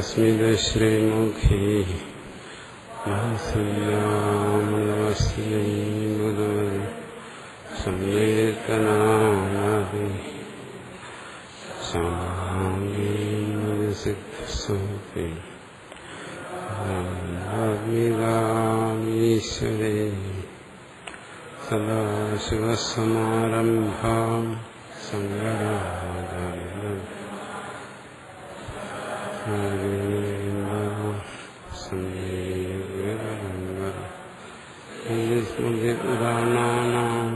സ്മിതശ്രീമുഖി സംവേതനാമി സാംഗീസിദ്ധസൂപി ഈശ്വരേ സദാശിവസമാരംഭാം ശങ്കരാചാര്യം സ്മൃതിപുരാണാനാം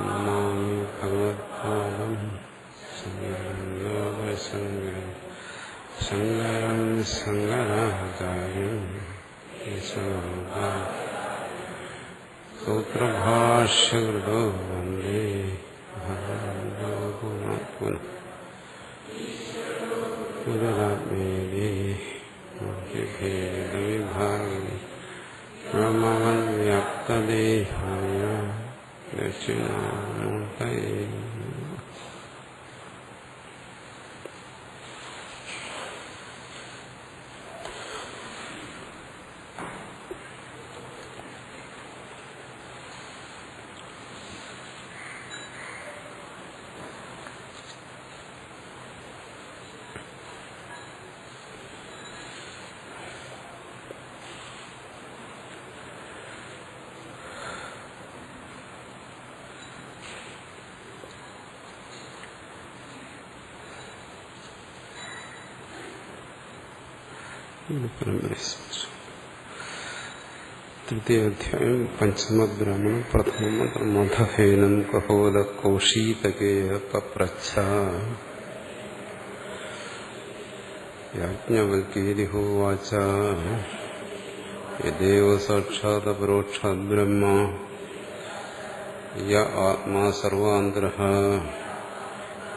നമാമി ഭഗവത്പാദം ശങ്കരം ശങ്കരം ശങ്കരാചാര്യം സൂത്രഭാഷ്യകൃതോ വന്ദേ പുനരാത്മേതി ഭേദവിഭാഗി ബ്രഹ്മവ്യാപ്തദേഹായ ദക്ഷിണാമൂർത്തയേ. തൃതീയാധ്യായം പഞ്ചമബ്രാഹ്മണം പ്രഥമ മധഹേനം കഹോല കൗശീതകേയ പപ്രച്ഛ യാജ്ഞവൽക്കേരിഹോവാച യദേവ സാക്ഷാത് പരോക്ഷാത് ബ്രഹ്മ യ ആത്മാ സർവാന്തരഃ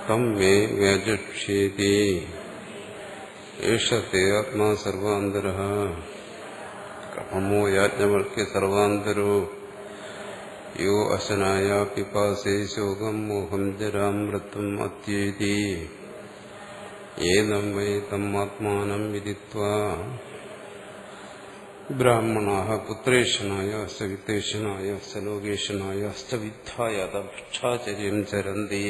തം മേ വ്യജക്ഷ്യേതി ഏഷത്തെ ആത്മാ സർവാന്തരഃ കമോ യാജ്ഞവൽക്യ സർവാന്തരോ യോ അശനായ പിപാസേ ശോകം മോഹം ജരാം മൃത്യും അത്യേതി ഏനം വൈ തം ആത്മാനം വിദിത്വാ ബ്രാഹ്മണാഃ പുത്രേഷണായ സവിത്തേഷണായ സലോകേഷണായ വിദ്ധായ ഭിക്ഷാചര്യം ചരന്തി.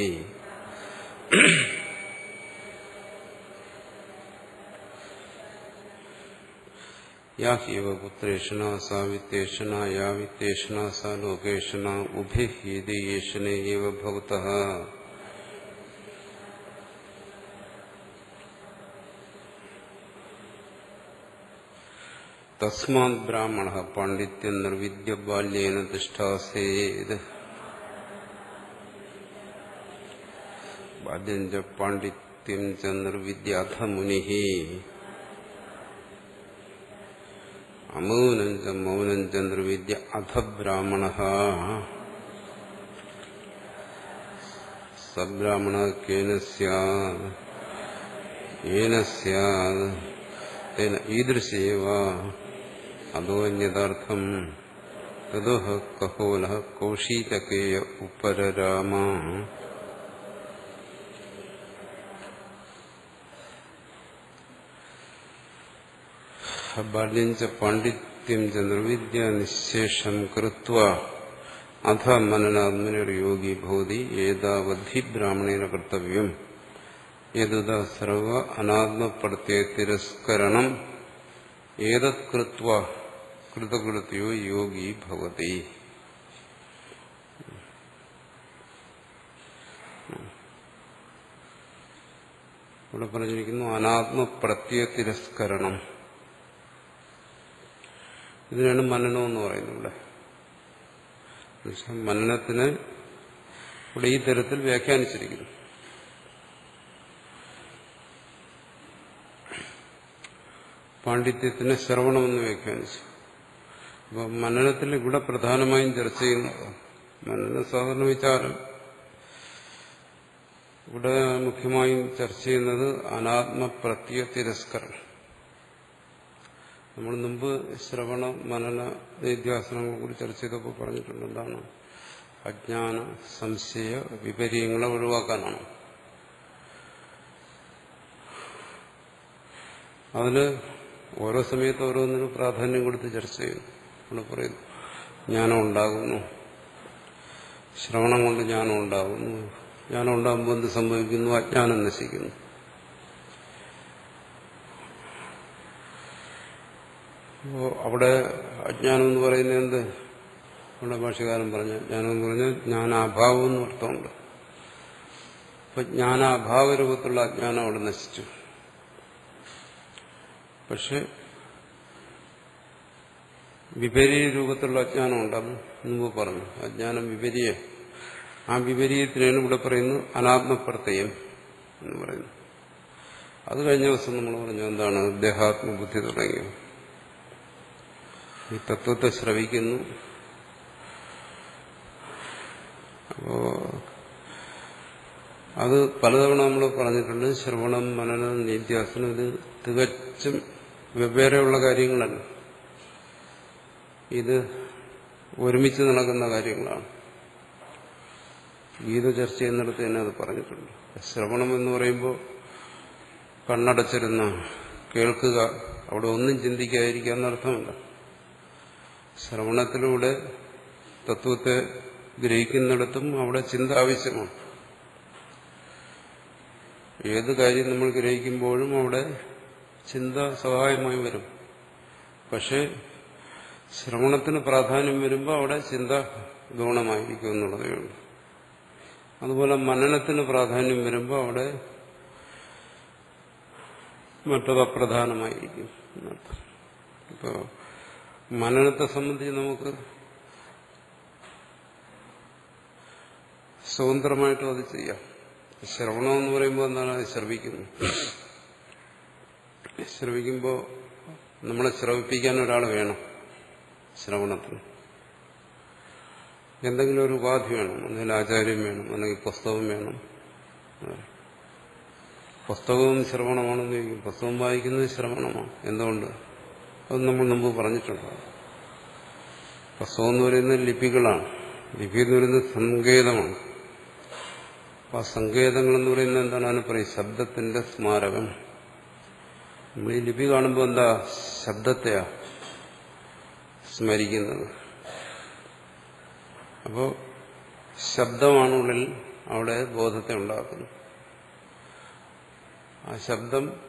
യാ ഹ്യവ പുത്രേഷണ സാ വിത്തേഷണ യാ വിത്തേഷണ സാ ലോകേഷണ ഉഭയ യേഷണേ ഏവ ഭവതഃ. തസ്മാത് ബ്രാഹ്മണഃ പാണ്ഡിത്യം നിർവിദ്യ ബാല്യേന തിഷ്ഠാസേത്. ബാല്യം ച പാണ്ഡിത്യം ച നിർവിദ്യ അഥ മുനിഃ അമൗനം ച മൗനം ച നിർവിദ്യ അഥ ബ്രാഹ്മണഃ. സബ്രാഹ്മണഃ കേന സ്യാദ് യേന സ്യാദ് തേന ഈദൃശേവ അദോന്യതാർത്ഥം തതോ കഹോലഃ കൗശീതകേയ ഉപരരാമ. ബാല്യം ച പാണ്ഡിത്യം ച നിർവിദ്യ നിശേഷം കൃത്വാ അഥ മനനാത്മനിർയോഗി ഭവതി ഏതാവദ്ധി ബ്രാഹ്മണേന കർത്തവ്യം. യതുദ സർവ അനാത്മപ്രത്യയ തിരസ്കരണം ഏതത് കൃത്വാ കൃതകൃത്യോ യോഗി ഭവതി. ഇവിടെ പറഞ്ഞിരിക്കുന്നു അനാത്മപ്രത്യയ തിരസ്കരണം. ഇതിനാണ് മനനം എന്ന് പറയുന്നത്. ഇവിടെ മനനത്തിന് ഇവിടെ ഈ തരത്തിൽ വ്യാഖ്യാനിച്ചിരിക്കുന്നു. പാണ്ഡിത്യത്തിന് ശ്രവണമെന്ന് വ്യാഖ്യാനിച്ചു. അപ്പൊ മനനത്തിൽ ഇവിടെ പ്രധാനമായും ചർച്ച ചെയ്യുന്നത് മനന സാധാരണ വിചാരം. ഇവിടെ മുഖ്യമായും ചർച്ച ചെയ്യുന്നത് അനാത്മപ്രത്യയ തിരസ്കരണം. നമ്മൾ മുമ്പ് ശ്രവണ മനന നിധ്യാസനങ്ങളെ കുറിച്ച് ചർച്ച ചെയ്തപ്പോൾ പറഞ്ഞിട്ടുണ്ട്. എന്താണ്? അജ്ഞാന സംശയ വിപര്യങ്ങളെ ഒഴിവാക്കാനാണ്. അതിന് ഓരോ സമയത്ത് ഓരോന്നിനും പ്രാധാന്യം കൊടുത്ത് ചർച്ച ചെയ്യുന്നു. നമ്മൾ പറയുന്നു ജ്ഞാനം ഉണ്ടാകുന്നു, ശ്രവണം കൊണ്ട് ജ്ഞാനം ഉണ്ടാകുന്നു. ജ്ഞാനം ഉണ്ടാകുമ്പോൾ എന്ത് സംഭവിക്കുന്നു? അജ്ഞാനം നശിക്കുന്നു. അപ്പോൾ അവിടെ അജ്ഞാനം എന്ന് പറയുന്നത് എന്ത്? നമ്മുടെ ഭാഷകാരൻ പറഞ്ഞ ജ്ഞാനം എന്ന് പറഞ്ഞാൽ ജ്ഞാനാഭാവം എന്ന് അർത്ഥമുണ്ട്. അപ്പൊ ജ്ഞാനാഭാവ രൂപത്തിലുള്ള അജ്ഞാനം അവിടെ നശിച്ചു. പക്ഷെ വിപരീയ രൂപത്തിലുള്ള അജ്ഞാനം ഉണ്ടെന്ന് മുമ്പ് പറഞ്ഞു. അജ്ഞാനം വിപരീയ. ആ വിപരീയത്തിനാണ് ഇവിടെ പറയുന്നത് അനാത്മപ്രത്യയം എന്ന് പറയുന്നു. അത് കഴിഞ്ഞ ദിവസം നമ്മൾ പറഞ്ഞു. എന്താണ്? ദേഹാത്മബുദ്ധി തുടങ്ങിയത്. ഈ തത്വത്തെ ശ്രവിക്കുന്നു. അപ്പോ അത് പലതവണ നമ്മൾ പറഞ്ഞിട്ടുണ്ട്. ശ്രവണം, മനനം, നിധ്യാസനം ഇത് തികച്ചും വെവ്വേറെയുള്ള കാര്യങ്ങളല്ല. ഇത് ഒരുമിച്ച് നടക്കുന്ന കാര്യങ്ങളാണ്. ഗീത ചർച്ച ചെയ്യുന്നിടത്ത് തന്നെ അത് പറഞ്ഞിട്ടുണ്ട്. ശ്രവണം എന്ന് പറയുമ്പോൾ കണ്ണടച്ചിരുന്ന കേൾക്കുക, അവിടെ ഒന്നും ചിന്തിക്കാതിരിക്കുക എന്നർത്ഥമില്ല. ശ്രവണത്തിലൂടെ തത്വത്തെ ഗ്രഹിക്കുന്നിടത്തും അവിടെ ചിന്ത ആവശ്യമാണ്. ഏത് കാര്യം നമ്മൾ ഗ്രഹിക്കുമ്പോഴും അവിടെ ചിന്ത സഹായമായി വരും. പക്ഷെ ശ്രവണത്തിന് പ്രാധാന്യം വരുമ്പോൾ അവിടെ ചിന്ത ഗൗണമായിരിക്കും എന്നുള്ളതേ ഉള്ളൂ. അതുപോലെ മനനത്തിന് പ്രാധാന്യം വരുമ്പോൾ അവിടെ മറ്റത് അപ്രധാനമായിരിക്കും എന്നർത്ഥം. ഇപ്പോൾ മനനത്തെ സംബന്ധിച്ച് നമുക്ക് സ്വതന്ത്രമായിട്ടും അത് ചെയ്യാം. ശ്രവണം എന്ന് പറയുമ്പോൾ എന്താണ്? അത് ശ്രവിക്കുന്നു. ശ്രവിക്കുമ്പോൾ നമ്മളെ ശ്രവിപ്പിക്കാൻ ഒരാൾ വേണം. ശ്രവണത്തിന് എന്തെങ്കിലും ഒരു ഉപാധി വേണം. ഒന്നുകിൽ ആചാര്യം വേണം, അല്ലെങ്കിൽ പുസ്തകം വേണം. പുസ്തകവും ശ്രവണമാണെന്ന് ചോദിക്കും. പുസ്തകം വായിക്കുന്നത് ശ്രവണമാണ്. എന്തുകൊണ്ട്? അത് നമ്മൾ മുമ്പ് പറഞ്ഞിട്ടുണ്ട്. പുസ്തകം എന്ന് പറയുന്നത് ലിപികളാണ്. ലിപി എന്ന് പറയുന്നത് സങ്കേതമാണ്. ആ സങ്കേതങ്ങൾ എന്ന് പറയുന്നത് എന്താണ്? അതിന് പറയും ശബ്ദത്തിന്റെ സ്മാരകം. നമ്മൾ ഈ ലിപി കാണുമ്പോൾ എന്താ? ശബ്ദത്തെയാ സ്മരിക്കുന്നത്. അപ്പോൾ ശബ്ദമാണുള്ളിൽ അവിടെ ബോധത്തെ ഉണ്ടാക്കുന്നത്. ആ ശബ്ദം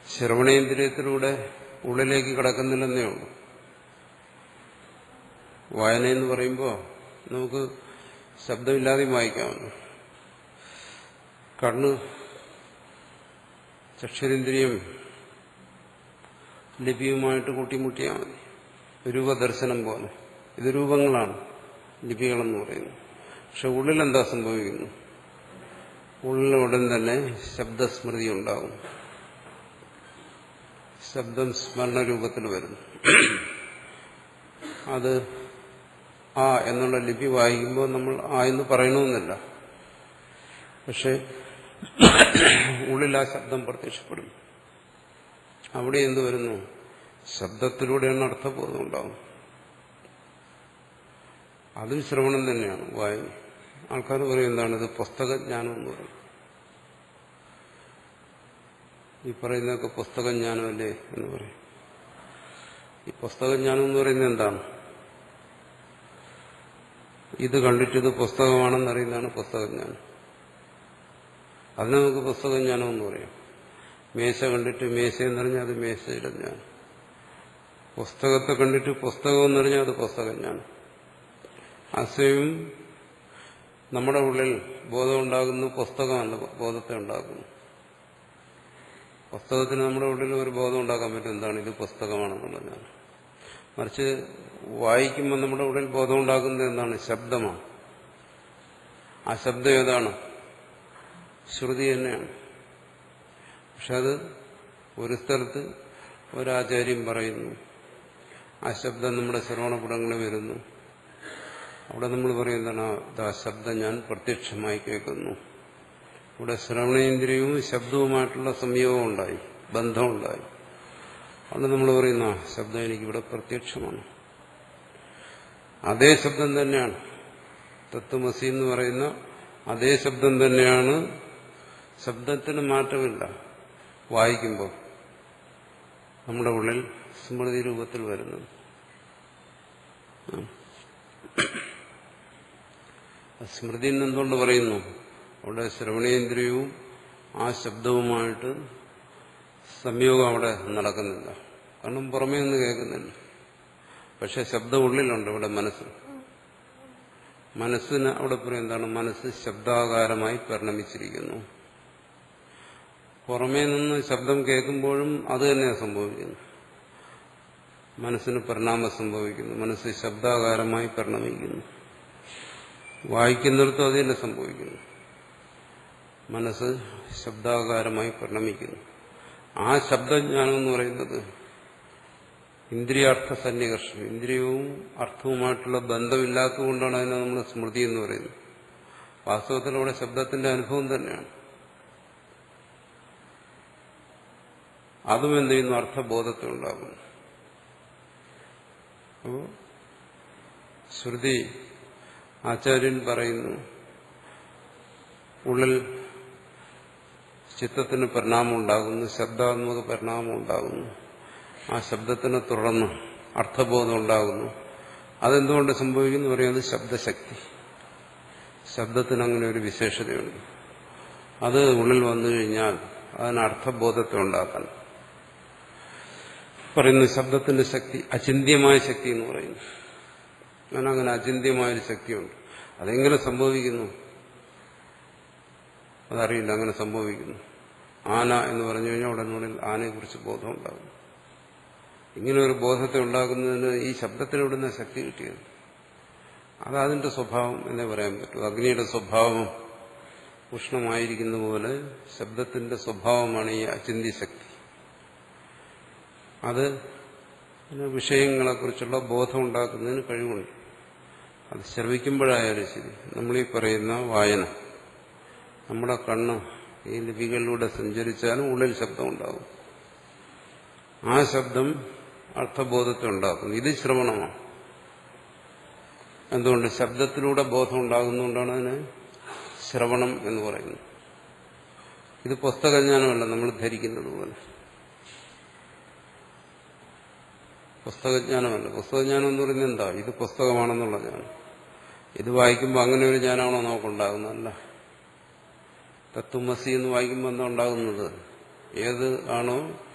ശ്രവണേന്ദ്രിയത്തിലൂടെ ഉള്ളിലേക്ക് കടക്കുന്നില്ലെന്നേ ഉള്ളൂ. വായനയെന്ന് പറയുമ്പോൾ നമുക്ക് ശബ്ദമില്ലാതെയും വായിക്കാമല്ലോ. കണ്ണ്, ചക്ഷുരേന്ദ്രിയം ലിപിയുമായിട്ട് കൂട്ടിമുട്ടിയാൽ മതി. രൂപദർശനം പോലെ. ഇത് രൂപങ്ങളാണ് ലിപികളെന്ന് പറയുന്നത്. പക്ഷെ ഉള്ളിലെന്താ സംഭവിക്കുന്നു? ഉള്ളിലുടൻ തന്നെ ശബ്ദസ്മൃതി ഉണ്ടാകും. ശബ്ദം സ്മരണ രൂപത്തിൽ വരുന്നു. അത് ആ എന്നുള്ള ലിപി വായിക്കുമ്പോൾ നമ്മൾ ആ എന്ന് പറയണമെന്നില്ല. പക്ഷെ ഉള്ളിൽ ആ ശബ്ദം പ്രത്യക്ഷപ്പെടും. അവിടെ എന്ത് വരുന്നു? ശബ്ദത്തിലൂടെയാണ് അർത്ഥബോധം ഉണ്ടാകും. അതും ശ്രവണം തന്നെയാണ്, വായന. ആൾക്കാർ പറയും എന്താണ് ഇത് പുസ്തകജ്ഞാനം എന്ന് പറയും. ഈ പറയുന്നതൊക്കെ പുസ്തകജ്ഞാനമല്ലേ എന്ന് പറയും. ഈ പുസ്തകജ്ഞാനം എന്ന് പറയുന്നത് എന്താണ്? ഇത് കണ്ടിട്ടിത് പുസ്തകമാണെന്നറിയുന്നതാണ് പുസ്തകജ്ഞാനം. അതിനെ നമുക്ക് പുസ്തകജ്ഞാനം എന്ന് പറയാം. മേശ കണ്ടിട്ട് മേശയെന്നറിഞ്ഞാൽ അത് മേശയുടെ ജ്ഞാനം. പുസ്തകത്തെ കണ്ടിട്ട് പുസ്തകം എന്നറിഞ്ഞാൽ അത് പുസ്തകജ്ഞാനം. ആശയം നമ്മുടെ ഉള്ളിൽ ബോധം ഉണ്ടാകുന്നു. പുസ്തകമല്ല ബോധത്തെ ഉണ്ടാക്കുന്നു. പുസ്തകത്തിന് നമ്മുടെ ഉള്ളിൽ ഒരു ബോധം ഉണ്ടാക്കാൻ പറ്റും. എന്താണ്? ഇത് പുസ്തകമാണെന്നുള്ളതാണ്. മറിച്ച് വായിക്കുമ്പോൾ നമ്മുടെ ഉള്ളിൽ ബോധം ഉണ്ടാക്കുന്നത് എന്താണ്? ശബ്ദമാണ്. ആ ശബ്ദം ഏതാണ്? ശ്രുതി തന്നെയാണ്. പക്ഷെ അത് ഒരു സ്ഥലത്ത് ഒരാചാര്യം പറയുന്നു. ആ ശബ്ദം നമ്മുടെ ശ്രവണപുടങ്ങളിൽ വരുന്നു. അവിടെ നമ്മൾ പറയുന്നതാണ് ആ ശബ്ദം ഞാൻ പ്രത്യക്ഷമായി കേൾക്കുന്നു. ഇവിടെ ശ്രവണേന്ദ്രിയവും ശബ്ദവുമായിട്ടുള്ള സംയോഗം ഉണ്ടായി, ബന്ധമുണ്ടായി. അതുകൊണ്ട് നമ്മൾ പറയുന്ന ശബ്ദം എനിക്കിവിടെ പ്രത്യക്ഷമാണ്. അതേ ശബ്ദം തന്നെയാണ് തത്വമസി എന്ന് പറയുന്ന അതേ ശബ്ദം തന്നെയാണ്. ശബ്ദത്തിന് മാറ്റമില്ല. വായിക്കുമ്പോൾ നമ്മുടെ ഉള്ളിൽ സ്മൃതി രൂപത്തിൽ വരുന്നത്. സ്മൃതി എന്നെന്തുകൊണ്ട് പറയുന്നു? അവിടെ ശ്രവണേന്ദ്രിയവും ആ ശബ്ദവുമായിട്ട് സംയോഗം അവിടെ നടക്കുന്നില്ല. കാരണം പുറമേ നിന്ന് കേൾക്കുന്നില്ല. പക്ഷെ ശബ്ദം ഉള്ളിലുണ്ട്. ഇവിടെ മനസ്സിന് അവിടെ പറയും എന്താണ്? മനസ്സ് ശബ്ദാകാരമായി പരിണമിച്ചിരിക്കുന്നു. പുറമേ നിന്ന് ശബ്ദം കേൾക്കുമ്പോഴും അത് തന്നെയാണ് സംഭവിക്കുന്നു. മനസ്സിന് പരിണാമം സംഭവിക്കുന്നു. മനസ്സ് ശബ്ദാകാരമായി പരിണമിക്കുന്നു. വായിക്കുന്നിടത്തും അത് തന്നെ സംഭവിക്കുന്നു. മനസ്സ് ശബ്ദാകാരമായി പരിണമിക്കുന്നു. ആ ശബ്ദജ്ഞാനം എന്ന് പറയുന്നത് ഇന്ദ്രിയാർത്ഥ സന്നികർഷം, ഇന്ദ്രിയവും അർത്ഥവുമായിട്ടുള്ള ബന്ധമില്ലാത്തതുകൊണ്ടാണ് അതിനെ നമ്മൾ സ്മൃതി എന്ന് പറയുന്നത്. വാസ്തവത്തിൽ അവിടെ ശബ്ദത്തിന്റെ അനുഭവം തന്നെയാണ്. അതും എന്ത് ചെയ്യുന്നു? അർത്ഥബോധത്തെ ഉണ്ടാകുന്നു. അപ്പോ ശ്രുതി ആചാര്യൻ പറയുന്നു, ഉള്ളിൽ ചിത്തത്തിന് പരിണാമം ഉണ്ടാകുന്നു, ശബ്ദാത്മക പരിണാമം ഉണ്ടാകുന്നു. ആ ശബ്ദത്തിനെ തുടർന്ന് അർത്ഥബോധം ഉണ്ടാകുന്നു. അതെന്തുകൊണ്ട് സംഭവിക്കുന്നു പറയുന്നത് ശബ്ദശക്തി. ശബ്ദത്തിന് അങ്ങനെ ഒരു വിശേഷതയുണ്ട്. അത് ഉള്ളിൽ വന്നു കഴിഞ്ഞാൽ അതിന് അർത്ഥബോധത്തെ ഉണ്ടാക്കാൻ പറയുന്നു. ശബ്ദത്തിന്റെ ശക്തി അചിന്ത്യമായ ശക്തി എന്ന് പറയുന്നു. അങ്ങനെ അചിന്ത്യമായൊരു ശക്തിയുണ്ട്. അതെങ്ങനെ സംഭവിക്കുന്നു? അതറിയില്ല. അങ്ങനെ സംഭവിക്കുന്നു. ആന എന്ന് പറഞ്ഞു കഴിഞ്ഞാൽ ഉടനുള്ളിൽ ആനയെക്കുറിച്ച് ബോധം ഉണ്ടാകും. ഇങ്ങനെ ഒരു ബോധത്തെ ഉണ്ടാക്കുന്നതിന് ഈ ശബ്ദത്തിലൂടെ ശക്തി കിട്ടിയത്. അതതിന്റെ സ്വഭാവം എന്നേ പറയാൻ പറ്റൂ. അഗ്നിയുടെ സ്വഭാവം ഉഷ്ണമായിരിക്കുന്ന പോലെ ശബ്ദത്തിന്റെ സ്വഭാവമാണ് ഈ അചിന്ത്യശക്തി. അത് വിഷയങ്ങളെക്കുറിച്ചുള്ള ബോധം ഉണ്ടാക്കുന്നതിന് കഴിവുണ്ട്. അത് ശ്രവിക്കുമ്പോഴായാലും ശരി, നമ്മളീ പറയുന്ന വായന, നമ്മുടെ കണ്ണ് ഈ ലിപികളിലൂടെ സഞ്ചരിച്ചാലും ഉള്ളിൽ ശബ്ദം ഉണ്ടാകും. ആ ശബ്ദം അർത്ഥബോധത്തെ ഉണ്ടാക്കുന്നു. ഇത് ശ്രവണമാണ്. എന്തുകൊണ്ട്? ശബ്ദത്തിലൂടെ ബോധം ഉണ്ടാകുന്നതുകൊണ്ടാണ് അതിന് ശ്രവണം എന്ന് പറയുന്നത്. ഇത് പുസ്തകജ്ഞാനമല്ല നമ്മൾ ധരിക്കുന്നത് പോലെ. പുസ്തകജ്ഞാനമല്ല. പുസ്തകജ്ഞാനം എന്ന് പറയുന്നത് എന്താ? ഇത് പുസ്തകമാണെന്നുള്ള ജ്ഞാനം. ഇത് വായിക്കുമ്പോൾ അങ്ങനെ ഒരു ജ്ഞാനമാണോ നമുക്കുണ്ടാകുന്നതല്ല. തത്വമസി എന്ന് വായിക്കുമ്പോൾ എന്താ ഉണ്ടാകുന്നത്? ഏത് ആണോ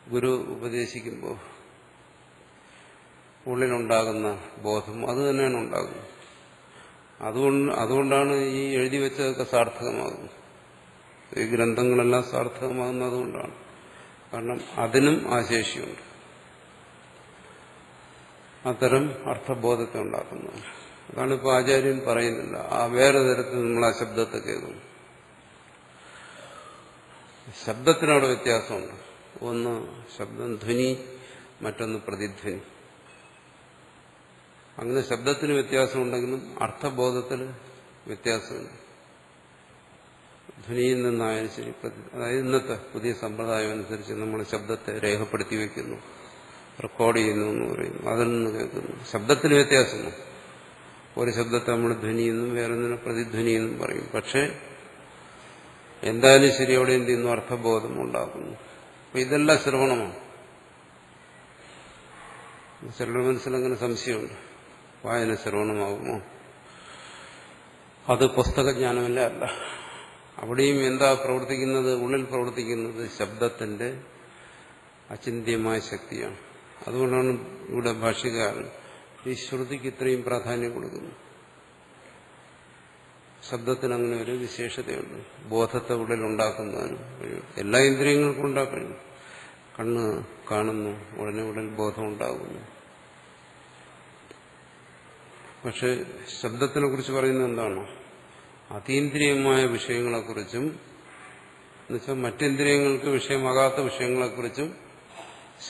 ഗുരു ഉപദേശിക്കുമ്പോൾ ഉള്ളിലുണ്ടാകുന്ന ബോധം അത് തന്നെയാണ് ഉണ്ടാകുന്നത്. അതുകൊണ്ടാണ് ഈ എഴുതി വെച്ചതൊക്കെ സാർത്ഥകമാകുന്നത്. ഈ ഗ്രന്ഥങ്ങളെല്ലാം സാർത്ഥകമാകുന്നത് അതുകൊണ്ടാണ്. കാരണം അതിനും ആ ശേഷിയുണ്ട്. അത്തരം അർത്ഥബോധത്തെ ഉണ്ടാക്കുന്നത്. അതാണ് ഇപ്പോൾ ആചാര്യൻ പറയുന്നില്ല. ആ വേറെ തരത്തിൽ നമ്മൾ ആ ശബ്ദത്തെ കേൾക്കുന്നു. ശബ്ദത്തിനവിടെ വ്യത്യാസമുണ്ട്. ഒന്ന് ശബ്ദം ധ്വനി, മറ്റൊന്ന് പ്രതിധ്വനി. അങ്ങനെ ശബ്ദത്തിന് വ്യത്യാസമുണ്ടെങ്കിലും അർത്ഥബോധത്തിൽ വ്യത്യാസമുണ്ട്. ധ്വനിയിൽ നിന്നായാലും ശരി, അതായത് ഇന്നത്തെ പുതിയ സമ്പ്രദായം അനുസരിച്ച് നമ്മൾ ശബ്ദത്തെ രേഖപ്പെടുത്തി വയ്ക്കുന്നു, റെക്കോർഡ് ചെയ്യുന്നു എന്ന് പറയുന്നു. അതിൽ നിന്ന് കേൾക്കുന്നു. ശബ്ദത്തിന് വ്യത്യാസമുണ്ട്. ഒരു ശബ്ദത്തെ നമ്മൾ ധ്വനിയെന്നും വേറൊന്നിനെ പ്രതിധ്വനിയെന്നും പറയും. പക്ഷേ എന്തായാലും ശരി, അവിടെ എന്ത് ചെയ്യുന്നു? അർത്ഥബോധം ഉണ്ടാക്കുന്നു. അപ്പൊ ഇതെല്ലാം ശ്രവണമാണ്. ചിലരുടെ മനസ്സിലങ്ങനെ സംശയമുണ്ട്. വായന ശ്രവണമാകുമോ? അത് പുസ്തകജ്ഞാനമല്ല. അല്ല. അവിടെയും എന്താ പ്രവർത്തിക്കുന്നത്? ഉള്ളിൽ പ്രവർത്തിക്കുന്നത് ശബ്ദത്തിന്റെ അചിന്ത്യമായ ശക്തിയാണ്. അതുകൊണ്ടാണ് ഇവിടെ ഭാഷ്യകാരൻ ഈ ശ്രുതിക്ക് ഇത്രയും പ്രാധാന്യം കൊടുക്കുന്നത്. ശബ്ദത്തിന് അങ്ങനെ ഒരു വിശേഷതയുണ്ട്. ബോധത്തെ ഉള്ളിൽ ഉണ്ടാക്കുന്നതിന് എല്ലാ ഇന്ദ്രിയങ്ങൾക്കും ഉണ്ടാക്കുന്നു. കണ്ണ് കാണുന്നു, ഉടനെ ഉള്ളിൽ ബോധം ഉണ്ടാകുന്നു. പക്ഷെ ശബ്ദത്തിനെ കുറിച്ച് പറയുന്നത് എന്താണ്? അതീന്ദ്രിയമായ വിഷയങ്ങളെക്കുറിച്ചും എന്നുവെച്ചാൽ മറ്റിന്ദ്രിയങ്ങൾക്ക് വിഷയമാകാത്ത വിഷയങ്ങളെക്കുറിച്ചും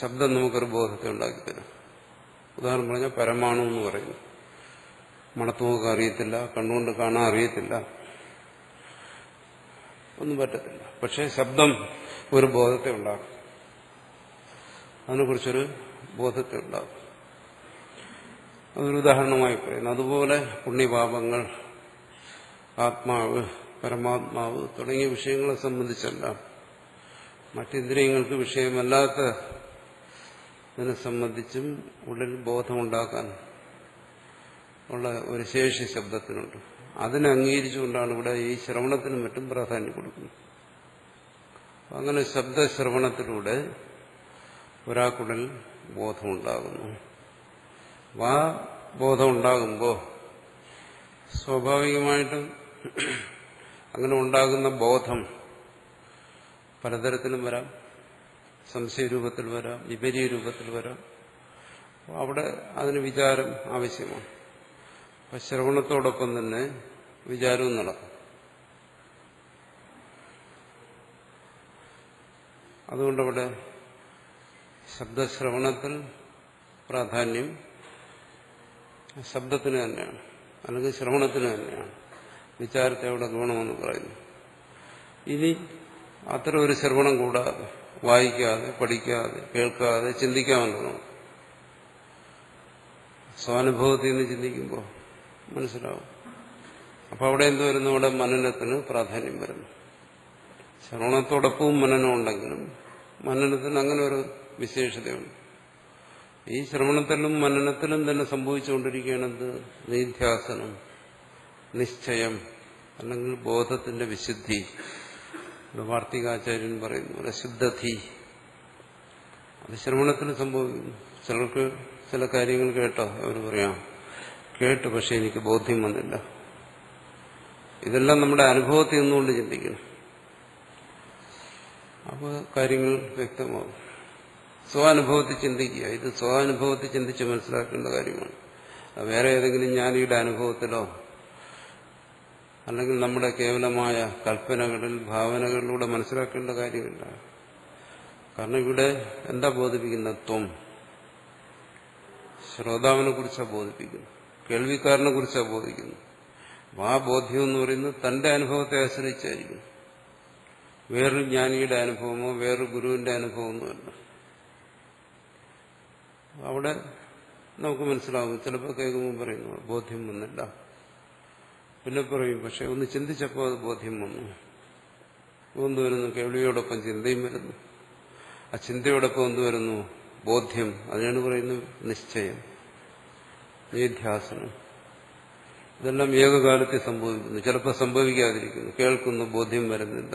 ശബ്ദം നമുക്കൊരു ബോധത്തെ ഉണ്ടാക്കിത്തരും. ഉദാഹരണം പറഞ്ഞാൽ പരമാണു എന്ന് പറയുന്നു. മണത്തുമൊക്കെ അറിയത്തില്ല, കണ്ണുകൊണ്ട് കാണാൻ അറിയത്തില്ല, ഒന്നും പറ്റത്തില്ല. പക്ഷെ ശബ്ദം ഒരു ബോധത്തെ ഉണ്ടാക്കും. അതിനെക്കുറിച്ചൊരു ബോധത്തെ ഉണ്ടാകും. അതൊരു ഉദാഹരണമായി പറയുന്നു. അതുപോലെ പുണ്യപാപങ്ങൾ, ആത്മാവ്, പരമാത്മാവ് തുടങ്ങിയ വിഷയങ്ങളെ സംബന്ധിച്ചെല്ലാം മറ്റിന്ദ്രിയങ്ങൾക്ക് വിഷയമല്ലാത്ത ഇതിനെ സംബന്ധിച്ചും ഉള്ളിൽ ബോധമുണ്ടാക്കാൻ ഉള്ള ഒരു ശേഷി ശബ്ദത്തിനുണ്ട്. അതിനെ അംഗീകരിച്ചുകൊണ്ടാണ് ഇവിടെ ഈ ശ്രവണത്തിനും മറ്റും പ്രാധാന്യം കൊടുക്കുന്നത്. അങ്ങനെ ശബ്ദശ്രവണത്തിലൂടെ ഒരാൾക്കുള്ളിൽ ബോധമുണ്ടാകുന്നു. ആ ബോധമുണ്ടാകുമ്പോൾ സ്വാഭാവികമായിട്ടും അങ്ങനെ ഉണ്ടാകുന്ന ബോധം പലതരത്തിലും വരാം. സംശയരൂപത്തിൽ വരാം, വിപരീയ രൂപത്തിൽ വരാം. അവിടെ അതിന് വിചാരം ആവശ്യമാണ്. അപ്പം ശ്രവണത്തോടൊപ്പം തന്നെ വിചാരവും നടക്കും. അതുകൊണ്ടവിടെ ശബ്ദശ്രവണത്തിൽ പ്രാധാന്യം ശബ്ദത്തിന് തന്നെയാണ്, അല്ലെങ്കിൽ ശ്രവണത്തിന് തന്നെയാണ്. വിചാരത്തെ അവിടെ ഗുണമെന്ന് പറയുന്നു. ഇനി അത്തരം ഒരു ശ്രവണം കൂടാതെ വായിക്കാതെ, പഠിക്കാതെ, കേൾക്കാതെ ചിന്തിക്കാമെന്നോ സ്വാനുഭവത്തിൽ നിന്ന് ചിന്തിക്കുമ്പോൾ മനസ്സിലാവും. അപ്പോൾ അവിടെ എന്ത് വരുന്നു? അവിടെ മനനത്തിന് പ്രാധാന്യം വരുന്നു. ശ്രവണത്തോടൊപ്പവും മനനം ഉണ്ടെങ്കിലും മനനത്തിന് അങ്ങനെ ഒരു വിശേഷതയുണ്ട്. ഈ ശ്രവണത്തിലും മനനത്തിലും തന്നെ സംഭവിച്ചുകൊണ്ടിരിക്കുകയാണെന്ത്? നിധ്യാസനം, നിശ്ചയം, അല്ലെങ്കിൽ ബോധത്തിന്റെ വിശുദ്ധി. വാർത്തികാചാര്യൻ പറയുന്നു പോലെ ശുദ്ധധി. അത് ശ്രവണത്തിന് സംഭവിക്കുന്നു. ചിലർക്ക് ചില കാര്യങ്ങൾ കേട്ടോ അവർ പറയാം, കേട്ടു പക്ഷെ എനിക്ക് ബോധ്യം വന്നില്ല. ഇതെല്ലാം നമ്മുടെ അനുഭവത്തിൽ നിന്നുകൊണ്ട് ചിന്തിക്കണം. അപ്പോൾ കാര്യങ്ങൾ വ്യക്തമാകും. സ്വാനുഭവത്തിൽ ചിന്തിക്കുക. ഇത് സ്വാനുഭവത്തിൽ ചിന്തിച്ച് മനസ്സിലാക്കേണ്ട കാര്യമാണ്. വേറെ ഏതെങ്കിലും ജ്ഞാനിയുടെ അനുഭവത്തിലോ അല്ലെങ്കിൽ നമ്മുടെ കേവലമായ കൽപ്പനകളിൽ, ഭാവനകളിലൂടെ മനസ്സിലാക്കേണ്ട കാര്യമില്ല. കാരണം ഇവിടെ എന്താ ബോധിപ്പിക്കുന്നത്? ത്വം. ശ്രോതാവിനെ കുറിച്ചാണ് ബോധിപ്പിക്കുന്നത്, കേൾവിക്കാരനെ കുറിച്ചാണ് ബോധിക്കുന്നത്. ആ ബോധ്യം എന്ന് പറയുന്നത് തന്റെ അനുഭവത്തെ ആശ്രയിച്ചായിരിക്കും. വേറൊരു ജ്ഞാനിയുടെ അനുഭവമോ വേറൊരു ഗുരുവിന്റെ അനുഭവമൊന്നുമല്ല. അവിടെ നമുക്ക് മനസ്സിലാവും. ചിലപ്പോൾ കേൾക്കുമ്പോൾ പറയുന്നു ബോധ്യം വന്നില്ല. പിന്നെ പറയും പക്ഷെ ഒന്ന് ചിന്തിച്ചപ്പോൾ അത് ബോധ്യം വന്നു. എന്ത് വരുന്നു? കേൾവിയോടൊപ്പം ചിന്തയും വരുന്നു. ആ ചിന്തയോടൊപ്പം എന്ത് വരുന്നു? ബോധ്യം. അതിനാണ് പറയുന്നത് നിശ്ചയം, നിധ്യാസനം. ഇതെല്ലാം ഏകകാലത്തിൽ സംഭവിക്കുന്നു. ചിലപ്പോൾ സംഭവിക്കാതിരിക്കുന്നു. കേൾക്കുന്നു, ബോധ്യം വരുന്നില്ല.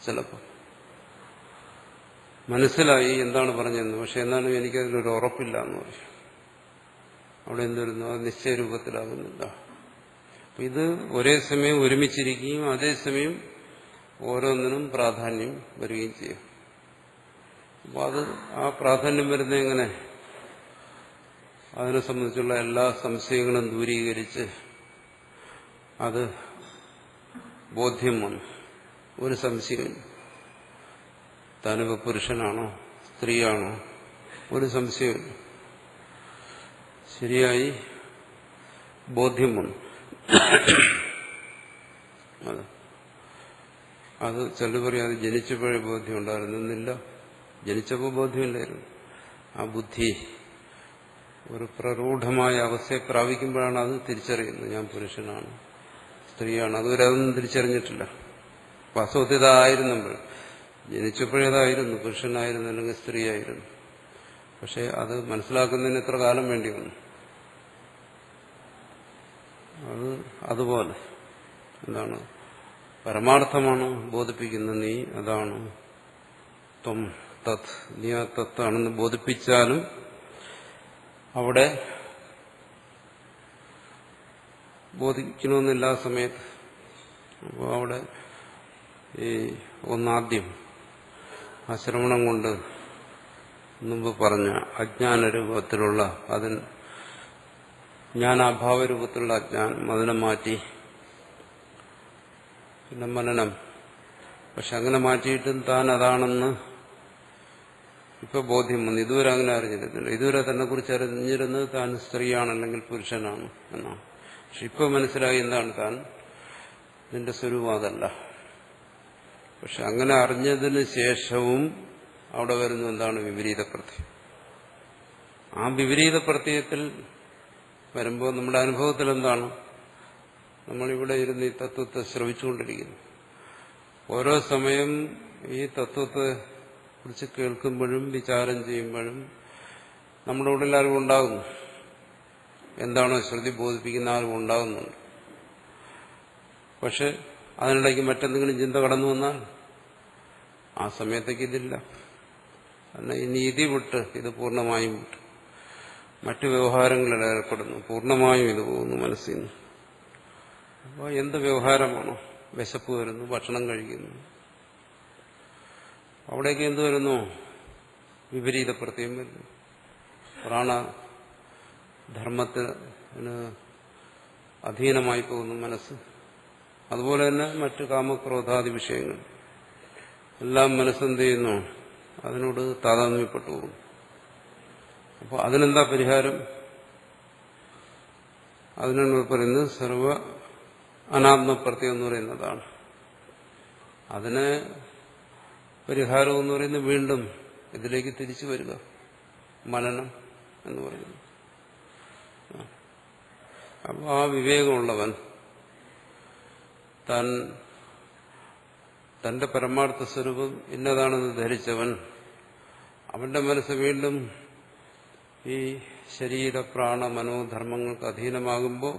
ചിലപ്പോൾ മനസ്സിലായി എന്താണ് പറഞ്ഞതെന്ന്, പക്ഷെ എന്നാലും എനിക്കതിലൊരു ഉറപ്പില്ല എന്ന് പറയും. അവിടെ എന്ത് വരുന്നു? അത് നിശ്ചയരൂപത്തിലാകുന്നില്ല. അപ്പം ഇത് ഒരേ സമയം ഒരുമിച്ചിരിക്കുകയും അതേസമയം ഓരോന്നിനും പ്രാധാന്യം വരികയും ചെയ്യും. അപ്പോൾ അത് ആ പ്രാധാന്യം വരുന്നത് എങ്ങനെ? അതിനെ സംബന്ധിച്ചുള്ള എല്ലാ സംശയങ്ങളും ദൂരീകരിച്ച് അത് ബോധ്യം വന്നു. ഒരു സംശയം, താനിപ്പോൾ പുരുഷനാണോ സ്ത്രീയാണോ ഒരു സംശയമില്ല. ശരിയായി ബോധ്യം വന്നു. അത് ചിലർ പറയും അത് ജനിച്ചപ്പോഴേ ബോധ്യം ഉണ്ടായിരുന്നില്ല. ജനിച്ചപ്പോൾ ബോധ്യമില്ലായിരുന്നു. ആ ബുദ്ധി ഒരു പ്രരൂഢമായ അവസ്ഥയെ പ്രാപിക്കുമ്പോഴാണ് അത് തിരിച്ചറിയുന്നത്. ഞാൻ പുരുഷനാണ്, സ്ത്രീയാണ്. അതുവരെ അതൊന്നും തിരിച്ചറിഞ്ഞിട്ടില്ല. വാസ്തവത്തിൽ ആയിരുന്നപ്പോൾ ജനിച്ചപ്പോഴേതായിരുന്നു, പുരുഷനായിരുന്നു അല്ലെങ്കിൽ സ്ത്രീയായിരുന്നു. പക്ഷെ അത് മനസ്സിലാക്കുന്നതിന് എത്ര കാലം വേണ്ടി വന്നു? അത് അതുപോലെ എന്താണ്? പരമാർത്ഥമാണ് ബോധിപ്പിക്കുന്നത്. നീ അതാണ്, ത്വം തത്, നീ ആ തത്താണെന്ന് ബോധിപ്പിച്ചാലും അവിടെ ബോധിക്കണമെന്നില്ല ആ സമയത്ത്. അപ്പോൾ അവിടെ ഈ ഒന്നാദ്യം ആ ശ്രവണം കൊണ്ട് മുമ്പ് പറഞ്ഞ അജ്ഞാനരൂപത്തിലുള്ള അതിന് ജ്ഞാനാഭാവരൂപത്തിലുള്ള അജ്ഞാനം അതിനെ മാറ്റി. പിന്നെ മനനം. പക്ഷെ അങ്ങനെ മാറ്റിയിട്ടും താൻ അതാണെന്ന് ഇപ്പൊ ബോധ്യം വന്നു. ഇതുവരെ അങ്ങനെ അറിഞ്ഞിരുന്നില്ല. ഇതുവരെ തന്നെ കുറിച്ച് അറിഞ്ഞിരുന്നത് താൻ സ്ത്രീയാണ് അല്ലെങ്കിൽ പുരുഷനാണ് എന്നാണ്. പക്ഷെ ഇപ്പൊ മനസ്സിലായി എന്താണ് താൻ, നിന്റെ സ്വരൂപം അതല്ല. പക്ഷെ അങ്ങനെ അറിഞ്ഞതിന് ശേഷവും അവിടെ വരുന്ന എന്താണ് വിപരീത പ്രത്യയം. ആ വിപരീത പ്രത്യയത്തിൽ വരുമ്പോൾ നമ്മുടെ അനുഭവത്തിൽ എന്താണ്? നമ്മളിവിടെ ഇരുന്ന് ഈ തത്വത്തെ ശ്രവിച്ചുകൊണ്ടിരിക്കുന്നു. ഓരോ സമയം ഈ തത്വത്തെ കുറിച്ച് കേൾക്കുമ്പോഴും വിചാരം ചെയ്യുമ്പോഴും നമ്മുടെ ഉള്ളിൽ അറിവുണ്ടാകുന്നു. എന്താണോ ശ്രുതി ബോധിപ്പിക്കുന്ന അറിവുണ്ടാകുന്നുണ്ട്. പക്ഷെ അതിനിടയ്ക്ക് മറ്റെന്തെങ്കിലും ചിന്ത കടന്നു വന്നാൽ ആ സമയത്തേക്ക് ഇതില്ല. കാരണം ഇനി ഇതി വിട്ട് ഇത് പൂർണ്ണമായും വിട്ട് മറ്റു വ്യവഹാരങ്ങളിൽ ഏർപ്പെടുന്നു. പൂർണ്ണമായും ഇത് പോകുന്നു മനസ്സിൽ നിന്ന്. അപ്പോൾ എന്ത് വ്യവഹാരമാണോ? വിശപ്പ് വരുന്നു, ഭക്ഷണം കഴിക്കുന്നു, അവിടേക്ക് എന്ത് വരുന്നു? വിപരീത പ്രത്യയം വരുന്നു. പ്രാണധർമ്മത്തിന് അധീനമായി പോകുന്നു മനസ്സ്. അതുപോലെ തന്നെ മറ്റ് കാമക്രോധാദി വിഷയങ്ങൾ എല്ലാം മനസ്സെന്ത് ചെയ്യുന്നു? അതിനോട് താതാത്മ്യപ്പെട്ടു പോകുന്നു. അപ്പോൾ അതിനെന്താ പരിഹാരം? അതിനാണ് പറയുന്നത് സർവ അനാത്മപ്രത്യം എന്ന് പറയുന്നതാണ്. അതിന് പരിഹാരം എന്ന് പറയുന്നത് വീണ്ടും ഇതിലേക്ക് തിരിച്ചു വരിക, മനനം എന്ന് പറയുന്നു. അപ്പോൾ ആ വിവേകമുള്ളവൻ തന്റെ പരമാർത്ഥ സ്വരൂപം ഇന്നതാണെന്ന് ധരിച്ചവൻ, അവന്റെ മനസ്സ് വീണ്ടും ഈ ശരീര പ്രാണ മനോധർമ്മങ്ങൾക്ക് അധീനമാകുമ്പോൾ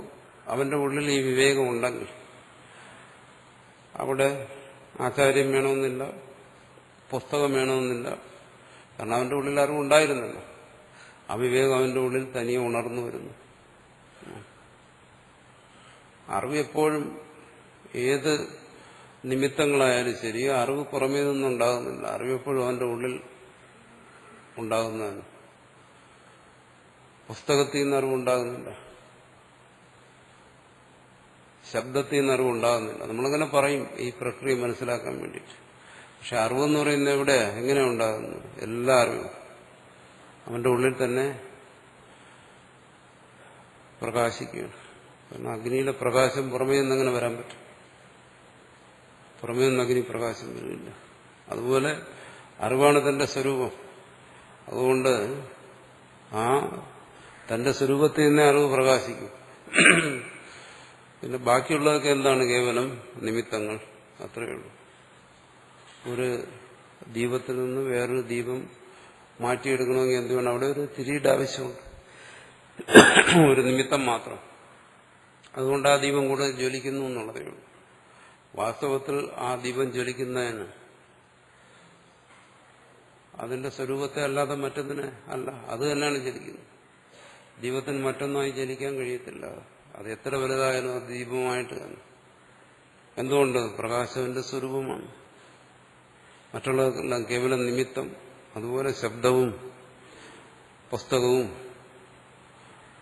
അവന്റെ ഉള്ളിൽ ഈ വിവേകമുണ്ടെങ്കിൽ അവിടെ ആചാര്യം വേണമെന്നില്ല, പുസ്തകം വേണമെന്നില്ല. കാരണം അവന്റെ ഉള്ളിൽ അറിവുണ്ടായിരുന്നല്ലോ. ആ വിവേകം അവന്റെ ഉള്ളിൽ തനിയെ ഉണർന്നു വരുന്നു. അറിവ് എപ്പോഴും ഏത് നിമിത്തങ്ങളായാലും ശരി, അറിവ് പുറമേ നിന്നും ഉണ്ടാകുന്നില്ല. അറിവ് എപ്പോഴും അവന്റെ ഉള്ളിൽ ഉണ്ടാകുന്നതാണ്. പുസ്തകത്തിൽ നിന്ന് അറിവുണ്ടാകുന്നില്ല, ശബ്ദത്തിൽ നിന്ന് അറിവുണ്ടാകുന്നില്ല. നമ്മളങ്ങനെ പറയും ഈ പ്രക്രിയ മനസ്സിലാക്കാൻ വേണ്ടിയിട്ട്. പക്ഷെ അറിവെന്ന് പറയുന്നത് എവിടെ, എങ്ങനെ ഉണ്ടാകുന്നു? എല്ലാ അറിവും അവന്റെ ഉള്ളിൽ തന്നെ പ്രകാശിക്കുകയാണ്. കാരണം അഗ്നിയിലെ പ്രകാശം പുറമേ നിന്നങ്ങനെ വരാൻ പറ്റും? പുറമേ നിന്ന് അഗ്നി പ്രകാശം വരില്ല. അതുപോലെ അറിവാണ് തന്റെ സ്വരൂപം. അതുകൊണ്ട് ആ തന്റെ സ്വരൂപത്തിൽ നിന്നേ അറിവ് പ്രകാശിക്കും. പിന്നെ ബാക്കിയുള്ളതൊക്കെ എന്താണ്? കേവലം നിമിത്തങ്ങൾ, അത്രയേ ഉള്ളൂ. ഒരു ദീപത്തിൽ നിന്ന് വേറൊരു ദീപം മാറ്റിയെടുക്കണമെങ്കിൽ എന്ത് വേണം? അവിടെ ഒരു തിരിയുടെ ആവശ്യമുണ്ട്, ഒരു നിമിത്തം മാത്രം. അതുകൊണ്ട് ആ ദീപം കൂടെ ജ്വലിക്കുന്നു എന്നുള്ളതേ ഉള്ളൂ. വാസ്തവത്തിൽ ആ ദീപം ജ്വലിക്കുന്നതിന് അതിന്റെ സ്വരൂപത്തെ അല്ലാതെ മറ്റൊന്നിനെ അല്ല, അത് തന്നെയാണ് ജ്വലിക്കുന്നത്. ദീപത്തിന് മറ്റൊന്നായി ജ്വലിക്കാൻ കഴിയത്തില്ല. അത് എത്ര വലുതായാലും അത് ദീപമായിട്ട് തന്നെ. എന്തുകൊണ്ട്? പ്രകാശത്തിന്റെ സ്വരൂപമാണ്. മറ്റുള്ളതെല്ലാം കേവലം നിമിത്തം. അതുപോലെ ശബ്ദവും പുസ്തകവും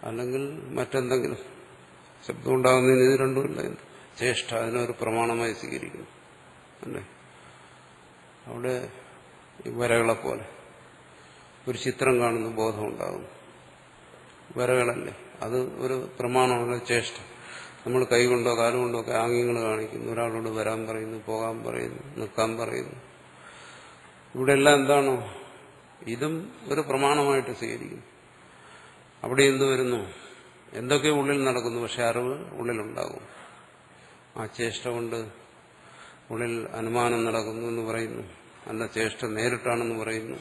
അല്ലെങ്കിൽ മറ്റെന്തെങ്കിലും ശബ്ദം ഉണ്ടാകുന്നതിന് ഇത് രണ്ടുമില്ല. ചേഷ്ട അതിനൊരു പ്രമാണമായി സ്വീകരിക്കുന്നു അല്ലേ? അവിടെ ഈ വരകളെ പോലെ ഒരു ചിത്രം കാണുന്ന ബോധം ഉണ്ടാകുന്നു. വരകളല്ലേ, അത് ഒരു പ്രമാണമുള്ള ചേഷ്ട. നമ്മൾ കൈകൊണ്ടോ കാലുകൊണ്ടോ ഒക്കെ ആംഗ്യങ്ങൾ കാണിക്കുന്നു. ഒരാളോട് വരാൻ പറയുന്നു, പോകാൻ പറയുന്നു, നിൽക്കാൻ പറയുന്നു. ഇവിടെ എല്ലാം എന്താണോ? ഇതും ഒരു പ്രമാണമായിട്ട് സ്വീകരിക്കുന്നു. അവിടെ എന്ത് വരുന്നു? എന്തൊക്കെ ഉള്ളിൽ നടക്കുന്നു, പക്ഷെ അറിവ് ഉള്ളിലുണ്ടാകും. ആ ചേഷ്ട കൊണ്ട് ഉള്ളിൽ അനുമാനം നടക്കുന്നു എന്ന് പറയുന്നു. അല്ല, ചേഷ്ട നേരിട്ടാണെന്ന് പറയുന്നു.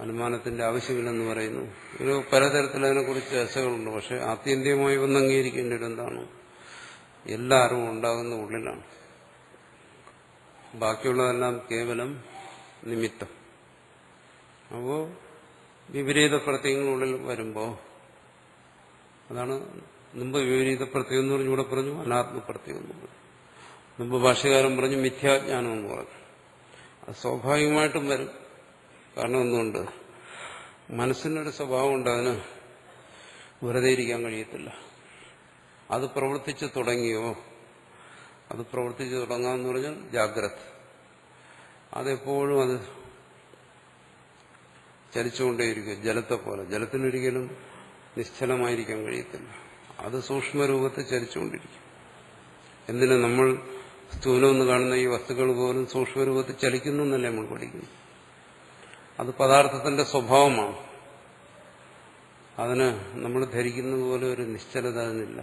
അനുമാനത്തിന്റെ ആവശ്യമില്ലെന്ന് പറയുന്നു. ഒരു പലതരത്തിൽ അതിനെക്കുറിച്ച് ചർച്ചകളുണ്ട്. പക്ഷെ ആത്യന്തികമായി ഒന്ന് അംഗീകരിക്കേണ്ടത് എന്താണ്? എല്ലാ അറിവും ഉണ്ടാകുന്ന ഉള്ളിലാണ്. ബാക്കിയുള്ളതെല്ലാം കേവലം നിമിത്തം. അപ്പോൾ വിപരീത പ്രത്യയങ്ങളുള്ളിൽ വരുമ്പോൾ അതാണ് മുമ്പ് വിപരീത പ്രത്യയം എന്ന് പറഞ്ഞു, ഇവിടെ പറഞ്ഞു അനാത്മപ്രത്യയം എന്ന് പറഞ്ഞു. മുമ്പ് ഭാഷ്യകാരൻ പറഞ്ഞു മിഥ്യാജ്ഞാനം എന്ന് പറഞ്ഞു. അത് സ്വാഭാവികമായിട്ടും വരും. കാരണം എന്തുകൊണ്ട്? മനസ്സിനൊരു സ്വഭാവമുണ്ട്, അതിന് വെറുതെ ഇരിക്കാൻ കഴിയത്തില്ല. അത് പ്രവർത്തിച്ചു തുടങ്ങിയോ, അത് പ്രവർത്തിച്ചു തുടങ്ങാമെന്ന് പറഞ്ഞാൽ ജാഗ്രത. അതെപ്പോഴും അത് ചലിച്ചുകൊണ്ടേയിരിക്കും, ജലത്തെ പോലെ. ജലത്തിനൊരിക്കലും നിശ്ചലമായിരിക്കാൻ കഴിയത്തില്ല. അത് സൂക്ഷ്മരൂപത്തിൽ ചലിച്ചുകൊണ്ടിരിക്കും. എന്തിനു? നമ്മൾ സ്ഥൂലമെന്ന് കാണുന്ന ഈ വസ്തുക്കൾ പോലും സൂക്ഷ്മരൂപത്തിൽ ചലിക്കുന്നു എന്നല്ലേ നമ്മൾ പഠിക്കുന്നു. അത് പദാർത്ഥത്തിന്റെ സ്വഭാവമാണ്. അതിന് നമ്മൾ ധരിക്കുന്നത് പോലെ ഒരു നിശ്ചലത അതിനില്ല.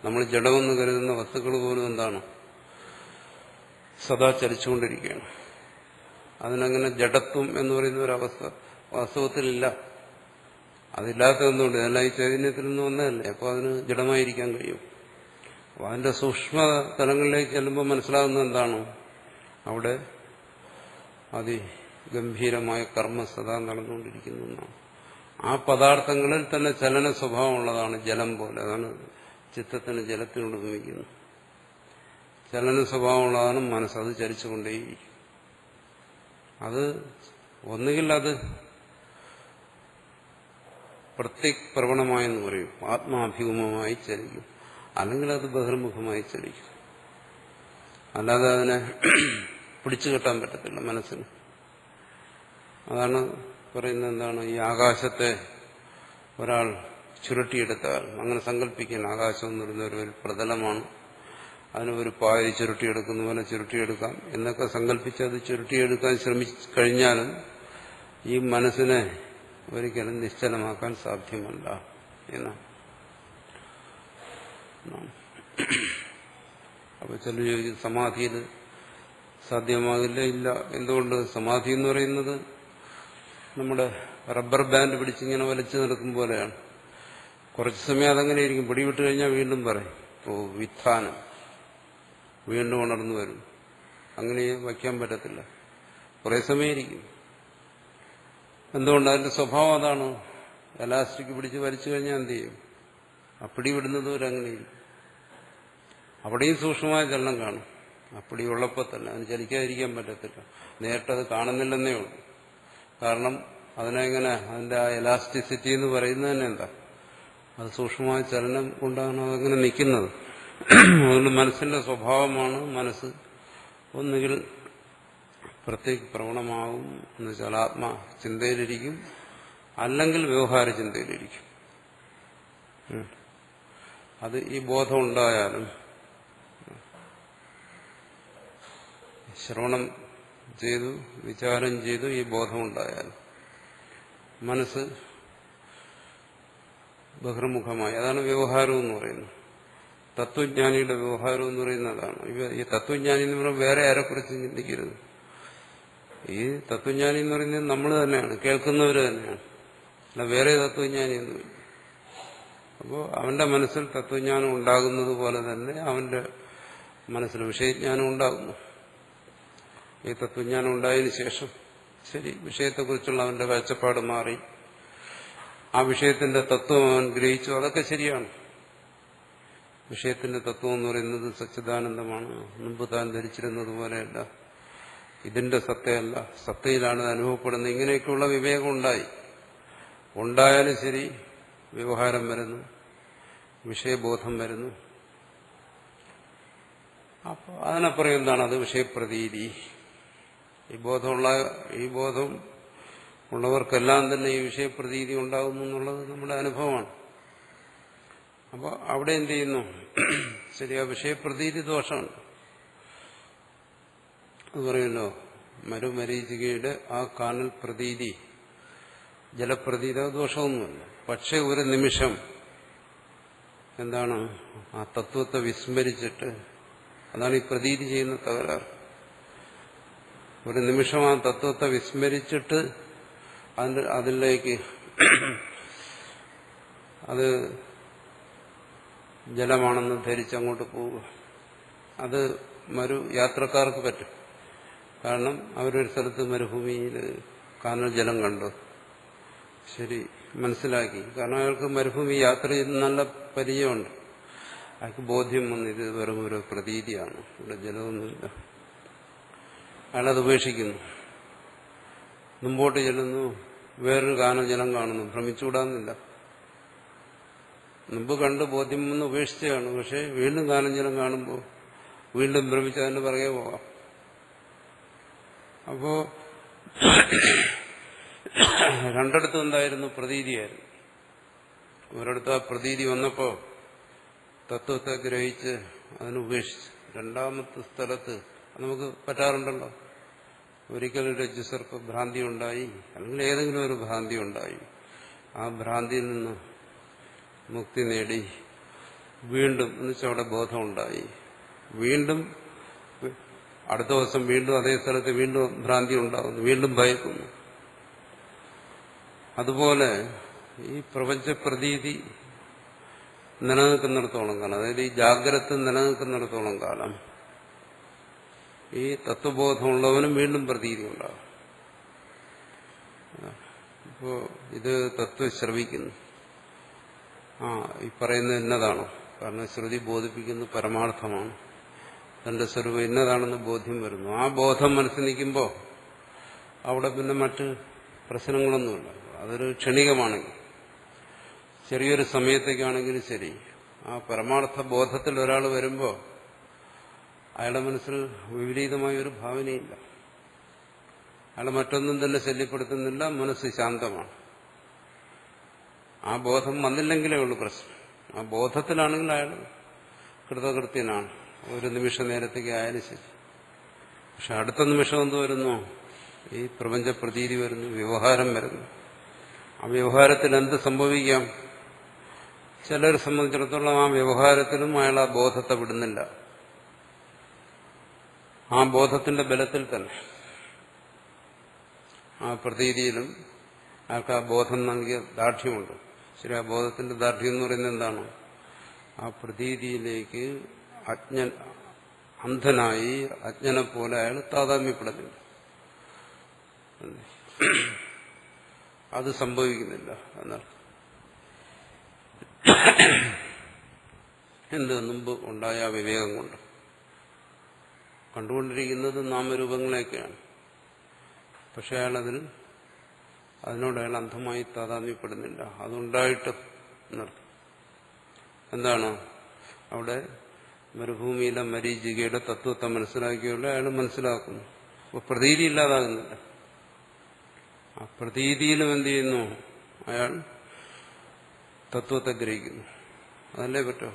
നമ്മൾ ജഡമെന്ന് കരുതുന്ന വസ്തുക്കൾ പോലും എന്താണ്? സദാ ചലിച്ചുകൊണ്ടിരിക്കുകയാണ്. അതിനങ്ങനെ ജഡത്വം എന്ന് പറയുന്ന ഒരവസ്ഥ വാസ്തവത്തിലില്ല. അതില്ലാത്തതെന്തുകൊണ്ട്? ഇതെല്ലാം ഈ ചൈതന്യത്തിൽ നിന്ന് വന്നതല്ലേ. അപ്പോൾ അതിന് ജഡമായിരിക്കാൻ കഴിയും. അപ്പോൾ അതിന്റെ സൂക്ഷ്മ തലങ്ങളിലേക്ക് ചെല്ലുമ്പോൾ മനസ്സിലാകുന്നത് എന്താണ്? അവിടെ അതിഗംഭീരമായ കർമ്മ സദാ നടന്നുകൊണ്ടിരിക്കുന്നു എന്നാണ്. ആ പദാർത്ഥങ്ങളിൽ തന്നെ ചലന സ്വഭാവമുള്ളതാണ് ജലം പോലെ. അതാണ് ചിത്തത്തിന് ജലത്തിനോട് ഉപയോഗിക്കുന്നത്. ചലന സ്വഭാവമുള്ളതാണ് മനസ്സ്. അത് ചലിച്ചുകൊണ്ടേയിരിക്കും. അത് ഒന്നുകിൽ അത് പ്രത്യേക പ്രവണമായെന്ന് പറയും, ആത്മാഭിമുഖമായി ചലിക്കും. അല്ലെങ്കിൽ അത് ബഹിർമുഖമായി ചലിക്കും. അല്ലാതെ അതിനെ പിടിച്ചു കെട്ടാൻ പറ്റത്തില്ല മനസ്സിന്. അതാണ് പറയുന്നത്. എന്താണ്? ഈ ആകാശത്തെ ഒരാൾ ചുരുട്ടിയെടുത്താൽ, അങ്ങനെ സങ്കല്പിക്കാൻ, ആകാശം എന്ന് പറയുന്ന ഒരു പ്രതലമാണ്, അതിന് ഒരു പായ ചുരുട്ടിയെടുക്കുന്ന പോലെ ചുരുട്ടിയെടുക്കാം എന്നൊക്കെ സങ്കല്പിച്ച് അത് ചുരുട്ടിയെടുക്കാൻ ശ്രമിച്ചു കഴിഞ്ഞാലും ഈ മനസ്സിനെ ഒരിക്കലും നിശ്ചലമാക്കാൻ സാധ്യമല്ല എന്നാണ്. അപ്പൊ ചില സമാധിയിൽ സാധ്യമാകില്ല. ഇല്ല. എന്തുകൊണ്ട്? സമാധി എന്ന് പറയുന്നത് നമ്മുടെ റബ്ബർ ബാൻഡ് പിടിച്ചിങ്ങനെ വലിച്ചു നിർത്തും പോലെയാണ്. കുറച്ചു സമയം അതങ്ങനെ ഇരിക്കും. പിടിവിട്ട് കഴിഞ്ഞാൽ വീണ്ടും പറയും, ഓ വിധാനം, വീണ്ടും ഉണർന്നു വരും. അങ്ങനെ വയ്ക്കാൻ പറ്റത്തില്ല. കുറേ സമയം ഇരിക്കും. എന്തുകൊണ്ട്? അതിന്റെ സ്വഭാവം അതാണ്. എലാസ്റ്റിക് പിടിച്ച് വലിച്ചു കഴിഞ്ഞാൽ എന്ത് ചെയ്യും? ആ പിടിവിടുന്നത് വരെ അങ്ങനെയിരിക്കും. അവിടെയും സൂക്ഷ്മമായ ചലനം കാണും. അപ്പടി ഉള്ളപ്പോൾ തന്നെ അതിന് ചലിക്കാതിരിക്കാൻ പറ്റത്തില്ല. നേരിട്ടത് കാണുന്നില്ലെന്നേ ഉള്ളൂ. കാരണം അതിനെങ്ങനെ, അതിന്റെ ആ എലാസ്റ്റിസിറ്റി എന്ന് പറയുന്നത് തന്നെ എന്താ? അത് സൂക്ഷ്മമായ ചലനം കൊണ്ടാണ് അതങ്ങനെ നിൽക്കുന്നത്. അതുകൊണ്ട് മനസ്സിന്റെ സ്വഭാവമാണ്, മനസ്സ് ഒന്നുകിൽ പ്രത്യേക പ്രവണമാകും എന്ന് വെച്ചാൽ ആത്മാ ചിന്തയിലിരിക്കും, അല്ലെങ്കിൽ വ്യവഹാര ചിന്തയിലിരിക്കും. അത് ഈ ബോധം ഉണ്ടായാലും, ശ്രവണം ചെയ്തു വിചാരം ചെയ്തു ഈ ബോധമുണ്ടായാലും മനസ്സ് ബഹിർമുഖമായി. അതാണ് വ്യവഹാരം എന്ന് പറയുന്നത്. തത്വജ്ഞാനിയുടെ വ്യവഹാരം എന്ന് പറയുന്നതാണ്. ഈ തത്വജ്ഞാനി എന്ന് പറയുമ്പോൾ വേറെ ആരെക്കുറിച്ച് ചിന്തിക്കരുത്. ഈ തത്വജ്ഞാനി എന്ന് പറയുന്നത് നമ്മൾ തന്നെയാണ്, കേൾക്കുന്നവർ തന്നെയാണ്. അല്ല വേറെ തത്വജ്ഞാനി ഒന്നുമില്ല. അപ്പോൾ അവന്റെ മനസ്സിൽ തത്വജ്ഞാനം ഉണ്ടാകുന്നത് പോലെ തന്നെ അവന്റെ മനസ്സിൽ വിഷയജ്ഞാനം ഉണ്ടാകുന്നു. ഈ തത്വജ്ഞാനം ഉണ്ടായതിനു ശേഷം ശരി, വിഷയത്തെക്കുറിച്ചുള്ള അവന്റെ കാഴ്ചപ്പാട് മാറി, ആ വിഷയത്തിന്റെ തത്വം അവൻ ഗ്രഹിച്ചു. അതൊക്കെ ശരിയാണ്. വിഷയത്തിന്റെ തത്വം എന്ന് പറയുന്നത് സച്ചിദാനന്ദമാണ്, മുമ്പ് താൻ ധരിച്ചിരുന്നത് പോലെയല്ല, ഇതിന്റെ സത്തയല്ല, സത്തയിലാണ് ഇത് അനുഭവപ്പെടുന്നത്. ഇങ്ങനെയൊക്കെയുള്ള വിവേകം ഉണ്ടായാലും ശരി, വ്യവഹാരം വരുന്നു, വിഷയബോധം വരുന്നു. അപ്പോൾ അതിനപ്പുറം എന്താണ്? അത് വിഷയപ്രതീതി. ഈ ബോധം ഉള്ളവർക്കെല്ലാം തന്നെ ഈ വിഷയപ്രതീതി ഉണ്ടാകുന്നു എന്നുള്ളത് നമ്മുടെ അനുഭവമാണ്. അപ്പോൾ അവിടെ എന്ത് ചെയ്യുന്നു? ശരി, ആ വിഷയപ്രതീതി ദോഷമുണ്ട്. അത് പറയുമല്ലോ, മരുമരീചികയുടെ ആ കാനൽ പ്രതീതി, ജലപ്രതീതി, ദോഷമൊന്നുമല്ല. പക്ഷെ ഒരു നിമിഷം എന്താണ്? ആ തത്വത്തെ വിസ്മരിച്ചിട്ട്, അതാണ് ഈ പ്രതീതി ചെയ്യുന്ന തകരാറ്. ഒരു നിമിഷം ആ തത്വത്തെ വിസ്മരിച്ചിട്ട് അതിലേക്ക് അത് ജലമാണെന്ന് ധരിച്ചങ്ങോട്ട് പോവുക. അത് യാത്രക്കാർക്ക് പറ്റും. കാരണം അവരൊരു സ്ഥലത്ത് മരുഭൂമിയിൽ കാനൽ ജലം കണ്ടു, ശരി, മനസ്സിലാക്കി. കാരണം അയാൾക്ക് മരുഭൂമി യാത്ര ചെയ്ത് നല്ല പരിചയമുണ്ട്. അയാൾക്ക് ബോധ്യം വന്നു, ഇത് വെറും ഒരു പ്രതീതിയാണ്, ഇവിടെ ജലമൊന്നുമില്ല. അയാളത് ഉപേക്ഷിക്കുന്നു, മുമ്പോട്ട് ചെല്ലുന്നു, വേറൊരു കാനൽ ജലം കാണുന്നു. ഭ്രമിച്ചുകൂടാന്നില്ല. മുമ്പ് കണ്ട് ബോധ്യം വന്ന് ഉപേക്ഷിച്ചതാണ്. പക്ഷെ വീണ്ടും കാനൽ ജലം കാണുമ്പോൾ വീണ്ടും ഭ്രമിച്ച് അതിന്റെ പുറകെ പോകാം. അപ്പോ രണ്ടിടത്തും എന്തായിരുന്നു? പ്രതീതിയായിരുന്നു. ഒരിടത്ത് ആ പ്രതീതി വന്നപ്പോ തത്വത്തെ ഗ്രഹിച്ച് അതിനുപേക്ഷിച്ച്, രണ്ടാമത്തെ സ്ഥലത്ത് നമുക്ക് പറ്റാറുണ്ടല്ലോ, ഒരിക്കലും രജ്ജുസർപ്പ ഭ്രാന്തി ഉണ്ടായി, അല്ലെങ്കിൽ ഏതെങ്കിലും ഒരു ഭ്രാന്തി ഉണ്ടായി, ആ ഭ്രാന്തിയിൽ നിന്ന് മുക്തി നേടി വീണ്ടും എന്നുവെച്ചാൽ അവിടെ ബോധമുണ്ടായി, വീണ്ടും അടുത്ത ദിവസം വീണ്ടും അതേ സ്ഥലത്ത് വീണ്ടും ഭ്രാന്തി ഉണ്ടാകുന്നു, വീണ്ടും ഭയക്കുന്നു. അതുപോലെ ഈ പ്രപഞ്ച പ്രതീതി നിലനിൽക്കുന്നിടത്തോളം കാലം, അതായത് ഈ ജാഗ്രത നിലനിൽക്കുന്നിടത്തോളം കാലം ഈ തത്വബോധമുള്ളവനും വീണ്ടും പ്രതീതി ഉണ്ടാകും. ഇപ്പോ ഇത് തത്വം ശ്രവിക്കുന്നു, ഈ പറയുന്നത് ഇന്നതാണോ? കാരണം ശ്രുതി ബോധിപ്പിക്കുന്ന പരമാർത്ഥമാണ്, തന്റെ സ്വരൂപം ഇന്നതാണെന്ന് ബോധ്യം വരുന്നു. ആ ബോധം മനസ്സിൽ നിൽക്കുമ്പോൾ അവിടെ പിന്നെ മറ്റ് പ്രശ്നങ്ങളൊന്നുമില്ല. അതൊരു ക്ഷണികമാണെങ്കിൽ, ചെറിയൊരു സമയത്തേക്കാണെങ്കിലും ശരി, ആ പരമാർത്ഥ ബോധത്തിൽ ഒരാൾ വരുമ്പോൾ അയാളുടെ മനസ്സിൽ വിപരീതമായ ഒരു ഭാവനയില്ല, അയാൾ മറ്റൊന്നും തന്നെ ശല്യപ്പെടുത്തുന്നില്ല, മനസ്സ് ശാന്തമാണ്. ആ ബോധം വന്നില്ലെങ്കിലേ ഉള്ളൂ പ്രശ്നം. ആ ബോധത്തിലാണെങ്കിൽ അയാൾ കൃതകൃത്യനാണ്, ഒരു നിമിഷ നേരത്തേക്ക് ആയാലും ശരി. പക്ഷെ അടുത്ത നിമിഷം എന്ത് വരുന്നു? ഈ പ്രപഞ്ച പ്രതീതി വരുന്നു, വ്യവഹാരം വരുന്നു. ആ വ്യവഹാരത്തിൽ എന്ത് സംഭവിക്കാം? ചിലരെ സംബന്ധിച്ചിടത്തോളം ആ വ്യവഹാരത്തിലും അയാൾ ആ ബോധത്തെ വിടുന്നില്ല. ആ ബോധത്തിന്റെ ബലത്തിൽ തന്നെ, ആ പ്രതീതിയിലും അയാൾക്ക് ആ ബോധം നൽകിയ ദാർഢ്യമുണ്ട്. ശരി, ആ ബോധത്തിന്റെ ദാർഢ്യം എന്ന് പറയുന്നത് എന്താണ്? ആ പ്രതീതിയിലേക്ക് അന്ധനായി അജ്ഞനെ പോലെ അയാൾ താതാമ്യപ്പെടുന്നില്ല, അത് സംഭവിക്കുന്നില്ല എന്നർത്ഥം. എന്ത് മുമ്പ് ഉണ്ടായ ആ വിവേകം കൊണ്ട് കണ്ടുകൊണ്ടിരിക്കുന്നത് നാമരൂപങ്ങളെയൊക്കെയാണ്. പക്ഷെ അതിനോട് അയാൾ അന്ധമായി താതാമ്യപ്പെടുന്നില്ല. അതുണ്ടായിട്ട് എന്നർത്ഥം. എന്താണ് അവിടെ? മരുഭൂമിയിലെ മരീചികയുടെ തത്വത്തെ മനസ്സിലാക്കിയുള്ള അയാൾ മനസ്സിലാക്കുന്നു. അപ്പോൾ പ്രതീതി ഇല്ലാതാകുന്നില്ല. ആ പ്രതീതിയിലും എന്ത് ചെയ്യുന്നു? അയാൾ തത്വത്തെ ഗ്രഹിക്കുന്നു. അതല്ലേ പറ്റോ?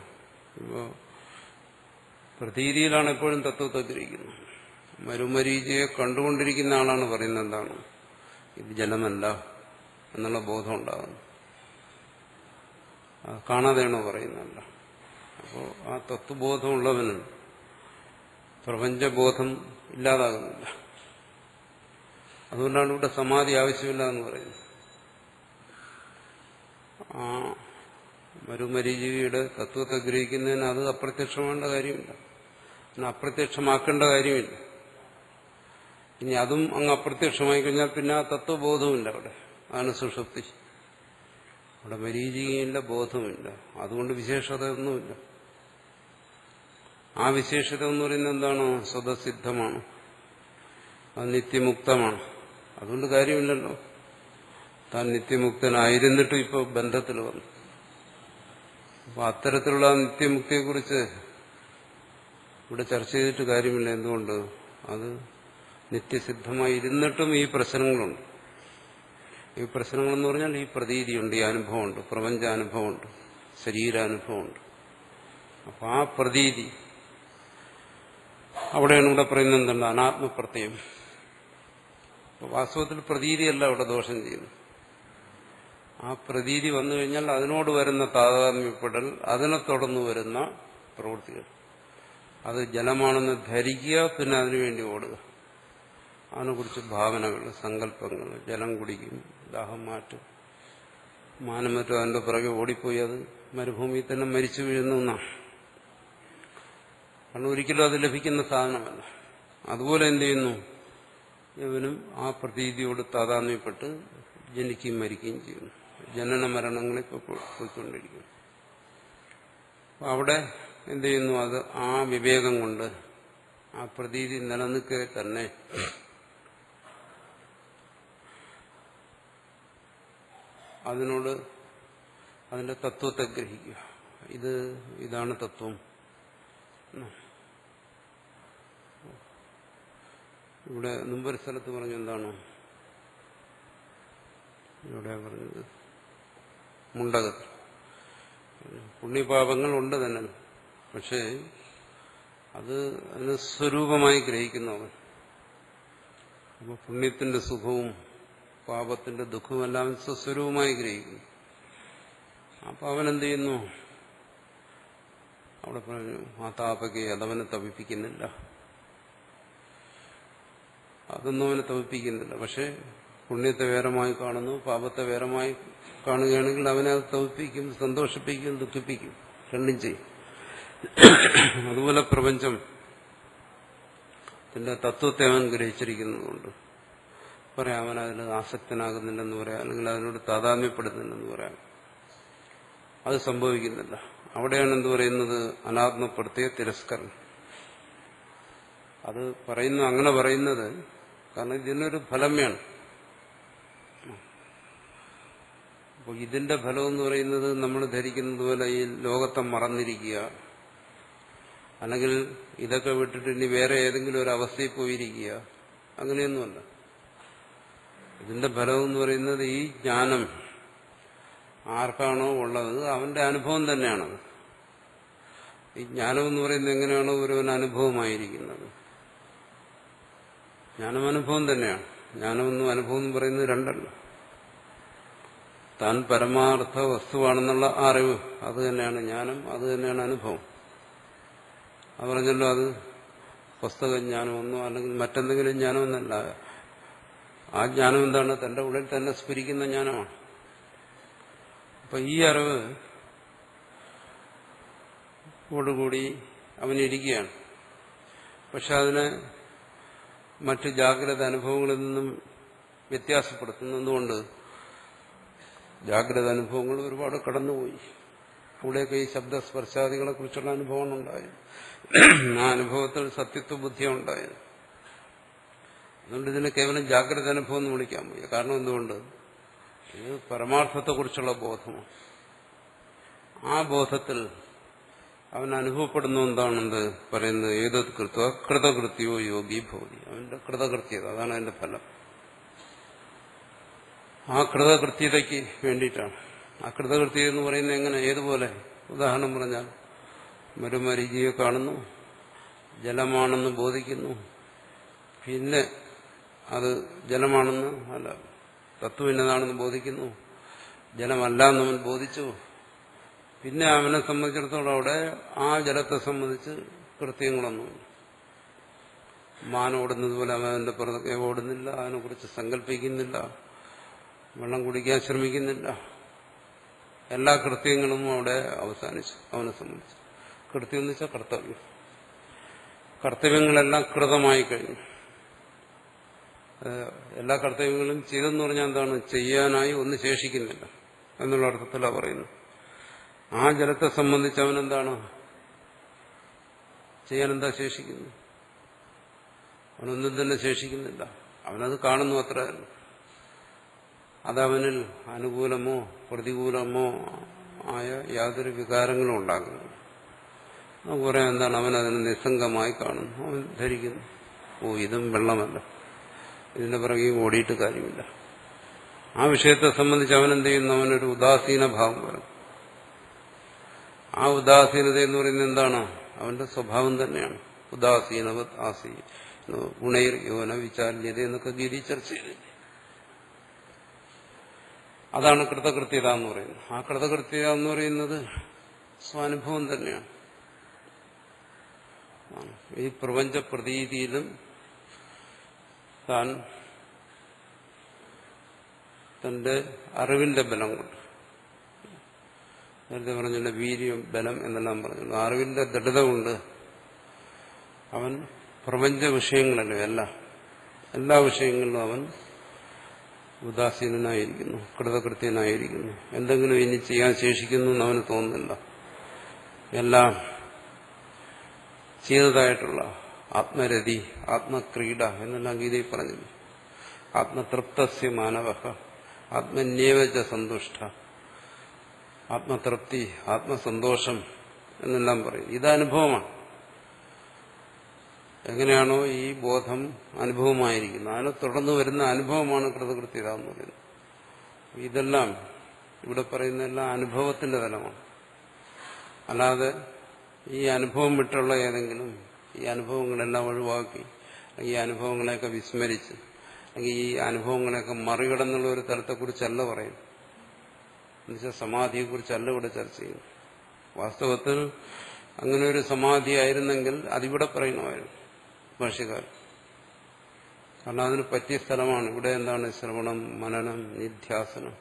ഇപ്പോൾ പ്രതീതിയിലാണ് എപ്പോഴും തത്വത്തെ ഗ്രഹിക്കുന്നത്. മരുമരീചിയെ കണ്ടുകൊണ്ടിരിക്കുന്ന ആളാണ് പറയുന്നത് എന്താണ്? ഇത് ജലമല്ല എന്നുള്ള ബോധം ഉണ്ടാകുന്നു. കാണാതെയാണോ പറയുന്നതല്ല. അപ്പോൾ ആ തത്വബോധമുള്ളവന് പ്രപഞ്ചബോധം ഇല്ലാതാകുന്നില്ല. അതുകൊണ്ടാണ് ഇവിടെ സമാധി ആവശ്യമില്ല എന്ന് പറയുന്നത്. ആ മരുമരീചിയുടെ തത്വത്തെ ഗ്രഹിക്കുന്നതിന് അത് അപ്രത്യക്ഷമാകേണ്ട കാര്യമില്ല, അപ്രത്യക്ഷമാക്കേണ്ട കാര്യമില്ല. ഇനി അതും അങ്ങ് അപ്രത്യക്ഷമായി കഴിഞ്ഞാൽ പിന്നെ ആ തത്വബോധമില്ല അവിടെ. അതാണ് സുഷുപ്തി. അവിടെ മരീചികയില്ല, ബോധമില്ല. അതുകൊണ്ട് വിശേഷതയൊന്നുമില്ല. ആ വിശേഷത എന്ന് പറയുന്നത് എന്താണ്? സ്വതസിദ്ധമാണ്, അത് നിത്യമുക്തമാണ്. അതുകൊണ്ട് കാര്യമില്ലല്ലോ. താൻ നിത്യമുക്തനായിരുന്നിട്ടും ഇപ്പോൾ ബന്ധത്തിൽ വന്നു. അപ്പൊ അത്തരത്തിലുള്ള നിത്യമുക്തിയെക്കുറിച്ച് ഇവിടെ ചർച്ച ചെയ്തിട്ട് കാര്യമില്ല. എന്തുകൊണ്ട്? അത് നിത്യസിദ്ധമായി ഇരുന്നിട്ടും ഈ പ്രശ്നങ്ങളുണ്ട്. ഈ പ്രശ്നങ്ങളെന്ന് പറഞ്ഞാൽ ഈ പ്രതീതിയുണ്ട്, ഈ അനുഭവമുണ്ട്, പ്രപഞ്ചാനുഭവമുണ്ട്, ശരീരാനുഭവമുണ്ട്. അപ്പൊ ആ പ്രതീതി അവിടെയാണ് ഇവിടെ പറയുന്നത് എന്താണ്? അനാത്മപ്രത്യയം. വാസ്തവത്തിൽ പ്രതീതിയല്ല അവിടെ ദോഷം ചെയ്യുന്നു. ആ പ്രതീതി വന്നു കഴിഞ്ഞാൽ അതിനോട് വരുന്ന താതാത്മ്യപ്പെടൽ, അതിനെ തുടർന്ന് വരുന്ന പ്രവൃത്തികൾ, അത് ജലമാണെന്ന് ധരിക്കുക, പിന്നെ അതിനുവേണ്ടി ഓടുക, അതിനെക്കുറിച്ച് ഭാവനകൾ, സങ്കല്പങ്ങൾ, ജലം കുടിക്കും, ദാഹം മാറ്റും, മാനം മറ്റും അതിൻ്റെ പുറകെ ഓടിപ്പോയി അത് മരുഭൂമിയിൽ തന്നെ മരിച്ചു വീഴുന്ന ഒന്നാണ്. കാരണം ഒരിക്കലും അത് ലഭിക്കുന്ന സാധനമല്ല. അതുപോലെ എന്ത് ചെയ്യുന്നു? ഇവനും ആ പ്രതീതിയോട് താതാത്മ്യപ്പെട്ട് ജനിക്കുകയും മരിക്കുകയും ചെയ്യുന്നു. ജനന മരണങ്ങളിപ്പോൾ പോയിക്കൊണ്ടിരിക്കുന്നു. അവിടെ എന്ത് ചെയ്യുന്നു? അത് ആ വിവേകം കൊണ്ട് ആ പ്രതീതി നിലനിൽക്കെ തന്നെ അതിനോട് അതിന്റെ തത്വത്തെ ഗ്രഹിക്കുക. ഇതാണ് തത്വം. ഇവിടെ മുമ്പൊരു സ്ഥലത്ത് പറഞ്ഞു എന്താണ്? ഇവിടെ പറഞ്ഞത് മുണ്ടകത്ത് പുണ്യപാപങ്ങൾ ഉണ്ട് തന്നെ. പക്ഷേ അതിന് സ്വരൂപമായി ഗ്രഹിക്കുന്നവൻ അപ്പോൾ പുണ്യത്തിന്റെ സുഖവും പാപത്തിന്റെ ദുഃഖവും എല്ലാം സ്വസ്വരൂപമായി ഗ്രഹിക്കുന്നു. അപ്പൊ അവനെന്ത് ചെയ്യുന്നു? അവിടെ പറഞ്ഞു ആ താപകെ അതവനെ തപിപ്പിക്കുന്നില്ല, അതൊന്നും അവനെ തപിപ്പിക്കുന്നില്ല. പക്ഷെ പുണ്യത്തെ വേറമായി കാണുന്നു, പാപത്തെ വേറമായി കാണുകയാണെങ്കിൽ അവനെ അത് തപിപ്പിക്കും, സന്തോഷിപ്പിക്കും, ദുഃഖിപ്പിക്കും, രണ്ടും ചെയ്യും. അതുപോലെ പ്രപഞ്ചം ഇതിന്റെ തത്വത്തെ അവൻ ഗ്രഹിച്ചിരിക്കുന്നതുകൊണ്ട് പറയാം അവൻ അതിൽ ആസക്തനാകുന്നില്ലെന്ന് പറയാം, അല്ലെങ്കിൽ അതിനോട് താതാത്മ്യപ്പെടുന്നില്ലെന്ന് പറയാം. അത് സംഭവിക്കുന്നില്ല. അവിടെയാണ് എന്ത് പറയുന്നത്? അനാത്മപ്രത്യ തിരസ്കരണം. അത് പറയുന്നു, അങ്ങനെ പറയുന്നത് കാരണം ഇതിനൊരു ഫലം വേണം. അപ്പോൾ ഇതിന്റെ ഫലം എന്ന് പറയുന്നത് നമ്മൾ ധരിക്കുന്നത് പോലെ ഈ ലോകത്തെ മറന്നിരിക്കുക, അല്ലെങ്കിൽ ഇതൊക്കെ വിട്ടിട്ട് ഇനി വേറെ ഏതെങ്കിലും ഒരു അവസ്ഥയിൽ പോയിരിക്കുക, അങ്ങനെയൊന്നുമല്ല. ഇതിന്റെ ഫലം എന്ന് പറയുന്നത് ഈ ജ്ഞാനം ആർക്കാണോ ഉള്ളത് അവന്റെ അനുഭവം തന്നെയാണത്. ഈ ജ്ഞാനം എന്ന് പറയുന്നത് എങ്ങനെയാണോ ഒരുവൻ അനുഭവമായിരിക്കുന്നത്, ജ്ഞാനം അനുഭവം തന്നെയാണ്. ജ്ഞാനമെന്നും അനുഭവം എന്ന് പറയുന്നത് രണ്ടല്ല. താൻ പരമാർത്ഥ വസ്തുവാണെന്നുള്ള അറിവ് അത് തന്നെയാണ് ജ്ഞാനം, അത് തന്നെയാണ് അനുഭവം. അത് പറഞ്ഞല്ലോ, അത് പുസ്തകജ്ഞാനമൊന്നോ അല്ലെങ്കിൽ മറ്റെന്തെങ്കിലും ജ്ഞാനമൊന്നല്ല. ആ ജ്ഞാനം എന്താണ്? തന്റെ ഉള്ളിൽ തന്നെ സ്ഫുരിക്കുന്ന ജ്ഞാനമാണ്. അപ്പൊ ഈ അറിവ് ോടുകൂടി അവനിരിക്കുകയാണ്. പക്ഷെ അതിനെ മറ്റ് ജാഗ്രത അനുഭവങ്ങളിൽ നിന്നും വ്യത്യാസപ്പെടുത്തുന്നതുകൊണ്ട് ജാഗ്രത അനുഭവങ്ങൾ ഒരുപാട് കടന്നുപോയി. അവിടെയൊക്കെ ഈ ശബ്ദസ്പർശാദികളെ കുറിച്ചുള്ള അനുഭവമാണ് ഉണ്ടായത്. ആ അനുഭവത്തിൽ സത്യത്വ ബുദ്ധിയാണ് ഉണ്ടായത്. അതുകൊണ്ട് ഇതിനെ കേവലം ജാഗ്രത അനുഭവം എന്ന് വിളിക്കാൻ വയ്യ. കാരണം എന്തുകൊണ്ട്? ഇത് പരമാർത്ഥത്തെക്കുറിച്ചുള്ള ബോധമാണ്. ആ ബോധത്തിൽ അവൻ അനുഭവപ്പെടുന്ന എന്താണെന്ന് പറയുന്നത്? ഏതത് കൃത്വ കൃതകൃത്യോ യോഗി ഭവതി. അവന്റെ കൃതകൃത്യത, അതാണ് അതിന്റെ ഫലം. ആ കൃതകൃത്യതയ്ക്ക് വേണ്ടിയിട്ടാണ്. ആ കൃതകൃത്യത എന്ന് പറയുന്നത് എങ്ങനെ, ഏതുപോലെ? ഉദാഹരണം പറഞ്ഞാൽ മരുമരീചിയെ കാണുന്നു, ജലമാണെന്ന് ബോധിക്കുന്നു, പിന്നെ അത് ജലമാണെന്ന് അല്ല തത്വമിന്നതാണെന്ന് ബോധിക്കുന്നു, ജലമല്ല എന്നവൻ ബോധിച്ചു. പിന്നെ അവനെ സംബന്ധിച്ചിടത്തോളം അവിടെ ആ ജലത്തെ സംബന്ധിച്ച് കൃത്യങ്ങളൊന്നുമില്ല. മാൻ ഓടുന്നത് പോലെ അവന്റെ പുറത്തൊക്കെ ഓടുന്നില്ല, അതിനെക്കുറിച്ച് സങ്കല്പിക്കുന്നില്ല, വെള്ളം കുടിക്കാൻ ശ്രമിക്കുന്നില്ല. എല്ലാ കൃത്യങ്ങളും അവിടെ അവസാനിച്ചു അവനെ സംബന്ധിച്ച്. കൃത്യം എന്ന് വെച്ചാൽ കർത്തവ്യം. കർത്തവ്യങ്ങളെല്ലാം കൃതമായി കഴിഞ്ഞു. എല്ലാ കർത്തവ്യങ്ങളും ചെയ്തെന്ന് പറഞ്ഞാൽ എന്താണ്? ചെയ്യാനായി ഒന്നും ശേഷിക്കുന്നില്ല എന്നുള്ള അർത്ഥത്തിലാണ് പറയുന്നത്. ആ ജലത്തെ സംബന്ധിച്ച് അവനെന്താണ് ചെയ്യാനെന്താ ശേഷിക്കുന്നു? അവനൊന്നും തന്നെ ശേഷിക്കുന്നില്ല. അവനത് കാണുന്നു, അത്രയല്ല. അതവനിൽ അനുകൂലമോ പ്രതികൂലമോ ആയ യാതൊരു വികാരങ്ങളും ഉണ്ടാകുന്നു. നമുക്ക് പറയാം എന്താണ്? അവനതിനെ നിസ്സംഗമായി കാണുന്നു. അവൻ ധരിക്കുന്നു, ഓ ഇതും വെള്ളമല്ല, ഇതിന്റെ പിറകെ ഓടിയിട്ട് കാര്യമില്ല. ആ വിഷയത്തെ സംബന്ധിച്ച് അവനെന്ത് ചെയ്യുന്നു? അവനൊരു ഉദാസീന ഭാവം വരും. ആ ഉദാസീനത എന്ന് പറയുന്നത് എന്താണ്? അവന്റെ സ്വഭാവം തന്നെയാണ്. ഉദാസീനവത് ആസീ ഗുണൈർ യോന വിചാല്യത എന്നൊക്കെ ഗീതി ചർച്ച ചെയ്തില്ലേ? അതാണ് കൃതകൃത്യത എന്ന് പറയുന്നത്. ആ കൃതകൃത്യത എന്ന് പറയുന്നത് സ്വാനുഭവം തന്നെയാണ്. ഈ പ്രപഞ്ച പ്രതീതിയിലും താൻ തന്റെ അറിവിന്റെ ബലം കൊണ്ട്, നേരത്തെ പറഞ്ഞില്ല വീര്യം ബലം എന്നെല്ലാം പറഞ്ഞു, അറിവിന്റെ ദൃഢത കൊണ്ട് അവൻ പ്രപഞ്ച വിഷയങ്ങളല്ലോ എല്ലാ വിഷയങ്ങളിലും അവൻ ഉദാസീനനായിരിക്കുന്നു, കൃതകൃത്യനായിരിക്കുന്നു. എന്തെങ്കിലും ഇനി ചെയ്യാൻ ശേഷിക്കുന്നു എന്ന് അവന് തോന്നുന്നില്ല. എല്ലാം ചെയ്തതായിട്ടുള്ള ആത്മരതി, ആത്മക്രീഡ എന്നെല്ലാം ഗീതയിൽ പറഞ്ഞില്ല. ആത്മതൃപ്തസ്യ മാനവ ആത്മന്യേവച സന്തുഷ്ട, ആത്മതൃപ്തി, ആത്മസന്തോഷം എന്നെല്ലാം പറയും. ഇത് അനുഭവമാണ്. എങ്ങനെയാണോ ഈ ബോധം അനുഭവമായിരിക്കുന്നത്, അതിനെ തുടർന്ന് വരുന്ന അനുഭവമാണ് കൃതകൃത്യത എന്ന് പറയുന്നത്. ഇതെല്ലാം ഇവിടെ പറയുന്നതെല്ലാം അനുഭവത്തിന്റെ തലമാണ്. അല്ലാതെ ഈ അനുഭവം വിട്ടുള്ള ഏതെങ്കിലും, ഈ അനുഭവങ്ങളെല്ലാം ഒഴിവാക്കി, ഈ അനുഭവങ്ങളെയൊക്കെ വിസ്മരിച്ച് അല്ലെങ്കിൽ ഈ അനുഭവങ്ങളെയൊക്കെ മറികടന്നുള്ള ഒരു തലത്തെക്കുറിച്ചല്ല പറയും. എന്നുവെച്ചാൽ സമാധിയെക്കുറിച്ചല്ല ഇവിടെ ചർച്ച ചെയ്യുന്നു. വാസ്തവത്തിൽ അങ്ങനെ ഒരു സമാധി ആയിരുന്നെങ്കിൽ അതിവിടെ പറയണമായിരുന്നു ഭാഷ്യക്കാരൻ. കാരണം അതിന് പറ്റിയ സ്ഥലമാണ്. ഇവിടെ എന്താണ്? ശ്രവണം, മനനം, നിധ്യാസനം.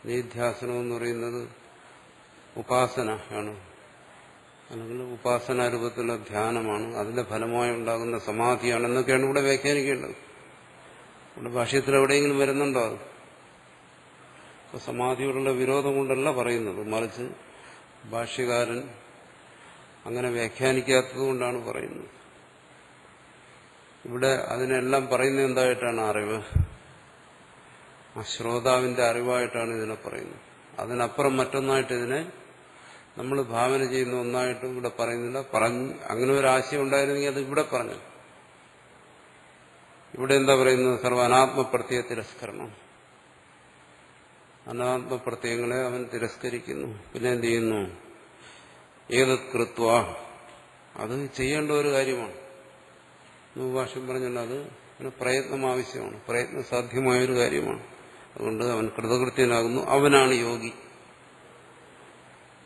നിധ്യാസനം എന്ന് പറയുന്നത് ഉപാസന ആണ്, അല്ലെങ്കിൽ ഉപാസനാരൂപത്തിലുള്ള ധ്യാനമാണ്. അതിന്റെ ഫലമായി ഉണ്ടാകുന്ന സമാധിയാണ് എന്നൊക്കെയാണ് ഇവിടെ വ്യാഖ്യാനിക്കേണ്ടത്. ഇവിടെ ഭാഷ്യത്തിൽ എവിടെയെങ്കിലും വരുന്നുണ്ടോ അത്? അപ്പോൾ സമാധിയോടുള്ള വിരോധം കൊണ്ടല്ല പറയുന്നത്, മറിച്ച് ഭാഷ്യകാരൻ അങ്ങനെ വ്യാഖ്യാനിക്കാത്തത് കൊണ്ടാണ് പറയുന്നത്. ഇവിടെ അതിനെല്ലാം പറയുന്നത് എന്തായിട്ടാണ്? അറിവ്. ആ ശ്രോതാവിന്റെ അറിവായിട്ടാണ് ഇതിനെ പറയുന്നത്. അതിനപ്പുറം മറ്റൊന്നായിട്ട് ഇതിനെ നമ്മൾ ഭാവന ചെയ്യുന്ന ഒന്നായിട്ടും ഇവിടെ പറയുന്നില്ല. അങ്ങനെ ഒരു ആശയം ഉണ്ടായിരുന്നെങ്കിൽ അത് ഇവിടെ പറഞ്ഞു. ഇവിടെ എന്താ പറയുന്നത്? സർവ്വ അനാത്മപ്രത്യയ തിരസ്കരണം. അനാത്മപ്രത്യയങ്ങളെ അവൻ തിരസ്കരിക്കുന്നു. പിന്നെ എന്ത് ചെയ്യുന്നു? ഏതത് കൃത്വ, അത് ചെയ്യേണ്ട ഒരു കാര്യമാണ്. ഭാഷ്യം പറഞ്ഞല്ലോ, അത് പ്രയത്നം ആവശ്യമാണ്, പ്രയത്നം സാധ്യമായൊരു കാര്യമാണ്. അതുകൊണ്ട് അവൻ കൃതകൃത്യനാകുന്നു. അവനാണ് യോഗി.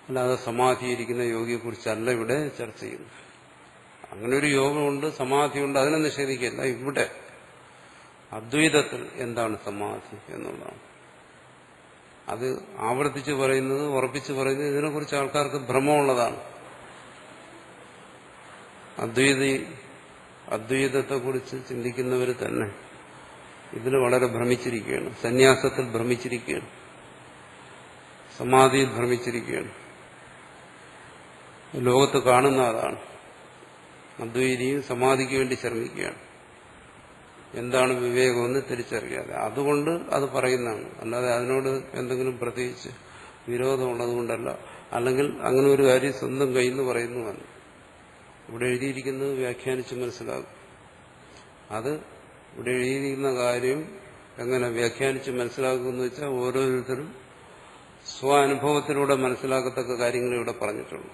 അല്ലാതെ സമാധിയിരിക്കുന്ന യോഗിയെക്കുറിച്ചല്ല ഇവിടെ ചർച്ച ചെയ്യുന്നു. അങ്ങനെ ഒരു യോഗമുണ്ട്, സമാധിയുണ്ട്, അതിനെ നിഷേധിക്കില്ല. ഇവിടെ അദ്വൈതത്തിൽ എന്താണ് സമാധി എന്നുള്ളതാണ്. അത് ആവർത്തിച്ച് പറയുന്നത്, ഉറപ്പിച്ച് പറയുന്നത് ഇതിനെക്കുറിച്ച് ആൾക്കാർക്ക് ഭ്രമമുള്ളതാണ്. അദ്വൈതത്തെക്കുറിച്ച് ചിന്തിക്കുന്നവർ തന്നെ ഇതിൽ വളരെ ഭ്രമിച്ചിരിക്കുകയാണ്. സന്യാസത്തിൽ ഭ്രമിച്ചിരിക്കുകയാണ്, സമാധിയിൽ ഭ്രമിച്ചിരിക്കുകയാണ്. ലോകത്ത് കാണുന്ന അതാണ്. അദ്വൈതിയും സമാധിക്ക് വേണ്ടി ശ്രമിക്കുകയാണ്. എന്താണ് വിവേകമെന്ന് തിരിച്ചറിയാതെ. അതുകൊണ്ട് അത് പറയുന്നതാണ്. അല്ലാതെ അതിനോട് എന്തെങ്കിലും പ്രത്യേകിച്ച് വിരോധമുള്ളതുകൊണ്ടല്ല, അല്ലെങ്കിൽ അങ്ങനെ ഒരു കാര്യം സ്വന്തം കയ്യിൽ നിന്ന് പറയുന്നതല്ല. ഇവിടെ എഴുതിയിരിക്കുന്നത് വ്യാഖ്യാനിച്ച് മനസ്സിലാകും. അത് ഇവിടെ എഴുതിയിരിക്കുന്ന കാര്യം എങ്ങനെ വ്യാഖ്യാനിച്ച് മനസ്സിലാക്കുമെന്ന് വെച്ചാൽ ഓരോരുത്തരും സ്വാനുഭവത്തിലൂടെ മനസ്സിലാക്കത്തക്ക കാര്യങ്ങൾ ഇവിടെ പറഞ്ഞിട്ടുള്ളൂ.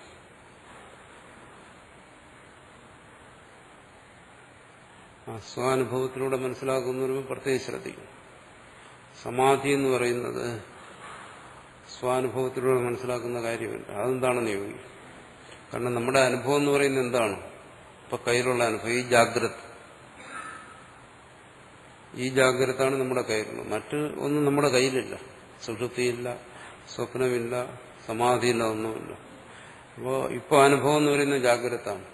ആ സ്വാനുഭവത്തിലൂടെ മനസ്സിലാക്കുന്നവരും പ്രത്യേകിച്ച് ശ്രദ്ധിക്കും. സമാധി എന്ന് പറയുന്നത് സ്വാനുഭവത്തിലൂടെ മനസ്സിലാക്കുന്ന കാര്യമല്ല. അതെന്താണെന്ന് ചോദിക്കും. കാരണം നമ്മുടെ അനുഭവം എന്ന് പറയുന്നത് എന്താണ്? ഇപ്പൊ കയ്യിലുള്ള അനുഭവം, ഈ ജാഗ്രതാണ് നമ്മുടെ കയ്യിലുള്ളത്. മറ്റ് ഒന്നും നമ്മുടെ കയ്യിലില്ല. സുഷുപ്തിയില്ല, സ്വപ്നമില്ല, സമാധിയില്ല, ഒന്നുമില്ല. അപ്പോൾ ഇപ്പോൾ അനുഭവം എന്ന് പറയുന്നത് ജാഗ്രതാണ്.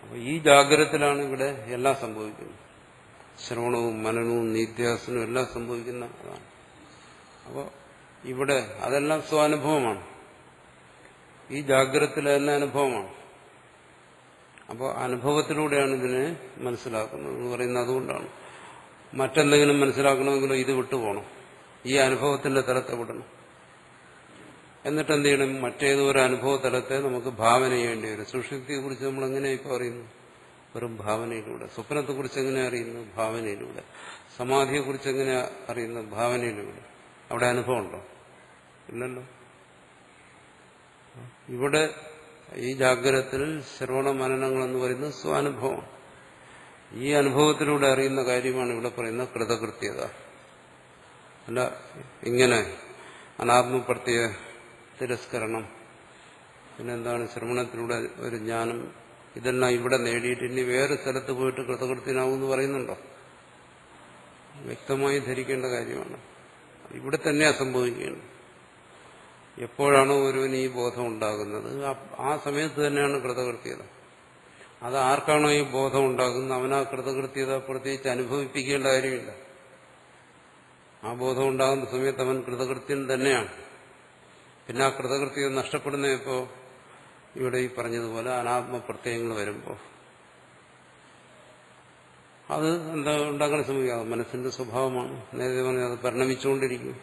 അപ്പോൾ ഈ ജാഗ്രതത്തിലാണ് ഇവിടെ എല്ലാം സംഭവിക്കുന്നത്. ശ്രവണവും മനനവും നിധ്യാസനവും എല്ലാം സംഭവിക്കുന്ന അതാണ്. അപ്പോൾ ഇവിടെ അതെല്ലാം സ്വാനുഭവമാണ്. ഈ ജാഗ്രതത്തിലെ തന്നെ അനുഭവമാണ്. അപ്പോൾ അനുഭവത്തിലൂടെയാണ് ഇതിനെ മനസ്സിലാക്കുന്നത് എന്ന് പറയുന്നത്. അതുകൊണ്ടാണ് മറ്റെന്തെങ്കിലും മനസ്സിലാക്കണമെങ്കിലും ഇത് വിട്ടുപോകണം, ഈ അനുഭവത്തിന്റെ തലത്തെ വിടണം. എന്നിട്ട് എന്ത് ചെയ്യണം? മറ്റേതോ ഒരു അനുഭവ തലത്തെ നമുക്ക് ഭാവന ചെയ്യേണ്ടി വരും. സുഷുപ്തിയെക്കുറിച്ച് നമ്മൾ എങ്ങനെയാണ് ഇപ്പോൾ അറിയുന്നു? വെറും ഭാവനയിലൂടെ. സ്വപ്നത്തെക്കുറിച്ച് എങ്ങനെ അറിയുന്നു? ഭാവനയിലൂടെ. സമാധിയെക്കുറിച്ച് എങ്ങനെ അറിയുന്നു? ഭാവനയിലൂടെ. അവിടെ അനുഭവം ഉണ്ടോ? ഇല്ലല്ലോ. ഇവിടെ ഈ ജാഗ്രതത്തിൽ ശ്രവണ മനനങ്ങളെന്ന് പറയുന്നത് സ്വാനുഭവം. ഈ അനുഭവത്തിലൂടെ അറിയുന്ന കാര്യമാണ് ഇവിടെ പറയുന്ന കൃതകൃത്യത. അല്ല ഇങ്ങനെ അനാത്മപ്രത്യയ തിരസ്കരണം, പിന്നെന്താണ് ശ്രവണത്തിലൂടെ ഒരു ജ്ഞാനം, ഇതെല്ലാം ഇവിടെ നേടിയിട്ട് ഇനി വേറെ സ്ഥലത്ത് പോയിട്ട് കൃതകൃത്യനാവെന്ന് പറയുന്നുണ്ടോ? വ്യക്തമായി ധരിക്കേണ്ട കാര്യമാണ്. ഇവിടെ തന്നെയാണ് സംഭവിക്കുന്നത്. എപ്പോഴാണോ ഒരുവന് ഈ ബോധം ഉണ്ടാകുന്നത് ആ സമയത്ത് തന്നെയാണ് കൃതകൃത്യത. അത് ആർക്കാണോ ഈ ബോധം ഉണ്ടാകുന്നത് അവനാ കൃതകൃത്യത പ്രത്യേകിച്ച് അനുഭവിപ്പിക്കേണ്ട കാര്യമില്ല. ആ ബോധം ഉണ്ടാകുന്ന സമയത്ത് അവൻ കൃതകൃത്യൻ തന്നെയാണ്. പിന്നെ ആ കൃതകൃത്യത നഷ്ടപ്പെടുന്ന ഇപ്പോൾ ഇവിടെ ഈ പറഞ്ഞതുപോലെ അനാത്മപ്രത്യയങ്ങൾ വരുമ്പോൾ അത് എന്താ ഉണ്ടാക്കാൻ ശ്രമിക്കുക? മനസ്സിന്റെ സ്വഭാവമാണ്. നേരത്തെ പറഞ്ഞാൽ അത് പരിണമിച്ചുകൊണ്ടിരിക്കും.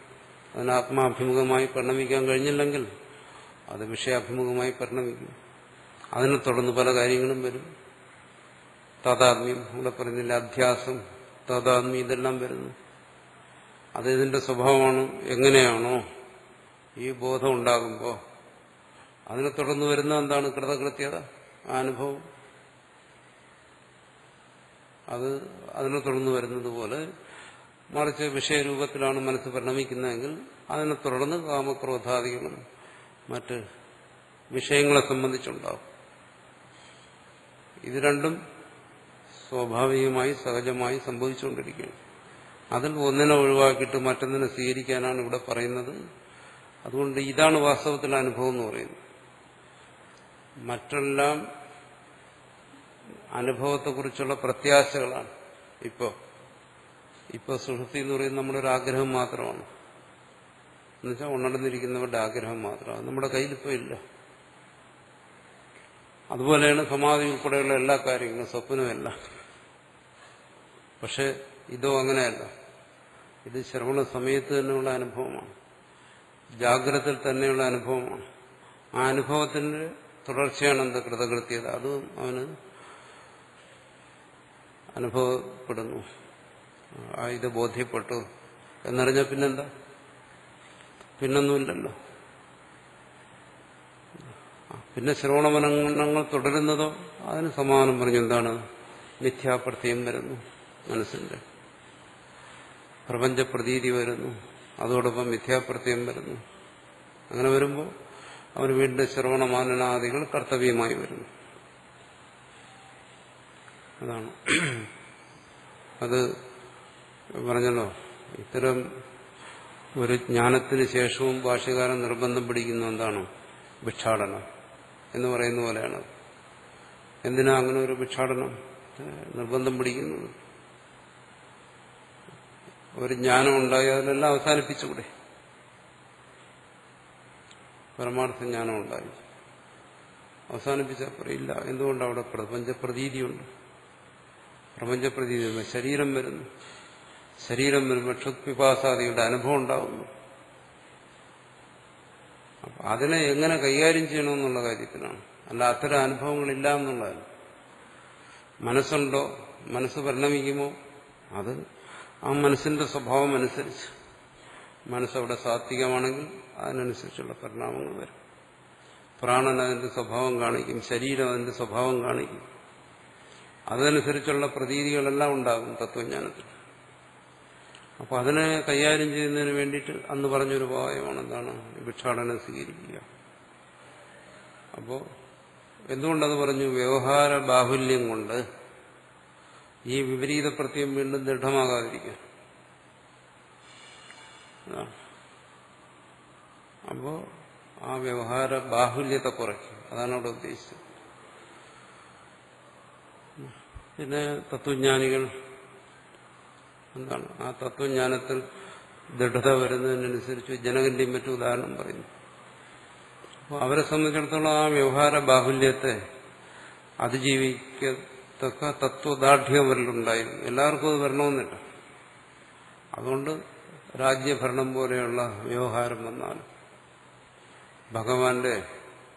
അതിന് ആത്മാഭിമുഖമായി പരിണമിക്കാൻ കഴിഞ്ഞില്ലെങ്കിൽ അത് വിഷയാഭിമുഖമായി പരിണമിക്കും. അതിനെ തുടർന്ന് പല കാര്യങ്ങളും വരും. താതാത്മ്യം, ഇവിടെ പറയുന്നില്ല, അധ്യാസം, താതാത്മ്യം, ഇതെല്ലാം വരുന്നു. അത് ഇതിന്റെ സ്വഭാവമാണ്. എങ്ങനെയാണോ ഈ ബോധം ഉണ്ടാകുമ്പോൾ അതിനെ തുടർന്ന് വരുന്ന എന്താണ്? കൃതകൃത്യത, ആ അനുഭവം. അത് അതിനെ തുടർന്ന് വരുന്നത് പോലെ, മറിച്ച് വിഷയരൂപത്തിലാണ് മനസ്സ് പരിണമിക്കുന്നതെങ്കിൽ അതിനെ തുടർന്ന് കാമക്രോധാദികളും മറ്റ് വിഷയങ്ങളെ സംബന്ധിച്ചുണ്ടാവും. ഇത് രണ്ടും സ്വാഭാവികമായി സഹജമായി സംഭവിച്ചുകൊണ്ടിരിക്കുകയാണ്. അതിൽ ഒന്നിനെ ഒഴിവാക്കിയിട്ട് മറ്റൊന്നിനെ സ്വീകരിക്കാനാണ് ഇവിടെ പറയുന്നത്. അതുകൊണ്ട് ഇതാണ് വാസ്തവത്തിൽ അനുഭവം എന്ന് പറയുന്നത്. മറ്റെല്ലാം അനുഭവത്തെക്കുറിച്ചുള്ള പ്രത്യാശകളാണ്. ഇപ്പോൾ സുഷുപ്തി എന്ന് പറയുന്നത് നമ്മുടെ ഒരു ആഗ്രഹം മാത്രമാണ്. എന്നുവെച്ചാൽ ഉണർന്നിരിക്കുന്നവരുടെ ആഗ്രഹം മാത്രമാണ്. നമ്മുടെ കയ്യിലിപ്പോൾ ഇല്ല. അതുപോലെയാണ് സമാധി ഉൾപ്പെടെയുള്ള എല്ലാ കാര്യങ്ങളും, സ്വപ്നമല്ല. പക്ഷെ ഇതോ അങ്ങനെയല്ല. ഇത് ശ്രവണ സമയത്ത് തന്നെയുള്ള അനുഭവമാണ്, ജാഗ്രതയിൽ തന്നെയുള്ള അനുഭവമാണ്. ആ അനുഭവത്തിന്റെ തുടർച്ചയാണ് എന്ത് കൃതകൃത്യത. അതും അവന് അനുഭവപ്പെടുന്നു. ഇത് ബോധ്യപ്പെട്ടു എന്നറിഞ്ഞാൽ പിന്നെന്താ? പിന്നൊന്നുമില്ലല്ലോ. പിന്നെ ശ്രവണമനങ്ങൾ തുടരുന്നതോ അതിന് സമാനം പറഞ്ഞു. എന്താണ്? മിഥ്യാപ്രത്യം വരുന്നു, മനസ്സിന്റെ പ്രപഞ്ചപ്രതീതി വരുന്നു, അതോടൊപ്പം മിഥ്യാപ്രത്യം വരുന്നു. അങ്ങനെ വരുമ്പോൾ അവന് വീണ്ടും ശ്രവണമാനനാദികൾ കർത്തവ്യമായി വരുന്നു. അതാണ് അത് പറഞ്ഞല്ലോ. ഇത്തരം ഒരു ജ്ഞാനത്തിന് ശേഷവും ഭാഷ്യകാരൻ നിർബന്ധം പിടിക്കുന്ന എന്താണ്? ഭിക്ഷാടനം എന്ന് പറയുന്ന പോലെയാണ്. എന്തിനാ അങ്ങനെ ഒരു ഭിക്ഷാടനം നിർബന്ധം പിടിക്കുന്നത്? ഒരു ജ്ഞാനം ഉണ്ടായി അതിലെല്ലാം അവസാനിപ്പിച്ചുകൂടെ? പരമാർത്ഥ ജ്ഞാനം ഉണ്ടായി അവസാനിപ്പിച്ചാൽ പറയില്ല. എന്തുകൊണ്ട്? അവിടെ പ്രപഞ്ചപ്രതീതിയുണ്ട്. പ്രപഞ്ചപ്രതീതി വരുമ്പോൾ ശരീരം വരുന്നു. ശരീരം വരുമ്പോൾ ക്ഷുത്പിപാസാദിയുടെ അനുഭവം ഉണ്ടാകുന്നു. അപ്പൊ അതിനെ എങ്ങനെ കൈകാര്യം ചെയ്യണമെന്നുള്ള കാര്യത്തിനാണ്. അല്ല അത്തരം അനുഭവങ്ങളില്ല എന്നുള്ളതല്ല. മനസ്സുണ്ടോ, മനസ്സ് പരിണമിക്കുമോ, അത് ആ മനസ്സിന്റെ സ്വഭാവം അനുസരിച്ച്. മനസ്സവിടെ സാത്വികമാണെങ്കിൽ അതിനനുസരിച്ചുള്ള പരിണാമങ്ങൾ വരും. പ്രാണൻ അതിന്റെ സ്വഭാവം കാണിക്കും, ശരീരം അതിന്റെ സ്വഭാവം കാണിക്കും. അതനുസരിച്ചുള്ള പ്രതീതികളെല്ലാം ഉണ്ടാകും തത്വജ്ഞാനത്തിൽ. അപ്പോൾ അതിനെ കൈകാര്യം ചെയ്യുന്നതിന് വേണ്ടിയിട്ട് അന്ന് പറഞ്ഞൊരു ഉപായമാണ് എന്താണ്? ഭിക്ഷാടനം സ്വീകരിക്കുക. അപ്പോൾ എന്തുകൊണ്ടത് പറഞ്ഞു? വ്യവഹാര ബാഹുല്യം കൊണ്ട് ഈ വിപരീത പ്രത്യം വീണ്ടും ദൃഢമാകാതിരിക്കുക. അപ്പോൾ ആ വ്യവഹാര ബാഹുല്യത്തെ കുറയ്ക്കും. അതാണ് അവിടെ ഉദ്ദേശിച്ചത്. പിന്നെ തത്വജ്ഞാനികൾ എന്താണ്? ആ തത്വജ്ഞാനത്തിൽ ദൃഢത വരുന്നതിനനുസരിച്ച് ജനകന്റെയും മറ്റും ഉദാഹരണം പറയുന്നു. അപ്പോൾ അവരെ സംബന്ധിച്ചിടത്തോളം ആ വ്യവഹാര ബാഹുല്യത്തെ അതിജീവിക്കത്തക്ക തത്വദാർഢ്യം അവരിലുണ്ടായിരുന്നു. എല്ലാവർക്കും അത് വരണമെന്നില്ല. അതുകൊണ്ട് രാജ്യഭരണം പോലെയുള്ള വ്യവഹാരം വന്നാലും ഭഗവാന്റെ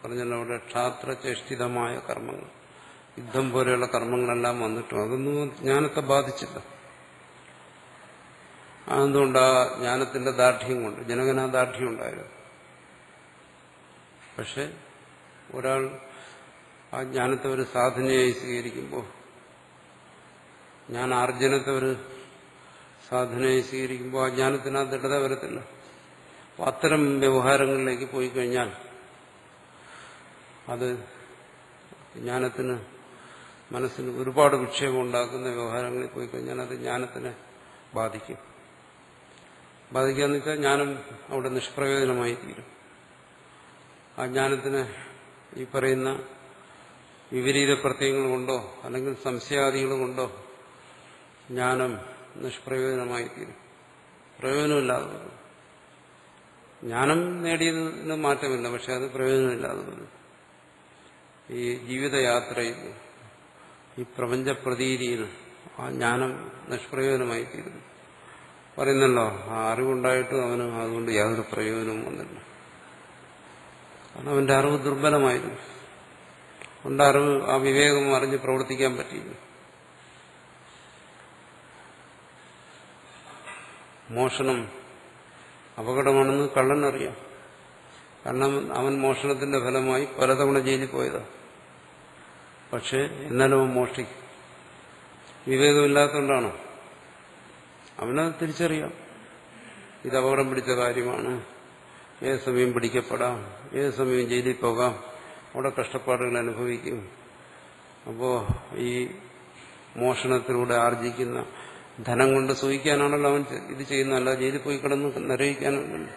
പറഞ്ഞല്ലോ അവിടെ ക്ഷാത്രചേഷ്ടിതമായ കർമ്മങ്ങൾ, യുദ്ധം പോലെയുള്ള കർമ്മങ്ങളെല്ലാം വന്നിട്ടും അതൊന്നും ജ്ഞാനത്തെ ബാധിച്ചില്ല. അതെന്തുകൊണ്ട്? ആ ജ്ഞാനത്തിന്റെ ദാർഢ്യം കൊണ്ട്. ജനകന് ആ ദാർഢ്യം ഉണ്ടായിരുന്നു. പക്ഷെ ഒരാൾ ആ ജ്ഞാനത്തെ ഒരു സാധനയായി സ്വീകരിക്കുമ്പോൾ, ജ്ഞാനാർജനത്തെ ഒരു സാധനയായി സ്വീകരിക്കുമ്പോൾ ആ ജ്ഞാനത്തിന് ആ ദൃഢത വരത്തില്ല. അപ്പോൾ അത്തരം വ്യവഹാരങ്ങളിലേക്ക് പോയി കഴിഞ്ഞാൽ അത് ജ്ഞാനത്തിന് മനസ്സിന് ഒരുപാട് വിക്ഷേപം ഉണ്ടാക്കുന്ന വ്യവഹാരങ്ങളിൽ പോയി കഴിഞ്ഞാൽ അത് ജ്ഞാനത്തിനെ ബാധിക്കും. ബാധിക്കാന്ന് വെച്ചാൽ ജ്ഞാനം അവിടെ നിഷ്പ്രയോജനമായി തീരും. ആ ജ്ഞാനത്തിന് ഈ പറയുന്ന വിപരീത പ്രത്യയങ്ങൾ കൊണ്ടോ അല്ലെങ്കിൽ സംശയാദികൾ കൊണ്ടോ ജ്ഞാനം നിഷ്പ്രയോജനമായി തീരും. പ്രയോജനമില്ലാതെ വരും. ജ്ഞാനം നേടിയതിന് മാറ്റമില്ല, പക്ഷെ അത് പ്രയോജനമില്ലാതെ വരും. ഈ ജീവിതയാത്രയിൽ ഈ പ്രപഞ്ചപ്രതീതിയിൽ ആ ജ്ഞാനം നിഷ്പ്രയോജനമായി തീരുന്നു. പറയുന്നല്ലോ, ആ അറിവുണ്ടായിട്ടും അവന് അതുകൊണ്ട് യാതൊരു പ്രയോജനവും വന്നില്ല. കാരണം അവന്റെ അറിവ് ദുർബലമായിരുന്നു. അവന്റെ അറിവ് ആ വിവേകം അറിഞ്ഞ് പ്രവർത്തിക്കാൻ പറ്റിയില്ല. മോഷണം അപകടമാണെന്ന് കള്ളനറിയാം. കാരണം അവൻ മോഷണത്തിന്റെ ഫലമായി പലതവണ ജയിലിൽ പോയതാണ്. പക്ഷെ എന്നാലും അവൻ മോഷ്ടിക്കും. വിവേകമില്ലാത്തതുകൊണ്ടാണോ? അവനത് തിരിച്ചറിയാം, ഇത് അപകടം പിടിച്ച കാര്യമാണ്, ഏത് സമയം പിടിക്കപ്പെടാം, ഏത് സമയം ജയിലിൽ പോകാം, അവിടെ കഷ്ടപ്പാടുകൾ അനുഭവിക്കും. അപ്പോൾ ഈ മോഷണത്തിലൂടെ ആർജിക്കുന്ന ധനം കൊണ്ട് സുഖിക്കാനാണല്ലോ അവൻ ഇത് ചെയ്യുന്നതല്ല, ജയിലിൽ പോയി കിടന്ന് നിറയിക്കാനല്ലോ.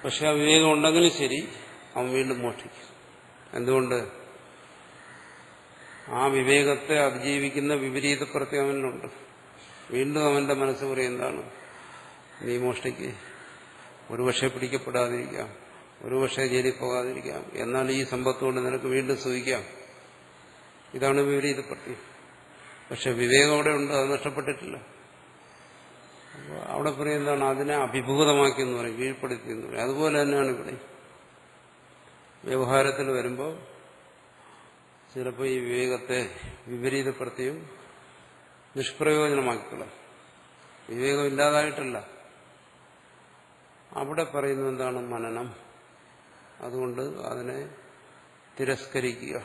പക്ഷെ ആ വിവേകം ഉണ്ടെങ്കിലും ശരി, അവൻ വീണ്ടും മോഷ്ടിക്കും. എന്തുകൊണ്ട്? ആ വിവേകത്തെ അതിജീവിക്കുന്ന വിപരീത പ്രത്യാവനുണ്ട്. വീണ്ടും അവന്റെ മനസ്സ് പറയും, എന്താണ്, നീ മോഷ്ടിക്ക്, ഒരുപക്ഷെ പിടിക്കപ്പെടാതിരിക്കാം, ഒരുപക്ഷെ ജയിലിൽ പോകാതിരിക്കാം, എന്നാൽ ഈ സമ്പത്തുകൊണ്ട് നിനക്ക് വീണ്ടും സുഖിക്കാം. ഇതാണ് വിപരീത പ്രത്യം. പക്ഷെ വിവേകം അവിടെ ഉണ്ട്, അത് നഷ്ടപ്പെട്ടിട്ടില്ല. അപ്പോൾ അവിടെ പറയും എന്താണ്, അതിനെ അഭിഭൂതമാക്കി എന്ന് പറയും, കീഴ്പ്പെടുത്തി എന്ന് പറയും. അതുപോലെ തന്നെയാണ് ഇവിടെ വ്യവഹാരത്തിൽ വരുമ്പോൾ ചിലപ്പോൾ ഈ വിവേകത്തെ വിപരീത പ്രത്യം നിഷ്പ്രയോജനമാക്കിക്കൊള്ളാം. വിവേകം ഇല്ലാതായിട്ടല്ല. അവിടെ പറയുന്നത് എന്താണ്? മനനം. അതുകൊണ്ട് അതിനെ തിരസ്കരിക്കുക,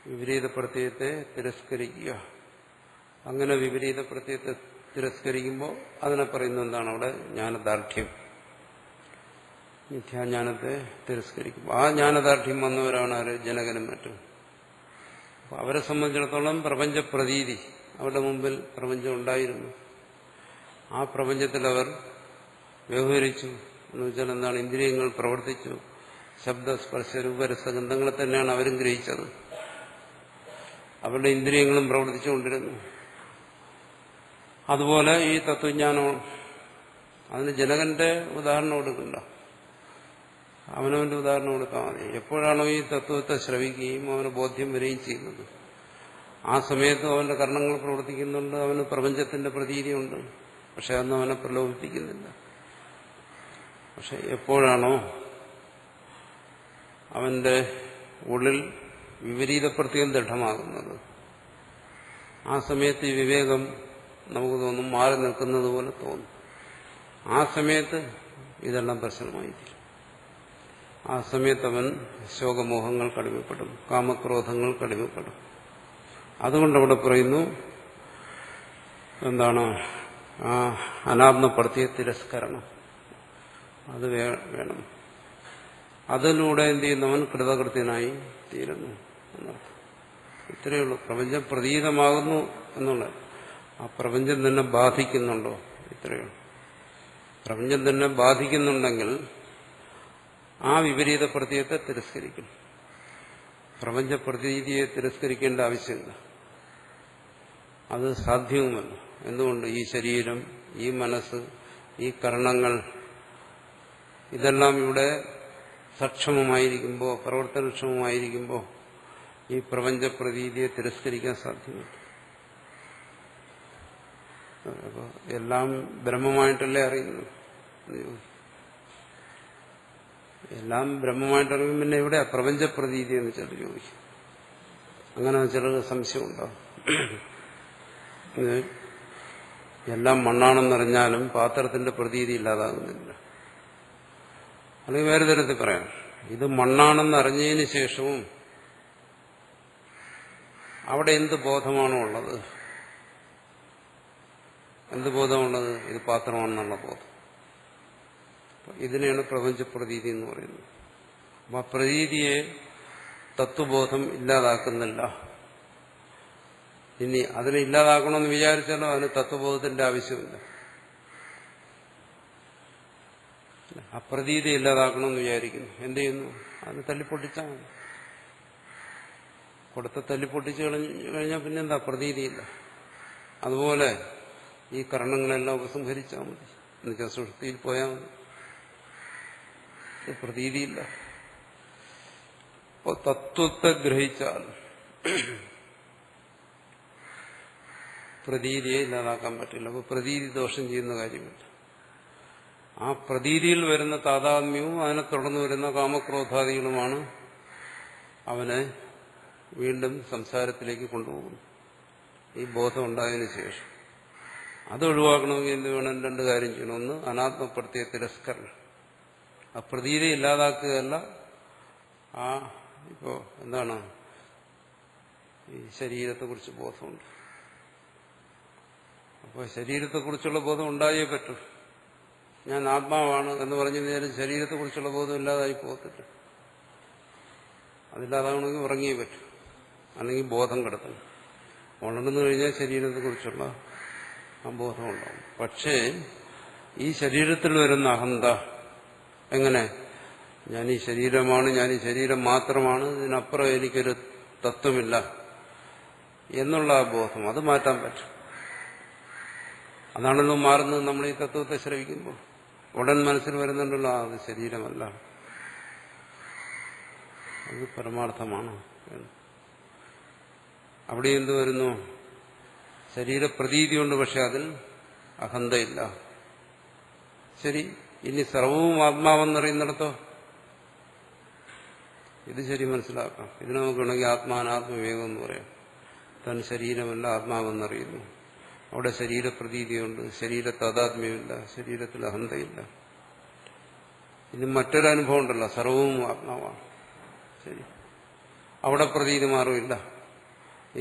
വിപരീത പ്രത്യയത്തെ തിരസ്കരിക്കുക. അങ്ങനെ വിപരീത പ്രത്യയത്തെ തിരസ്കരിക്കുമ്പോൾ അതിനെ പറയുന്നത് എന്താണ്? അവിടെ ജ്ഞാനദാർഢ്യം, മിഥ്യാജ്ഞാനത്തെ തിരസ്കരിക്കും. ആ ജ്ഞാനദാർഢ്യം വന്നവരാണ് ആര്? ജനകനും മറ്റും. അപ്പോൾ അവരെ സംബന്ധിച്ചിടത്തോളം പ്രപഞ്ച പ്രതീതി, അവരുടെ മുമ്പിൽ പ്രപഞ്ചം ഉണ്ടായിരുന്നു, ആ പ്രപഞ്ചത്തിൽ അവർ വ്യവഹരിച്ചു. എന്ന് വെച്ചാൽ എന്താണ്? ഇന്ദ്രിയങ്ങൾ പ്രവർത്തിച്ചു. ശബ്ദ സ്പർശ രൂപരസഗന്ധങ്ങളെ തന്നെയാണ് അവരും ഗ്രഹിച്ചത്. അവരുടെ ഇന്ദ്രിയങ്ങളും പ്രവർത്തിച്ചുകൊണ്ടിരുന്നു. അതുപോലെ ഈ തത്വജ്ഞാനം, അതിന് ജനകന്റെ ഉദാഹരണം കൊടുക്കണ്ട, അവനവന്റെ ഉദാഹരണം കൊടുത്താൽ മതി. എപ്പോഴാണോ ഈ തത്വത്തെ ശ്രവിക്കുകയും അവന് ബോധ്യം വരികയും ചെയ്യുന്നത്, ആ സമയത്തും അവന്റെ കർണങ്ങൾ പ്രവർത്തിക്കുന്നുണ്ട്, അവന് പ്രപഞ്ചത്തിന്റെ പ്രതീതിയുണ്ട്. പക്ഷെ അതൊന്നും അവനെ പ്രലോഭിപ്പിക്കുന്നില്ല. പക്ഷെ എപ്പോഴാണോ അവന്റെ ഉള്ളിൽ വിപരീത പ്രത്യം ദൃഢമാകുന്നത്, ആ സമയത്ത് ഈ വിവേകം നമുക്ക് തോന്നും മാറി നിൽക്കുന്നത് പോലെ തോന്നും. ആ സമയത്ത് ഇതെല്ലാം പ്രശ്നമായിരിക്കും. ആ സമയത്ത് അവൻ ശോകമോഹങ്ങൾ കടിമപ്പെടും, കാമക്രോധങ്ങൾ കടിമപ്പെടും. അതുകൊണ്ട് അവിടെ പറയുന്നു എന്താണ്? ആ അനാത്മപ്പെടുത്തിയ തിരസ്കരണം അത് വേണം. അതിലൂടെ എന്ത് ചെയ്യുന്നവൻ കൃതകൃത്യനായി തീരുന്നു എന്നർത്ഥം. ഇത്രയേ ഉള്ളൂ. പ്രപഞ്ചം പ്രതീതമാകുന്നു എന്നുള്ളത്. ആ പ്രപഞ്ചം തന്നെ ബാധിക്കുന്നുണ്ടോ? ഇത്രയേ ഉള്ളൂ. പ്രപഞ്ചം തന്നെ ബാധിക്കുന്നുണ്ടെങ്കിൽ ആ വിപരീത പ്രതീയത്തെ തിരസ്കരിക്കും. പ്രപഞ്ച പ്രതീതിയെ തിരസ്കരിക്കേണ്ട ആവശ്യമില്ല, അത് സാധ്യവുമല്ല. എന്തുകൊണ്ട്? ഈ ശരീരം, ഈ മനസ്സ്, ഈ കർണങ്ങൾ ഇതെല്ലാം ഇവിടെ സക്ഷമമായിരിക്കുമ്പോൾ, പ്രവർത്തനക്ഷമമായിരിക്കുമ്പോൾ ഈ പ്രപഞ്ച പ്രതീതിയെ തിരസ്കരിക്കാൻ സാധ്യമല്ല. അപ്പോൾ എല്ലാം ബ്രഹ്മമായിട്ടല്ലേ അറിയുന്നു. എല്ലാം ബ്രഹ്മമായിട്ടറിയും, പിന്നെ എവിടെയാ പ്രപഞ്ച പ്രതീതി എന്ന് ചിലർ ചോദിക്കും. അങ്ങനെ ചിലർക്ക് സംശയം ഉണ്ടാവും. എല്ലാം മണ്ണാണെന്നറിഞ്ഞാലും പാത്രത്തിന്റെ പ്രതീതി ഇല്ലാതാകുന്നില്ല. അല്ലെങ്കിൽ വേറെ തരത്തിൽ പറയാം, ഇത് മണ്ണാണെന്നറിഞ്ഞതിന് ശേഷവും അവിടെ എന്ത് ബോധമാണോ ഉള്ളത്? എന്ത് ബോധമുള്ളത്? ഇത് പാത്രമാണെന്നുള്ള ബോധം. ഇതിനെയാണ് പ്രപഞ്ച പ്രതീതി എന്ന് പറയുന്നത്. അപ്പം ആ പ്രതീതിയെ തത്വബോധം ഇല്ലാതാക്കുന്നില്ല. ഇനി അതിനെ ഇല്ലാതാക്കണമെന്ന് വിചാരിച്ചാലോ അതിന് തത്വബോധത്തിന്റെ ആവശ്യമില്ല. ആ പ്രതീതി ഇല്ലാതാക്കണമെന്ന് വിചാരിക്കുന്നു, എന്ത് ചെയ്യുന്നു? അതിന് തല്ലിപ്പൊട്ടിച്ചാൽ മതി. കൊടുത്ത തല്ലിപ്പൊട്ടിച്ച് കഴിഞ്ഞാൽ പിന്നെന്താ? പ്രതീതിയില്ല. അതുപോലെ ഈ കർണങ്ങളെല്ലാം ഉപസംഹരിച്ചാൽ മതി, എന്നുവെച്ചാൽ സുഷുപ്തിയിൽ പോയാൽ മതി, പ്രതീതിയില്ല. അപ്പോൾ തത്വത്തെ ഗ്രഹിച്ചാൽ പ്രതീതിയെ ഇല്ലാതാക്കാൻ പറ്റില്ല. അപ്പോൾ പ്രതീതി ദോഷം ചെയ്യുന്ന കാര്യമില്ല. ആ പ്രതീതിയിൽ വരുന്ന താതാത്മ്യവും അതിനെ തുടർന്ന് വരുന്ന കാമക്രോധാദികളുമാണ് അവനെ വീണ്ടും സംസാരത്തിലേക്ക് കൊണ്ടുപോകുന്നു. ഈ ബോധം ഉണ്ടായതിനു ശേഷം അത് ഒഴിവാക്കണമെങ്കിൽ എന്ത് വേണം? രണ്ട് കാര്യം ചെയ്യണം. ഒന്ന്, അനാത്മപ്പെടുത്തിയ തിരസ്കരണം. ആ പ്രതീതി ഇല്ലാതാക്കുകയല്ല, ആ ഇപ്പോ എന്താണ്, ഈ ശരീരത്തെക്കുറിച്ച് ബോധമുണ്ട്. അപ്പോൾ ശരീരത്തെക്കുറിച്ചുള്ള ബോധം ഉണ്ടായേ പറ്റൂ. ഞാൻ ആത്മാവാണ് എന്ന് പറഞ്ഞു കഴിഞ്ഞാൽ ശരീരത്തെക്കുറിച്ചുള്ള ബോധം ഇല്ലാതായി പോകത്തില്ല. അതില്ലാതാവണമെങ്കിൽ ഉറങ്ങിയേ പറ്റൂ, അല്ലെങ്കിൽ ബോധം കിടത്തണം. ഉണർന്നു കഴിഞ്ഞാൽ ശരീരത്തെക്കുറിച്ചുള്ള ആ ബോധം ഉണ്ടാവും. പക്ഷേ ഈ ശരീരത്തിൽ വരുന്ന അഹന്ത എങ്ങനെ? ഞാൻ ഈ ശരീരമാണ്, ഞാൻ ഈ ശരീരം മാത്രമാണ്, ഇതിനപ്പുറം എനിക്കൊരു തത്വമില്ല എന്നുള്ള ആ ബോധം, അത് മാറ്റാൻ പറ്റും. അതാണല്ലോ മാറുന്നത്. നമ്മൾ ഈ തത്വത്തെ ശ്രവിക്കുമ്പോൾ ഉടൻ മനസ്സിൽ വരുന്നുണ്ടല്ലോ, അത് ശരീരമല്ല, അത് പരമാർത്ഥമാണ് എന്ന്. അവിടെ എന്ത് വരുന്നു? ശരീരപ്രതീതിയുണ്ട്, പക്ഷെ അതിൽ അഹന്തയില്ല. ശരി, ഇനി സർവവും ആത്മാവെന്നറിയുന്നിടത്തോ ഇത് ശരി മനസ്സിലാക്കാം. ഇതിന് നമുക്ക് വേണമെങ്കിൽ ആത്മാനാത്മവിവേകം എന്ന് പറയാം. താൻ ശരീരമല്ല ആത്മാവെന്നറിയുന്നു. അവിടെ ശരീരപ്രതീതിയുണ്ട്, ശരീര താദാത്മ്യമില്ല, ശരീരത്തിൽ അഹന്തയില്ല. ഇനി മറ്റൊരനുഭവം ഉണ്ടല്ലോ, സർവവും ആത്മാവാണ്. ശരി, അവിടെ പ്രതീതി മാറുമില്ല.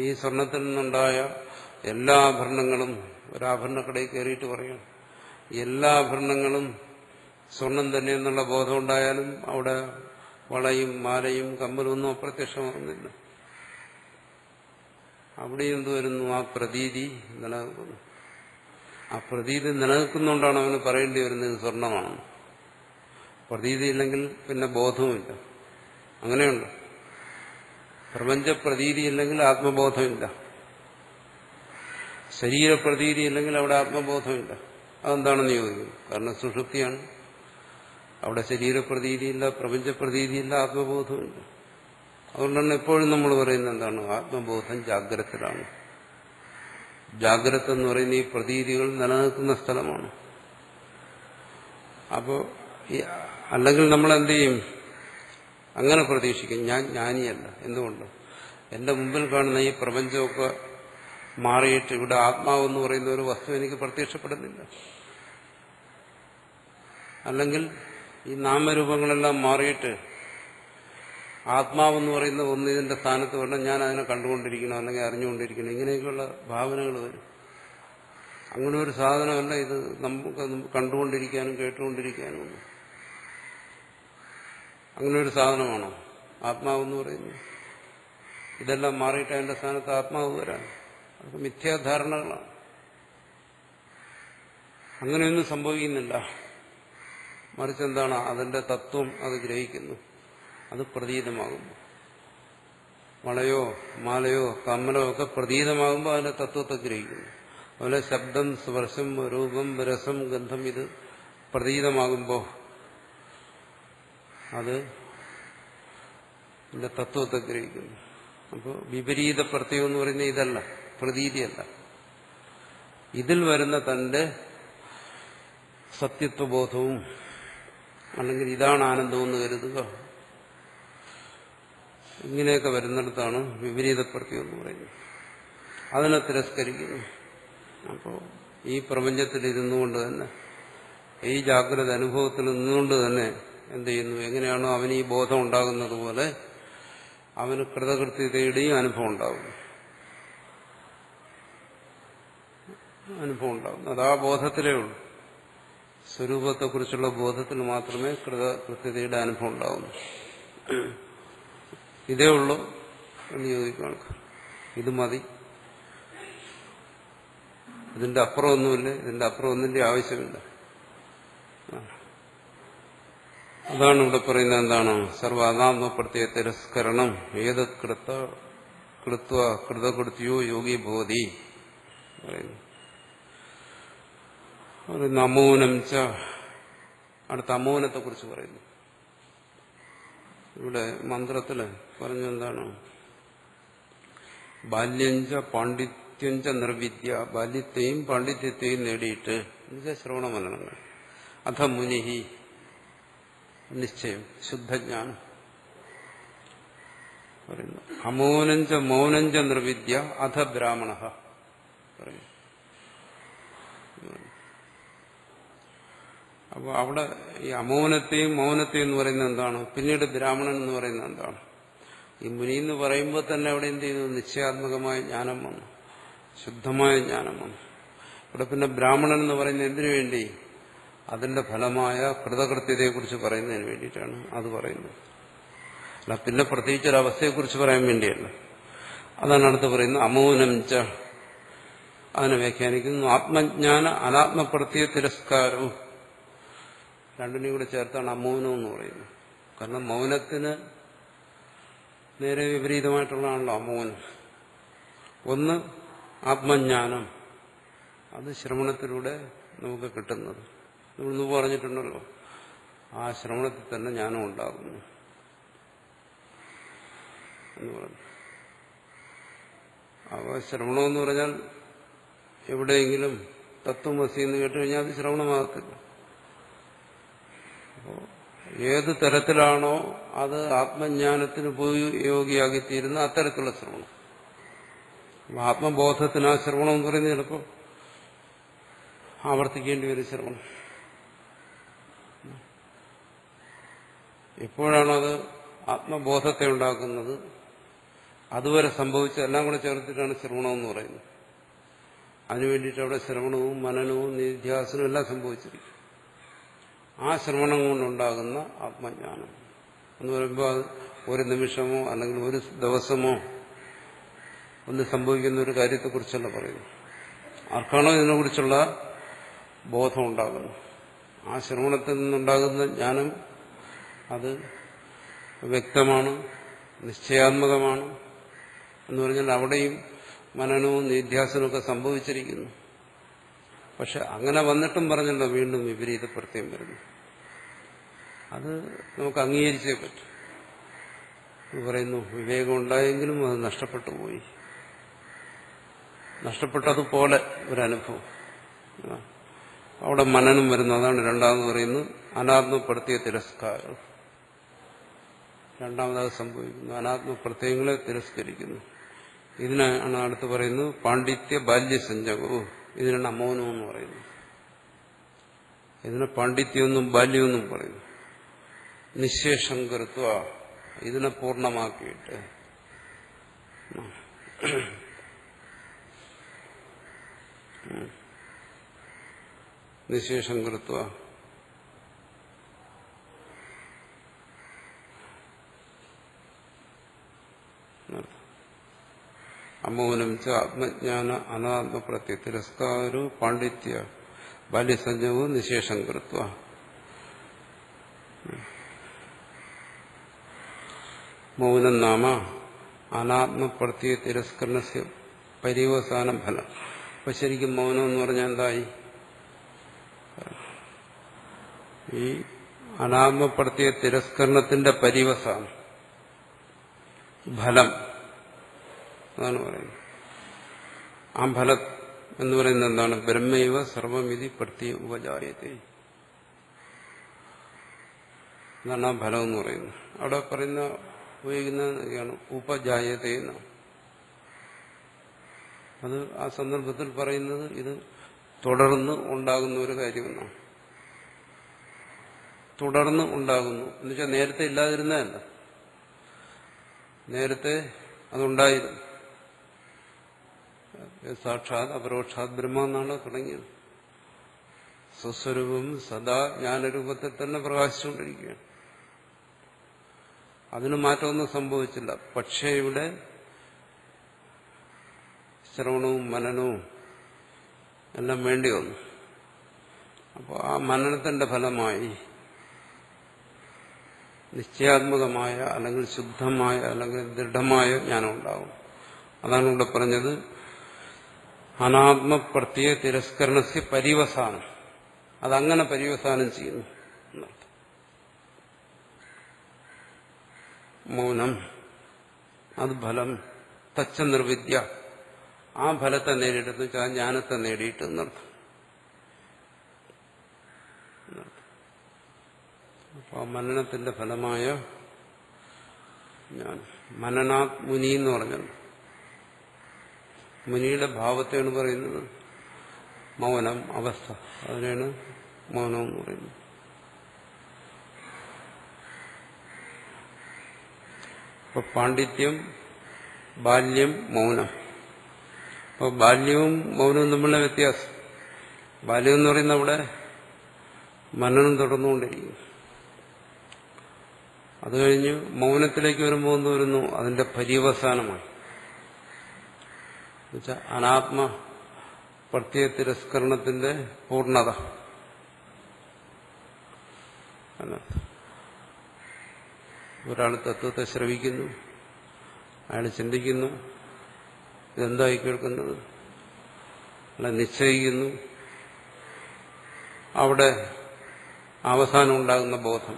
ഈ സ്വർണത്തിൽ നിന്നുണ്ടായ എല്ലാ ആഭരണങ്ങളും, ഒരാഭരണക്കടയിൽ കയറിയിട്ട് പറയണം, എല്ലാ ആഭരണങ്ങളും സ്വർണം തന്നെ എന്നുള്ള ബോധം ഉണ്ടായാലും അവിടെ വളയും മാലയും കമ്മലും ഒന്നും അപ്രത്യക്ഷമാകുന്നില്ല. അവിടെ എന്ത് വരുന്നു? ആ പ്രതീതി നിലനിൽക്കുന്നു. ആ പ്രതീതി നിലനിൽക്കുന്നുകൊണ്ടാണ് അവന് പറയേണ്ടി വരുന്നത് സ്വർണമാണ്. പ്രതീതി ഇല്ലെങ്കിൽ പിന്നെ ബോധവുമില്ല. അങ്ങനെയുണ്ട്. പ്രപഞ്ചപ്രതീതി ഇല്ലെങ്കിൽ ആത്മബോധമില്ല. ശരീരപ്രതീതി ഇല്ലെങ്കിൽ അവിടെ ആത്മബോധമില്ല. അതെന്താണെന്ന് ചോദിക്കും. കാരണം സുഷുപ്തിയാണ്. അവിടെ ശരീരപ്രതീതിയില്ല, പ്രപഞ്ചപ്രതീതിയില്ല, ആത്മബോധമില്ല. അതുകൊണ്ടാണ് എപ്പോഴും നമ്മൾ പറയുന്നത് എന്താണ്? ആത്മബോധം ജാഗ്രതത്തിലാണ്. ജാഗ്രത എന്ന് പറയുന്ന ഈ പ്രതീതികൾ നിലനിൽക്കുന്ന സ്ഥലമാണ്. അപ്പോൾ അല്ലെങ്കിൽ നമ്മൾ എന്ത് ചെയ്യും? അങ്ങനെ പ്രതീക്ഷിക്കും, ഞാൻ ജ്ഞാനിയല്ല. എന്തുകൊണ്ട്? എന്റെ മുമ്പിൽ കാണുന്ന ഈ പ്രപഞ്ചമൊക്കെ മാറിയിട്ട് ഇവിടെ ആത്മാവെന്ന് പറയുന്ന ഒരു വസ്തു എനിക്ക് പ്രത്യക്ഷപ്പെടുന്നില്ല. അല്ലെങ്കിൽ ഈ നാമരൂപങ്ങളെല്ലാം മാറിയിട്ട് ആത്മാവെന്ന് പറയുന്ന ഒന്ന് ഇതിന്റെ സ്ഥാനത്ത് വരണം, ഞാൻ അതിനെ കണ്ടുകൊണ്ടിരിക്കണം അല്ലെങ്കിൽ അറിഞ്ഞുകൊണ്ടിരിക്കണം, ഇങ്ങനെയൊക്കെയുള്ള ഭാവനകൾ വരും. അങ്ങനെ ഒരു സാധനമല്ല ഇത്. നമുക്ക് കണ്ടുകൊണ്ടിരിക്കാനും കേട്ടുകൊണ്ടിരിക്കാനും ഒന്നും അങ്ങനെ ഒരു സാധനമാണോ ആത്മാവെന്ന് പറയുന്നത്? ഇതെല്ലാം മാറിയിട്ട് അതിന്റെ സ്ഥാനത്ത് ആത്മാവ് വരാൻ, അതൊക്കെ മിഥ്യാധാരണകളാണ്. അങ്ങനെയൊന്നും സംഭവിക്കുന്നില്ല. മറിച്ച് എന്താണ്? അതിന്റെ തത്വം അത് ഗ്രഹിക്കുന്നു. അത് പ്രതീതമാകുമ്പോൾ, വളയോ മാലയോ കമ്മലോ ഒക്കെ പ്രതീതമാകുമ്പോൾ അതിന്റെ തത്വത്തെ ഗ്രഹിക്കുന്നു. അതുപോലെ ശബ്ദം, സ്പർശം, രൂപം, രസം, ഗന്ധം ഇത് പ്രതീതമാകുമ്പോൾ അത് ഇതിന്റെ തത്വത്തെ ഗ്രഹിക്കുന്നു. അപ്പോൾ വിപരീത പ്രത്യയം എന്ന് പറയുന്നത് ഇതല്ല, പ്രതീതിയല്ല. ഇതിൽ വരുന്ന തന്റെ സത്യത്വബോധവും അല്ലെങ്കിൽ ഇതാണ് ആനന്ദമെന്ന് കരുതുക, ഇങ്ങനെയൊക്കെ വരുന്നിടത്താണ് വിപരീത പ്രത്യയം എന്ന് പറയുന്നത്. അതിനെ തിരസ്കരിക്കുന്നു. അപ്പോൾ ഈ പ്രപഞ്ചത്തിൽ ഇരുന്നുകൊണ്ട് തന്നെ, ഈ ജാഗ്രത അനുഭവത്തിൽ നിന്നുകൊണ്ട് തന്നെ എന്ത് ചെയ്യുന്നു? എങ്ങനെയാണോ അവന് ഈ ബോധം ഉണ്ടാകുന്നത് പോലെ അവന് കൃതകൃത്യതയുടെയും അനുഭവം ഉണ്ടാകും. അത് ആ ബോധത്തിലേ ഉള്ളൂ. സ്വരൂപത്തെക്കുറിച്ചുള്ള ബോധത്തിൽ മാത്രമേ കൃതകൃത്യതയുടെ അനുഭവം ഉണ്ടാകുന്നു. ഇതേ ഉള്ളൂ എന്ന് ചോദിക്കുകയാണ്. ഇത് മതി, ഇതിന്റെ അപ്പുറമൊന്നുമില്ല, ഇതിന്റെ അപ്പുറം ഒന്നിന്റെ ആവശ്യമില്ല. അതാണ് ഇവിടെ പറയുന്നത്. എന്താണ്? സർവാനാത്മപ്രത്യ തിരസ്കരണം ഏത് കൃതകൃത്യോ യോഗി ബോധി പറയുന്നു. അമൂനം ച, അടുത്ത അമൂനത്തെ കുറിച്ച് പറയുന്നു. ഇവിടെ മന്ത്രത്തില് പറഞ്ഞു എന്താണ്? ബാല്യഞ്ച പാണ്ഡിത്യഞ്ച നിർവിദ്യ, ബാല്യത്തെയും പാണ്ഡിത്യത്തെയും നേടിയിട്ട് എന്നുവെച്ചാൽ ശ്രവണമനനങ്ങൾ. അധ മുനിഹി, നിശ്ചയം, ശുദ്ധജ്ഞാനം പറയുന്നു. അമൗനഞ്ച മൗനഞ്ച നിർവിദ്യ അധ ബ്രാഹ്മണ പറയുന്നു. അപ്പൊ അവിടെ ഈ അമൗനത്തെയും മൗനത്തെയും എന്ന് പറയുന്നത് എന്താണ്? പിന്നീട് ബ്രാഹ്മണൻ എന്ന് പറയുന്നത് എന്താണ്? ഈ മുനി എന്ന് പറയുമ്പോൾ തന്നെ അവിടെ എന്ത് ചെയ്തു? നിശ്ചയാത്മകമായ ജ്ഞാനം വന്നു, ശുദ്ധമായ ജ്ഞാനം വന്നു. ഇവിടെ പിന്നെ ബ്രാഹ്മണൻ എന്ന് പറയുന്നത് എന്തിനു വേണ്ടി? അതിന്റെ ഫലമായ കൃതകൃത്യതയെക്കുറിച്ച് പറയുന്നതിന് വേണ്ടിയിട്ടാണ് അത് പറയുന്നത്. അല്ല പിന്നെ പ്രത്യേകിച്ചൊരവസ്ഥയെക്കുറിച്ച് പറയാൻ വേണ്ടിയല്ല. അതാണ് അടുത്ത് പറയുന്നത്. അമൗനം ച, അതിനെ വ്യാഖ്യാനിക്കുന്നു. ആത്മജ്ഞാന അനാത്മപ്രത്യ തിരസ്കാരവും, രണ്ടിനെയും കൂടെ ചേർത്താണ് അമൗനം എന്ന് പറയുന്നത്. കാരണം മൗനത്തിന് നേരെ വിപരീതമായിട്ടുള്ളതാണല്ലോ അമൗനം. ഒന്ന് ആത്മജ്ഞാനം, അത് ശ്രവണത്തിലൂടെ നമുക്ക് കിട്ടുന്നത്. നമ്മൾ മുമ്പ് പറഞ്ഞിട്ടുണ്ടല്ലോ, ആ ശ്രവണത്തിൽ തന്നെ ജ്ഞാനം ഉണ്ടാകുന്നു എന്ന് പറഞ്ഞു. അപ്പോൾ ശ്രവണമെന്ന് പറഞ്ഞാൽ എവിടെയെങ്കിലും തത്വമസി എന്ന് കേട്ടുകഴിഞ്ഞാൽ അത് ശ്രവണമാകത്തില്ല. അപ്പോൾ ഏത് തരത്തിലാണോ അത് ആത്മജ്ഞാനത്തിന് ഉപയോഗിയാക്കിത്തീരുന്ന അത്തരത്തിലുള്ള ശ്രവണം. ആത്മബോധത്തിന് ആ ശ്രവണം എന്ന് പറയുന്നത് ചിലപ്പോൾ ആവർത്തിക്കേണ്ടി വരും. ശ്രവണം എപ്പോഴാണോ അത് ആത്മബോധത്തെ ഉണ്ടാക്കുന്നത്, അതുവരെ സംഭവിച്ച എല്ലാം കൂടെ ചേർത്തിട്ടാണ് ശ്രവണമെന്ന് പറയുന്നത്. അതിനുവേണ്ടിയിട്ട് അവിടെ ശ്രവണവും മനനവും നിധ്യാസനവും എല്ലാം സംഭവിച്ചിരിക്കും. ആ ശ്രവണം കൊണ്ടുണ്ടാകുന്ന ആത്മജ്ഞാനം എന്ന് പറയുമ്പോൾ അത് ഒരു നിമിഷമോ അല്ലെങ്കിൽ ഒരു ദിവസമോ ഒന്ന് സംഭവിക്കുന്ന ഒരു കാര്യത്തെക്കുറിച്ചല്ല പറയുന്നു. ആർക്കാണോ ഇതിനെക്കുറിച്ചുള്ള ബോധം ഉണ്ടാകുന്നു, ആ ശ്രവണത്തിൽ നിന്നുണ്ടാകുന്ന ജ്ഞാനം അത് വ്യക്തമാണ്, നിശ്ചയാത്മകമാണ് എന്ന് പറഞ്ഞാൽ അവിടെയും മനനവും നിധ്യാസനവും ഒക്കെ സംഭവിച്ചിരിക്കുന്നു. പക്ഷെ അങ്ങനെ വന്നിട്ടും പറഞ്ഞല്ലോ വീണ്ടും വിപരീത പ്രത്യം വരുന്നു. അത് നമുക്ക് അംഗീകരിച്ചേ പറ്റും. പറയുന്നു വിവേകം ഉണ്ടായെങ്കിലും അത് നഷ്ടപ്പെട്ടു പോയി, നഷ്ടപ്പെട്ടതുപോലെ ഒരനുഭവം. അവിടെ മനനം വരുന്നു. അതാണ് രണ്ടാമത് പറയുന്നത് അനാത്മപ്രത്യ തിരസ്കാരം. രണ്ടാമത് സംഭവിക്കുന്നു, അനാത്മപ്രത്യയങ്ങളെ തിരസ്കരിക്കുന്നു. ഇതിനാണ് അടുത്ത് പറയുന്നത് പാണ്ഡിത്യ ബാല്യസഞ്ജകവും. ഇതിനാണ് അമൗനം എന്ന് പറയുന്നത്. ഇതിനെ പാണ്ഡിത്യമെന്നും ബാല്യമെന്നും പറയുന്നു. നിശേഷങ്കൃത്വ, ഇതിനെ പൂർണ്ണമാക്കിയിട്ട് നിശേഷങ്കൃത്വ, അമൗനം ച ആത്മജ്ഞാന അനാത്മപ്രത്യ തിരസ്കാരവും പാണ്ഡിത്യ ബാല്യസഞ്ജവും നിശേഷങ്കൃത്വ. മൗനം നാമ അനാത്മപ്രത്യ തിരസ്കരണസ്യ പര്യവസാന ഫലം. അപ്പൊ ശരിക്കും മൗനം എന്ന് പറഞ്ഞാൽ എന്തായി? ഈ അനാത്മപ്രത്യ തിരസ്കരണത്തിന്റെ പര്യവസാനം, ഫലം, അതാണ് പറയുന്നത്. ആ ഫലം എന്ന് പറയുന്നത് എന്താണ്? ബ്രഹ്മൈവ സർവമിതി പ്രത്യ ഉപജായത്തെ. എന്നാണ് ആ ഫലം എന്ന് പറയുന്നത്. അവിടെ പറയുന്ന ഉപയോഗിക്കുന്നതാണ് ഉപജായത്തെ എന്നാണ്. അത് ആ സന്ദർഭത്തിൽ പറയുന്നത് ഇത് തുടർന്ന് ഉണ്ടാകുന്ന ഒരു കാര്യമെന്നാണ്. തുടർന്ന് ഉണ്ടാകുന്നു എന്നുവെച്ചാൽ നേരത്തെ ഇല്ലാതിരുന്നതല്ല, നേരത്തെ അതുണ്ടായിരുന്നു. സാക്ഷാത് അപരോക്ഷാത് ബ്രഹ്മ എന്നാണ് തുടങ്ങിയത്. സ്വസ്വരൂപം സദാ ജ്ഞാനരൂപത്തിൽ തന്നെ പ്രകാശിച്ചുകൊണ്ടിരിക്കുകയാണ്. അതിന് മാറ്റമൊന്നും സംഭവിച്ചില്ല. പക്ഷേ ഇവിടെ ശ്രവണവും മനനവും എല്ലാം വേണ്ടി വന്നു. അപ്പോൾ ആ മനനത്തിന്റെ ഫലമായി നിശ്ചയാത്മകമായ അല്ലെങ്കിൽ ശുദ്ധമായ അല്ലെങ്കിൽ ദൃഢമായ ജ്ഞാനം ഉണ്ടാകും. അതാണ് ഇവിടെ പറഞ്ഞത് അനാത്മപ്രത്യ തിരസ്കരണസ്യ പര്യവസാനം. അതങ്ങനെ പര്യവസാനം ചെയ്യുന്നു എന്നർത്ഥം. മൗനം അത് ഫലം, തച്ച നിർവിദ്യ, ആ ഫലത്തെ നേടിയിട്ടെന്ന് വെച്ചാൽ ആ ജ്ഞാനത്തെ നേടിയിട്ട് എന്നർത്ഥം. അപ്പോൾ മനനത്തിന്റെ ഫലമായ ജ്ഞാനം. മനനാത് മുനി എന്ന് പറഞ്ഞത് മുനിയുടെ ഭാവത്തെയാണ് പറയുന്നത്. മൗനം അവസ്ഥ, അതിനാണ് മൗനം എന്ന് പറയുന്നത്. അപ്പോൾ പാണ്ഡിത്യം, ബാല്യം, മൗനം. അപ്പോൾ ബാല്യവും മൗനവും തമ്മിലുള്ള വ്യത്യാസം. ബാല്യം എന്ന് പറയുന്ന അവിടെ മനനം തുടർന്നുകൊണ്ടിരിക്കും. അത് കഴിഞ്ഞ് മൗനത്തിലേക്ക് വരുമ്പോൾ എന്ന് വരുന്നു അതിന്റെ പര്യവസാനമായി. എന്നുവെച്ചാൽ അനാത്മ പ്രത്യയ തിരസ്കരണത്തിന്റെ പൂർണ്ണത എന്നർത്ഥം. ഒരാൾ തത്വത്തെ ശ്രവിക്കുന്നു, അയാൾ ചിന്തിക്കുന്നു, ഇതെന്തായി കേൾക്കുന്നത്, അയാളെ നിശ്ചയിക്കുന്നു. അവിടെ അവസാനം ഉണ്ടാകുന്ന ബോധം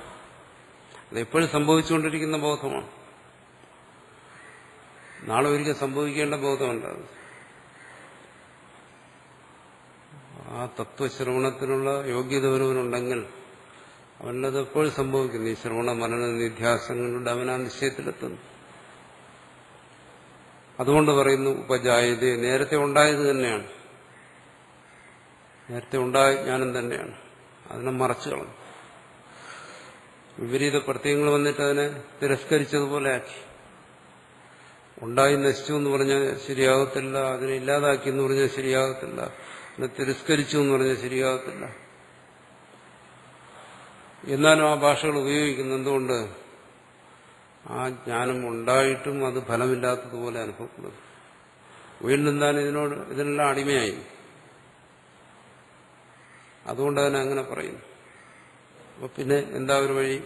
അതെപ്പോഴും സംഭവിച്ചുകൊണ്ടിരിക്കുന്ന ബോധമാണ്. നാളെ ഒരിക്കൽ സംഭവിക്കേണ്ട ബോധമല്ല അത്. ആ തത്വശ്രവണത്തിനുള്ള യോഗ്യത ഒരുവനുണ്ടെങ്കിൽ അവനത് എപ്പോഴും സംഭവിക്കുന്നു. ഈ ശ്രവണ മനന നിധ്യാസങ്ങളുടെ അവൻ ആ നിശ്ചയത്തിലെത്തുന്നു. അതുകൊണ്ട് പറയുന്നു ഉപജായത, നേരത്തെ ഉണ്ടായത് തന്നെയാണ്, നേരത്തെ ഉണ്ടായ ജ്ഞാനം തന്നെയാണ്, അതിനെ മറച്ചു കളഞ്ഞു. വിപരീത പ്രത്യയങ്ങൾ വന്നിട്ട് അതിനെ തിരസ്കരിച്ചതുപോലെ ആക്കി. ഉണ്ടായി നശിച്ചു എന്ന് പറഞ്ഞാൽ ശരിയാകത്തില്ല, അതിനെ ഇല്ലാതാക്കി എന്ന് പറഞ്ഞാൽ ശരിയാകത്തില്ല, അതിനെ തിരസ്കരിച്ചു എന്ന് പറഞ്ഞാൽ ശരിയാകത്തില്ല. എന്നാലും ആ ഭാഷകൾ ഉപയോഗിക്കുന്നത് എന്തുകൊണ്ട്? ആ ജ്ഞാനം ഉണ്ടായിട്ടും അത് ഫലമില്ലാത്തതുപോലെ അനുഭവപ്പെടുന്നു. വീണ്ടും താൻ ഇതിനെല്ലാം അടിമയായി. അതുകൊണ്ട് തന്നെ അങ്ങനെ പറയുന്നു. അപ്പൊ പിന്നെ എന്താ ഒരു വഴി?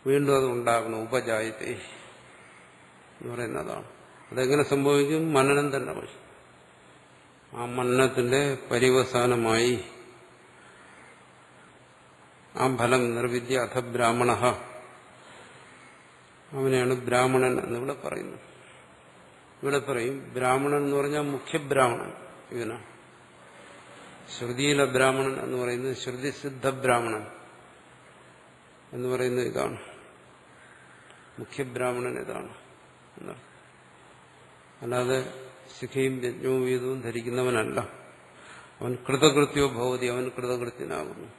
വീണ്ടും അത് ഉണ്ടാകണം. ഉപജായത്തെ എന്ന് പറയുന്നതാണ്. അതെങ്ങനെ സംഭവിക്കും? മനനം തന്നെ വഴി. ആ മനനത്തിന്റെ പര്യവസാനമായി ആ ഫലം നിർവിദ്യ അഥ ബ്രാഹ്മണ, അവനെയാണ് ബ്രാഹ്മണൻ എന്നിവിടെ പറയുന്നത്. ഇവിടെ പറയും ബ്രാഹ്മണൻ എന്ന് പറഞ്ഞാൽ മുഖ്യബ്രാഹ്മണൻ ഇവനാണ്. ശ്രുതിയിലെ ബ്രാഹ്മണൻ എന്ന് പറയുന്നത് ശ്രുതിസിദ്ധ ബ്രാഹ്മണൻ എന്ന് പറയുന്നത് ഇതാണ്. മുഖ്യബ്രാഹ്മണൻ ഇതാണ് എന്നർത്ഥം. അല്ലാതെ ശിഖയും യജ്ഞവും വീതവും ധരിക്കുന്നവനല്ല. അവൻ കൃതകൃത്യോ ഭവതി, അവൻ കൃതകൃത്യനാകുന്നു.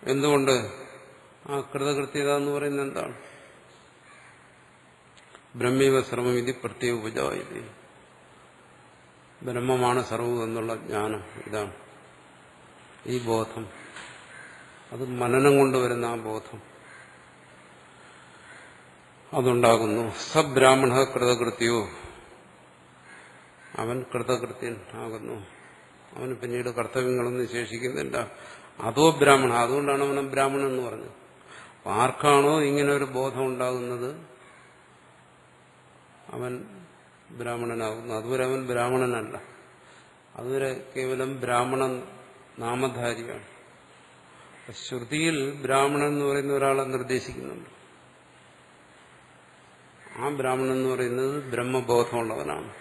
എന്തുകൊണ്ട്? ആ കൃതകൃത്യത എന്ന് പറയുന്നത് എന്താണ്? ബ്രഹ്മൈവ സർവം ഇതി പ്രത്യേക ഉപജായതി, ബ്രഹ്മമാണ് സർവം എന്നുള്ള ജ്ഞാനം. ഇതാണ് ഈ ബോധം. അത് മനനം കൊണ്ടുവരുന്ന ആ ബോധം അതുണ്ടാകുന്നു. സബ്രാഹ്മണ കൃതകൃത്യോ, അവൻ കൃതകൃത്യൻ ആകുന്നു. അവന് പിന്നീട് കർത്തവ്യങ്ങളൊന്നും ശേഷിക്കുന്നില്ല. അതോ ബ്രാഹ്മണ, അതുകൊണ്ടാണ് അവനെ ബ്രാഹ്മണൻ എന്ന് പറഞ്ഞത്. ആർക്കാണോ ഇങ്ങനെ ഒരു ബോധം ഉണ്ടാകുന്നത് അവൻ ബ്രാഹ്മണനാകുന്നു. അതുവരെ അവൻ ബ്രാഹ്മണനല്ല, അതുവരെ കേവലം ബ്രാഹ്മണ നാമധാരിയാണ്. ശ്രുതിയിൽ ബ്രാഹ്മണൻ എന്ന് പറയുന്ന ഒരാളെ നിർദ്ദേശിക്കുന്നുണ്ട്. ആ ബ്രാഹ്മണൻ എന്ന് പറയുന്നത് ബ്രഹ്മബോധമുള്ളവനാണ്,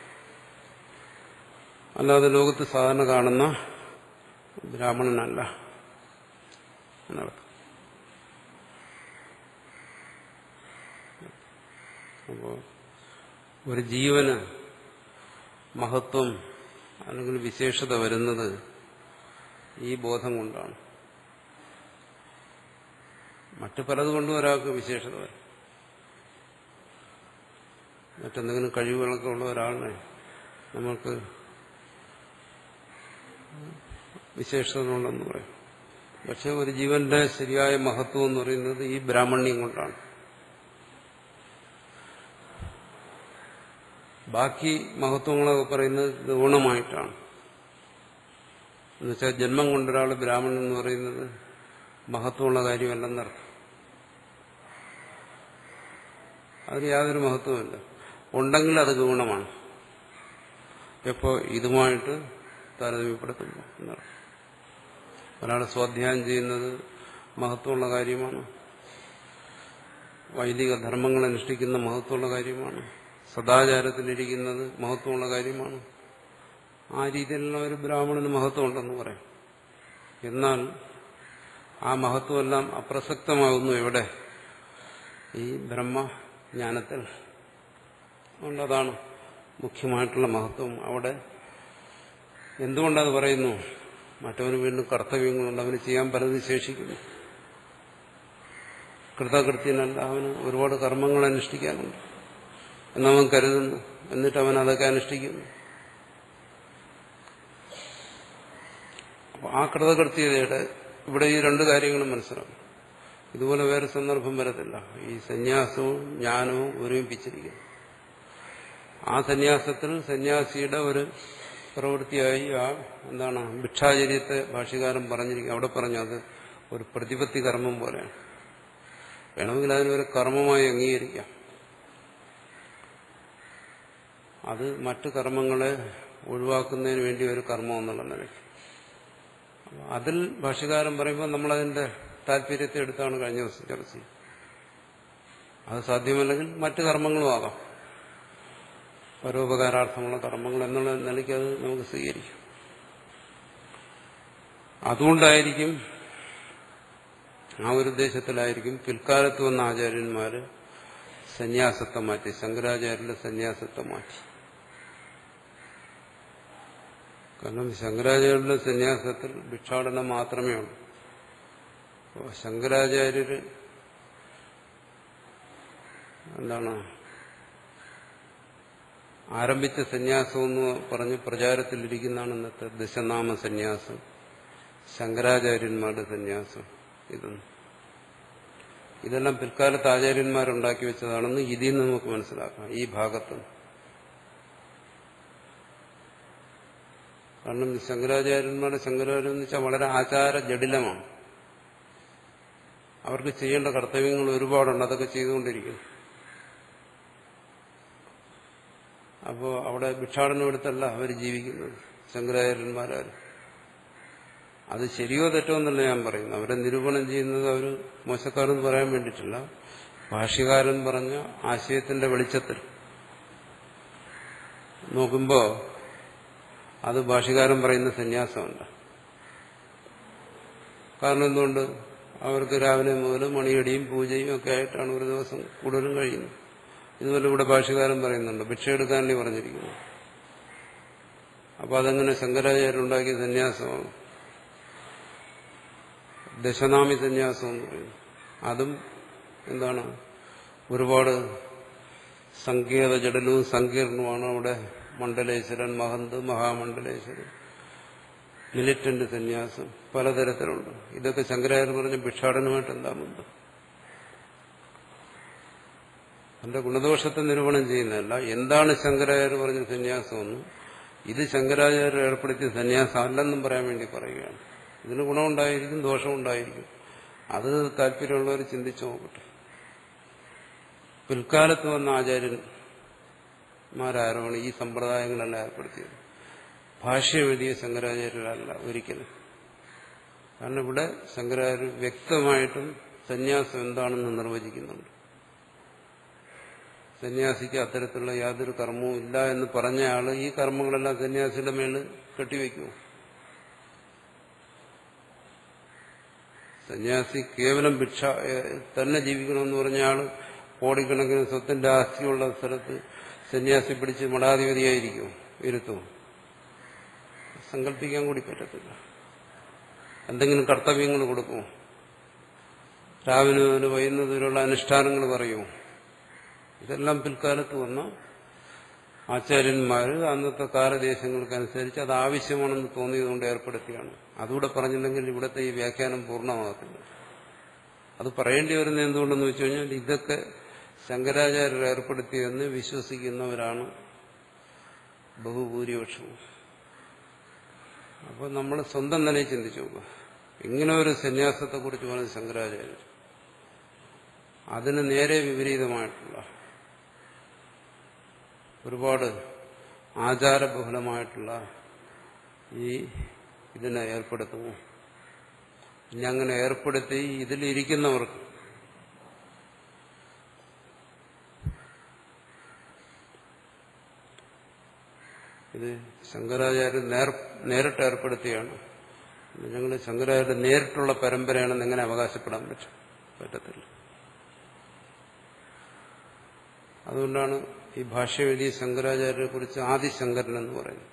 അല്ലാതെ ലോകത്ത് സാധാരണ കാണുന്ന ബ്രാഹ്മണനല്ല എന്നർത്ഥം. അപ്പോൾ ഒരു ജീവന് മഹത്വം അല്ലെങ്കിൽ വിശേഷത വരുന്നത് ഈ ബോധം കൊണ്ടാണ്. മറ്റു പലതുകൊണ്ടും ഒരാൾക്ക് വിശേഷത വരും. മറ്റെന്തെങ്കിലും കഴിവുകളൊക്കെ ഉള്ള ഒരാളിനെ നമുക്ക് വിശേഷതകളുണ്ടെന്ന് പറയും. പക്ഷെ ഒരു ജീവന്റെ ശരിയായ മഹത്വം എന്ന് പറയുന്നത് ഈ ബ്രാഹ്മണ്യം കൊണ്ടാണ്. ബാക്കി മഹത്വങ്ങളൊക്കെ പറയുന്നത് ഗുണമായിട്ടാണ്. എന്നുവെച്ചാൽ ജന്മം കൊണ്ടൊരാൾ ബ്രാഹ്മണൻ എന്ന് പറയുന്നത് മഹത്വമുള്ള കാര്യമല്ലെന്നർത്ഥം. അതിന് യാതൊരു മഹത്വമില്ല. ഉണ്ടെങ്കിൽ അത് ഗുണമാണ്. എപ്പോൾ ഇതുമായിട്ട് താരതമ്യപ്പെടുത്തുമ്പോൾ എന്നർത്ഥം. ഒരാൾ സ്വാധ്യായം ചെയ്യുന്നത് മഹത്വമുള്ള കാര്യമാണ്, വൈദിക ധർമ്മങ്ങൾ അനുഷ്ഠിക്കുന്ന മഹത്വമുള്ള കാര്യമാണ്, സദാചാരത്തിലിരിക്കുന്നത് മഹത്വമുള്ള കാര്യമാണ്. ആ രീതിയിലുള്ള ഒരു ബ്രാഹ്മണന് മഹത്വമുണ്ടെന്ന് പറയാം. എന്നാൽ ആ മഹത്വമെല്ലാം അപ്രസക്തമാകുന്നു എവിടെ? ഈ ബ്രഹ്മജ്ഞാനത്തിൽ. അതുകൊണ്ടതാണ് മുഖ്യമായിട്ടുള്ള മഹത്വം അവിടെ. എന്തുകൊണ്ടത് പറയുന്നു? മറ്റവന് വീണ്ടും കർത്തവ്യങ്ങളുണ്ട്, അവന് ചെയ്യാൻ പലതും ശേഷിക്കുന്നു. കൃതകൃത്യനല്ല, അവന് ഒരുപാട് കർമ്മങ്ങൾ അനുഷ്ഠിക്കാനുണ്ട് എന്നവൻ കരുതുന്നു. എന്നിട്ട് അവൻ അതൊക്കെ അനുഷ്ഠിക്കുന്നു. ആ കൃതകൃത്യതയുടെ ഇവിടെ ഈ രണ്ട് കാര്യങ്ങളും മനസ്സിലാക്കും. ഇതുപോലെ വേറെ സന്ദർഭം വരത്തില്ല. ഈ സന്യാസവും ജ്ഞാനവും ഒരുമിപ്പിച്ചിരിക്കുന്നു. ആ സന്യാസത്തിൽ സന്യാസിയുടെ ഒരു പ്രവൃത്തിയായി ഭിക്ഷാചര്യത്തെ ഭാഷ്യകാരൻ പറഞ്ഞിരിക്കും. അവിടെ പറഞ്ഞു അത് ഒരു പ്രതിപത്തി കർമ്മം പോലെയാണ്. വേണമെങ്കിൽ അതിനൊരു കർമ്മമായി അംഗീകരിക്കാം. അത് മറ്റു കർമ്മങ്ങളെ ഒഴിവാക്കുന്നതിന് വേണ്ടി ഒരു കർമ്മം എന്നുള്ള നിലയ്ക്ക് അതിൽ ഭാഷ്യകാരൻ പറയുമ്പോൾ നമ്മളതിന്റെ താല്പര്യത്തെ എടുത്താണ് കഴിഞ്ഞ ദിവസം ചർച്ച ചെയ്യുന്നത്. അത് സാധ്യമല്ലെങ്കിൽ മറ്റു കർമ്മങ്ങളും ആകാം, പരോപകാരാർത്ഥമുള്ള കർമ്മങ്ങൾ എന്നുള്ള നിലയ്ക്ക് അത് നമുക്ക് സ്വീകരിക്കും. അതുകൊണ്ടായിരിക്കും, ആ ഒരു ഉദ്ദേശത്തിലായിരിക്കും പിൽക്കാലത്ത് വന്ന ആചാര്യന്മാര് സന്യാസത്തെ മാറ്റി, ശങ്കരാചാര്യരുടെ സന്യാസത്തെ മാറ്റി. കാരണം ശങ്കരാചാര്യരുടെ സന്യാസത്തിൽ ഭിക്ഷാടനം മാത്രമേ ഉള്ളൂ. ശങ്കരാചാര്യര് ആരംഭിച്ച സന്യാസം എന്ന് പറഞ്ഞ് പ്രചാരത്തിലിരിക്കുന്നതാണ് ഇന്നത്തെ ദശനാമ സന്യാസം, ശങ്കരാചാര്യന്മാരുടെ സന്യാസം. ഇതെല്ലാം പിൽക്കാലത്ത് ആചാര്യന്മാരുണ്ടാക്കി വെച്ചതാണെന്ന് ഇതിൽ നിന്ന് നമുക്ക് മനസ്സിലാക്കാം, ഈ ഭാഗത്ത്. കാരണം ശങ്കരാചാര്യന്മാരുടെ ശങ്കരാചാര്യം എന്ന് വെച്ചാൽ വളരെ ആചാര ജടിലമാണ്. അവർക്ക് ചെയ്യേണ്ട കർത്തവ്യങ്ങൾ ഒരുപാടുണ്ട്, അതൊക്കെ ചെയ്തുകൊണ്ടിരിക്കും. അപ്പോൾ അവിടെ ഭിക്ഷാടനം എടുത്തല്ല അവർ ജീവിക്കുന്നത് ശങ്കരാചാര്യന്മാരാരും. അത് ശരിയോ തെറ്റോ എന്നല്ല ഞാൻ പറയുന്നു. അവരെ നിരൂപണം ചെയ്യുന്നത് അവർ മോശക്കാരെന്ന് പറയാൻ വേണ്ടിയിട്ടില്ല. ഭാഷ്യകാരൻ പറഞ്ഞ ആശയത്തിന്റെ വെളിച്ചത്തിൽ നോക്കുമ്പോൾ അത് ഭാഷ്യകാരൻ പറയുന്ന സന്യാസമല്ല. കാരണം എന്തുകൊണ്ട്? അവർക്ക് രാവിലെ മുതൽ മണിയടിയും പൂജയും ഒക്കെ ആയിട്ടാണ് ഒരു ദിവസം കൂടുതലും കഴിയുന്നത്. ഇതുപോലെ ഇവിടെ ഭാഷ്യകാരൻ പറയുന്നുണ്ട്, ഭിക്ഷ എടുക്കാനല്ലേ പറഞ്ഞിരിക്കുന്നു. അപ്പൊ അതെങ്ങനെ ശങ്കരാചാര്യരുണ്ടാക്കിയ സന്യാസമാണ്? ദശനാമി സന്യാസം എന്ന് പറയുന്നു. അതും ഒരുപാട് സങ്കേത ജഡലവും സങ്കീർണവുമാണ്. അവിടെ മണ്ഡലേശ്വരൻ, മഹന്ത്, മഹാമണ്ഡലേശ്വരൻ, മിലിറ്റന്റ് സന്യാസം, പലതരത്തിലുണ്ട്. ഇതൊക്കെ ശങ്കരാചാര്യർ പറഞ്ഞ ഭിക്ഷാടനമായിട്ട് എന്താ ബന്ധം? എന്റെ ഗുണദോഷത്തെ നിരൂപണം ചെയ്യുന്നതല്ല, എന്താണ് ശങ്കരാചാര്യർ പറഞ്ഞ സന്യാസമെന്നും ഇത് ശങ്കരാചാര്യർ ഏർപ്പെടുത്തിയ സന്യാസം അല്ലെന്നും പറയാൻ വേണ്ടി പറയുകയാണ്. ഇതിന് ഗുണമുണ്ടായിരിക്കും, ദോഷമുണ്ടായിരിക്കും. അത് താല്പര്യമുള്ളവർ ചിന്തിച്ചു നോക്കട്ടെ. പിൽക്കാലത്ത് വന്ന ആചാര്യന്മാരാരാണ് ഈ സമ്പ്രദായങ്ങളെല്ലാം ഏർപ്പെടുത്തിയത്? ഭാഷ്യം എഴുതിയ ശങ്കരാചാര്യരല്ല ഒരിക്കലും. കാരണം ഇവിടെ ശങ്കരാചാര്യർ വ്യക്തമായിട്ടും സന്യാസം എന്താണെന്ന് നിർവചിക്കുന്നുണ്ട്. സന്യാസിക്ക് അത്തരത്തിലുള്ള യാതൊരു കർമ്മവും ഇല്ല എന്ന് പറഞ്ഞയാള് ഈ കർമ്മങ്ങളെല്ലാം സന്യാസിയുടെ മേളിൽ കെട്ടിവെക്കുമോ? സന്യാസി കേവലം ഭിക്ഷ തന്നെ ജീവിക്കണമെന്ന് പറഞ്ഞയാള് കോടിക്കണക്കിന് സ്വത്തിന്റെ ആസ്തിയുള്ള സ്ഥലത്ത് സന്യാസി പിടിച്ച് മഠാധിപതിയായിരിക്കുമോ? ഇരുത്തുമോ? സങ്കല്പിക്കാൻ കൂടി പറ്റത്തില്ല. എന്തെങ്കിലും കർത്തവ്യങ്ങൾ കൊടുക്കുമോ? രാവിലെ മുതൽ വൈകുന്നതിലുള്ള അനുഷ്ഠാനങ്ങൾ പറയുമോ? ഇതെല്ലാം പിൽക്കാലത്ത് വന്ന ആചാര്യന്മാർ അന്നത്തെ കാലദേശങ്ങൾക്കനുസരിച്ച് അത് ആവശ്യമാണെന്ന് തോന്നിയതുകൊണ്ട് ഏർപ്പെടുത്തിയാണ്. അതുകൂടെ പറഞ്ഞില്ലെങ്കിൽ ഇവിടുത്തെ ഈ വ്യാഖ്യാനം പൂർണ്ണമാകത്തില്ല. അത് പറയേണ്ടി വരുന്ന എന്തുകൊണ്ടെന്ന് വെച്ചു കഴിഞ്ഞാൽ ഇതൊക്കെ ശങ്കരാചാര്യർ ഏർപ്പെടുത്തിയെന്ന് വിശ്വസിക്കുന്നവരാണ് ബഹുഭൂരിപക്ഷവും. അപ്പോൾ നമ്മൾ സ്വന്തം നിലയിൽ ചിന്തിച്ചു നോക്കുക. ഇങ്ങനെ ഒരു സന്യാസത്തെക്കുറിച്ച് പറഞ്ഞ ശങ്കരാചാര്യർ അതിന് നേരെ വിപരീതമായിട്ടുള്ള ഒരുപാട് ആചാരബഹുലമായിട്ടുള്ള ഇതിനെ ഏർപ്പെടുത്തുന്നു. ഇനി അങ്ങനെ ഏർപ്പെടുത്തി ഇതിലിരിക്കുന്നവർക്ക് ഇത് ശങ്കരാചാര്യർ നേരിട്ട് ഏർപ്പെടുത്തിയാണ്. ഞങ്ങൾ ശങ്കരാചാര്യ നേരിട്ടുള്ള പരമ്പരയാണെന്ന് എങ്ങനെ അവകാശപ്പെടാൻ പറ്റത്തില്ല. അതുകൊണ്ടാണ് ഈ ഭാഷ്യം എഴുതിയ ശങ്കരാചാര്യരെ കുറിച്ച് ആദിശങ്കരൻ എന്ന് പറയുന്നത്.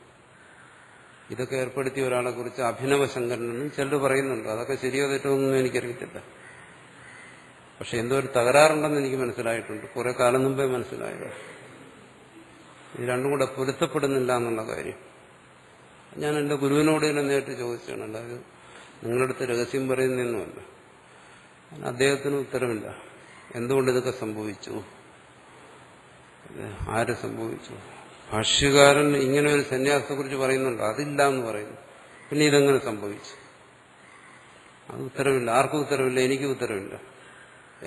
ഇതൊക്കെ ഏർപ്പെടുത്തിയ ഒരാളെ കുറിച്ച് അഭിനവ ശങ്കരനെന്നും ചിലർ പറയുന്നുണ്ട്. അതൊക്കെ ശരിയോ തെറ്റോ ഒന്നും എനിക്കറിയത്തില്ല. പക്ഷെ എന്തോ ഒരു തകരാറുണ്ടെന്ന് എനിക്ക് മനസ്സിലായിട്ടുണ്ട്. കുറെ കാലം മുമ്പേ മനസ്സിലായത്. ഇത് രണ്ടും കൂടെ പൊരുത്തപ്പെടുന്നില്ല എന്നുള്ള കാര്യം ഞാൻ എൻ്റെ ഗുരുവിനോട് തന്നെ നേരിട്ട് ചോദിച്ചാണ്. അല്ലാതെ നിങ്ങളുടെ അടുത്ത് രഹസ്യം പറയുന്നൊന്നുമല്ല. അദ്ദേഹത്തിന് ഉത്തരവില്ല. എന്തുകൊണ്ട് ഇതൊക്കെ സംഭവിച്ചു, ആര് സംഭവിച്ചു? ഭാഷ്യകാരൻ ഇങ്ങനെ ഒരു സന്യാസത്തെക്കുറിച്ച് പറയുന്നുണ്ട്, അതില്ല എന്ന് പറയുന്നു. പിന്നെ ഇതെങ്ങനെ സംഭവിച്ചു? അത് ഉത്തരവില്ല. ആർക്കും ഉത്തരവില്ല, എനിക്കും ഉത്തരവില്ല.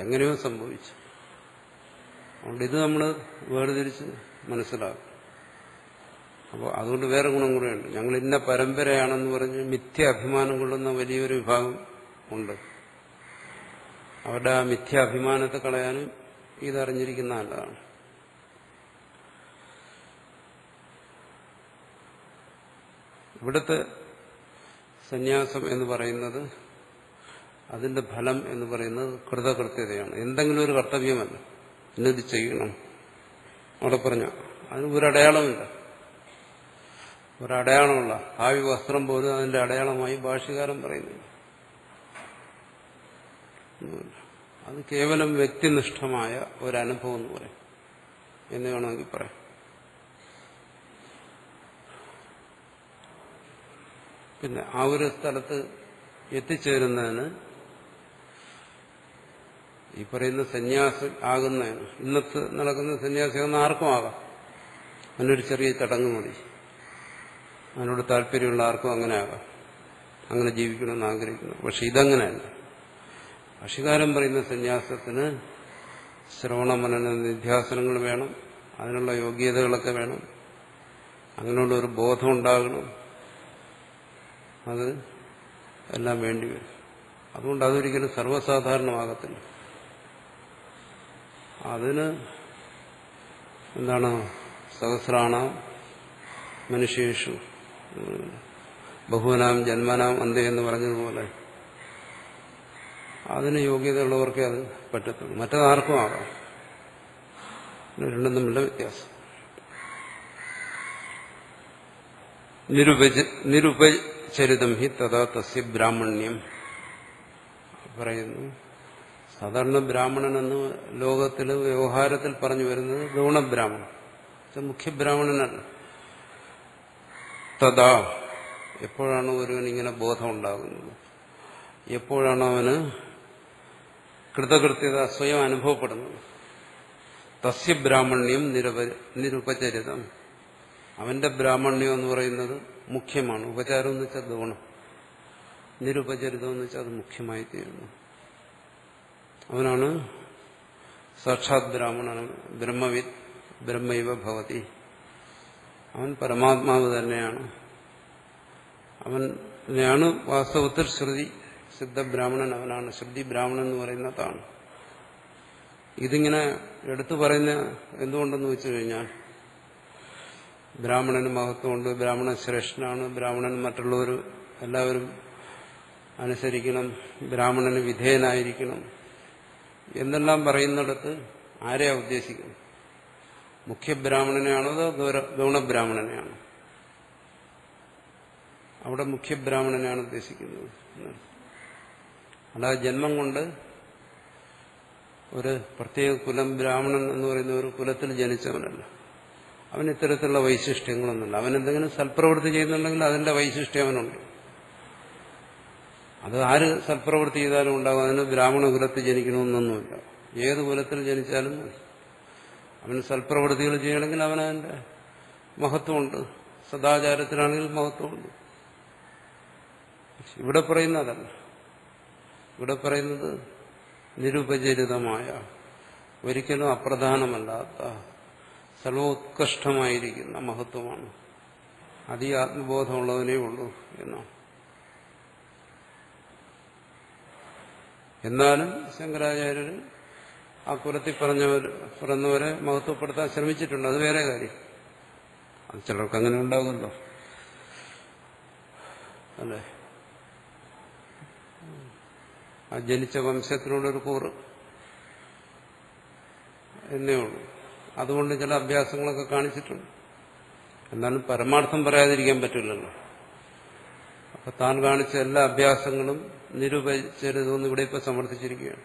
എങ്ങനെയോ സംഭവിച്ചു. അതുകൊണ്ട് ഇത് നമ്മൾ വേർതിരിച്ച് മനസ്സിലാക്കും. അപ്പോൾ അതുകൊണ്ട് വേറെ ഗുണം കൂടെയുണ്ട്. ഞങ്ങൾ ഇന്ന പരമ്പരയാണെന്ന് പറഞ്ഞ് മിഥ്യ അഭിമാനം കൊള്ളുന്ന വലിയൊരു വിഭാഗം ഉണ്ട്. അവരുടെ ആ മിഥ്യ അഭിമാനത്തെ കളയാനും ഇതറിഞ്ഞിരിക്കുന്ന നല്ലതാണ്. ഇവിടുത്തെ സന്യാസം എന്ന് പറയുന്നത്, അതിന്റെ ഫലം എന്ന് പറയുന്നത് കൃതകൃത്യതയാണ്. എന്തെങ്കിലും ഒരു കർത്തവ്യമല്ല, ഇന്നത് ചെയ്യണം. അവിടെ പറഞ്ഞ അതിന് ഒരടയാളമില്ല. ഒരടയാളമുള്ള ഭാവി വസ്ത്രം പോലും അതിന്റെ അടയാളമായി ഭാഷ്യകാരൻ പറയുന്നില്ല. അത് കേവലം വ്യക്തിനിഷ്ഠമായ ഒരനുഭവം എന്ന് പറയും, എന്ന് വേണമെങ്കിൽ പറയാം. പിന്നെ ആ ഒരു സ്ഥലത്ത് എത്തിച്ചേരുന്നതിന് ഈ പറയുന്ന സന്യാസി ആകുന്നതിന്, ഇന്നത്തെ നടക്കുന്ന സന്യാസിയാകുന്ന ആർക്കും ആകാം. അതിനൊരു ചെറിയ ചടങ്ങ് മതി. അതിനോട് താല്പര്യമുള്ള ആർക്കും അങ്ങനെ ആകാം, അങ്ങനെ ജീവിക്കണമെന്ന് ആഗ്രഹിക്കുന്നു. പക്ഷെ ഇതങ്ങനെയല്ല. ഭാഷ്യകാരൻ പറയുന്ന സന്യാസത്തിന് ശ്രവണ മനന നിധ്യാസനങ്ങൾ വേണം, അതിനുള്ള യോഗ്യതകളൊക്കെ വേണം, അങ്ങനെയുള്ള ഒരു ബോധം ഉണ്ടാകണം. അത് എല്ലാം വേണ്ടിവരും. അതുകൊണ്ട് അതൊരിക്കലും സർവ്വസാധാരണമാകത്തില്ല. അതിന് എന്താണ് സഹസ്രാണാം മനുഷ്യേഷു ബഹുവനാം ജന്മനാം അന്തേ എന്ന് പറഞ്ഞതുപോലെ അതിന് യോഗ്യതയുള്ളവർക്കേ അത് പറ്റത്തുള്ളൂ. മറ്റേതാർക്കും ആകാം. രണ്ടും തമ്മിലുള്ള വ്യത്യാസം. നിരുപചരിതം ഹി തഥാ തസ്യ ബ്രാഹ്മണ്യം പറയുന്നു. സാധാരണ ബ്രാഹ്മണനെന്ന് ലോകത്തിൽ വ്യവഹാരത്തിൽ പറഞ്ഞു വരുന്നത് ഗൗണബ്രാഹ്മണൻ, മുഖ്യബ്രാഹ്മണനല്ല. തഥാ എപ്പോഴാണ് ഒരുവൻ ഇങ്ങനെ ബോധം ഉണ്ടാകുന്നത്, എപ്പോഴാണ് അവന് കൃതകൃത്യത സ്വയം അനുഭവപ്പെടുന്നത്, തസ്യ ബ്രാഹ്മണ്യം നിരുപചരിതം, അവന്റെ ബ്രാഹ്മണ്യം എന്ന് പറയുന്നത് മുഖ്യമാണ്. ഉപചാരം എന്ന് വെച്ചാൽ ഗൗണം, നിരുപചരിതം എന്ന് വെച്ചാൽ അത് മുഖ്യമായി തീരുന്നു. അവനാണ് സാക്ഷാത് ബ്രാഹ്മണൻ, ബ്രഹ്മവിദ് ബ്രഹ്മൈവ ഭവതി. അവൻ പരമാത്മാവ് തന്നെയാണ്. അവനാണ് വാസ്തവത്തിൽ ശ്രുതി സിദ്ധബ്രാഹ്മണൻ. അവനാണ് ശ്രുതി ബ്രാഹ്മണൻ എന്ന് പറയുന്നതാണ്. ഇതിങ്ങനെ എടുത്തു പറയുന്ന എന്തുകൊണ്ടെന്ന് വെച്ചു കഴിഞ്ഞാൽ, ബ്രാഹ്മണന് മഹത്വമുണ്ട്, ബ്രാഹ്മണൻ ശ്രേഷ്ഠനാണ്, ബ്രാഹ്മണൻ മറ്റുള്ളവർ എല്ലാവരും അനുസരിക്കണം, ബ്രാഹ്മണന് വിധേയനായിരിക്കണം എന്നെല്ലാം പറയുന്നിടത്ത് ആരെയാ ഉദ്ദേശിക്കുന്നത്? മുഖ്യബ്രാഹ്മണനെയാണോ അതോ ഗൗണബ്രാഹ്മണനെയാണോ? അവിടെ മുഖ്യബ്രാഹ്മണനെയാണ് ഉദ്ദേശിക്കുന്നത്. അല്ലാതെ ജന്മം കൊണ്ട് ഒരു പ്രത്യേക കുലം ബ്രാഹ്മണൻ എന്ന് പറയുന്ന ഒരു കുലത്തിൽ ജനിച്ചവനല്ല. അവന് ഇത്തരത്തിലുള്ള വൈശിഷ്ട്യങ്ങളൊന്നുമില്ല. അവനെന്തെങ്കിലും സൽപ്രവൃത്തി ചെയ്യുന്നുണ്ടെങ്കിൽ അതിന്റെ വൈശിഷ്ട്യം അവനുണ്ട്. അത് ആര് സൽപ്രവൃത്തി ചെയ്താലും ഉണ്ടാകും. അതിന് ബ്രാഹ്മണ കുലത്തിൽ ജനിക്കണമെന്നൊന്നുമില്ല. ഏത് കുലത്തിൽ ജനിച്ചാലും മതി. അവന് സൽപ്രവൃത്തികൾ ചെയ്യണമെങ്കിൽ അവനതിന്റെ മഹത്വമുണ്ട്. സദാചാരത്തിലാണെങ്കിൽ മഹത്വമുണ്ട്. ഇവിടെ പറയുന്നതല്ല. ഇവിടെ പറയുന്നത് നിരുപചരിതമായ, ഒരിക്കലും അപ്രധാനമല്ലാത്ത, സർവോത്കൃഷ്ടമായിരിക്കുന്ന മഹത്വമാണ്. അത് ഈ ആത്മബോധമുള്ളവനേ ഉള്ളൂ എന്നാണ്. എന്നാലും ശങ്കരാചാര്യർ ആ കുലത്തിൽ പറഞ്ഞവരെ മഹത്വപ്പെടുത്താൻ ശ്രമിച്ചിട്ടുണ്ട്. അത് വേറെ കാര്യം. അത് ചിലർക്ക് അങ്ങനെ ഉണ്ടാകുമല്ലോ, അല്ലേ? ആ ജനിച്ച വംശത്തിനോടൊരു കൂറ് എന്നേ ഉള്ളൂ. അതുകൊണ്ട് ചില അഭ്യാസങ്ങളൊക്കെ കാണിച്ചിട്ടുണ്ട്. എന്നാലും പരമാർത്ഥം പറയാതിരിക്കാൻ പറ്റില്ലല്ലോ. അപ്പൊ താൻ കാണിച്ച എല്ലാ അഭ്യാസങ്ങളും നിരൂപിച്ചതെന്ന് ഇവിടെ ഇപ്പൊ സമർത്ഥിച്ചിരിക്കുകയാണ്.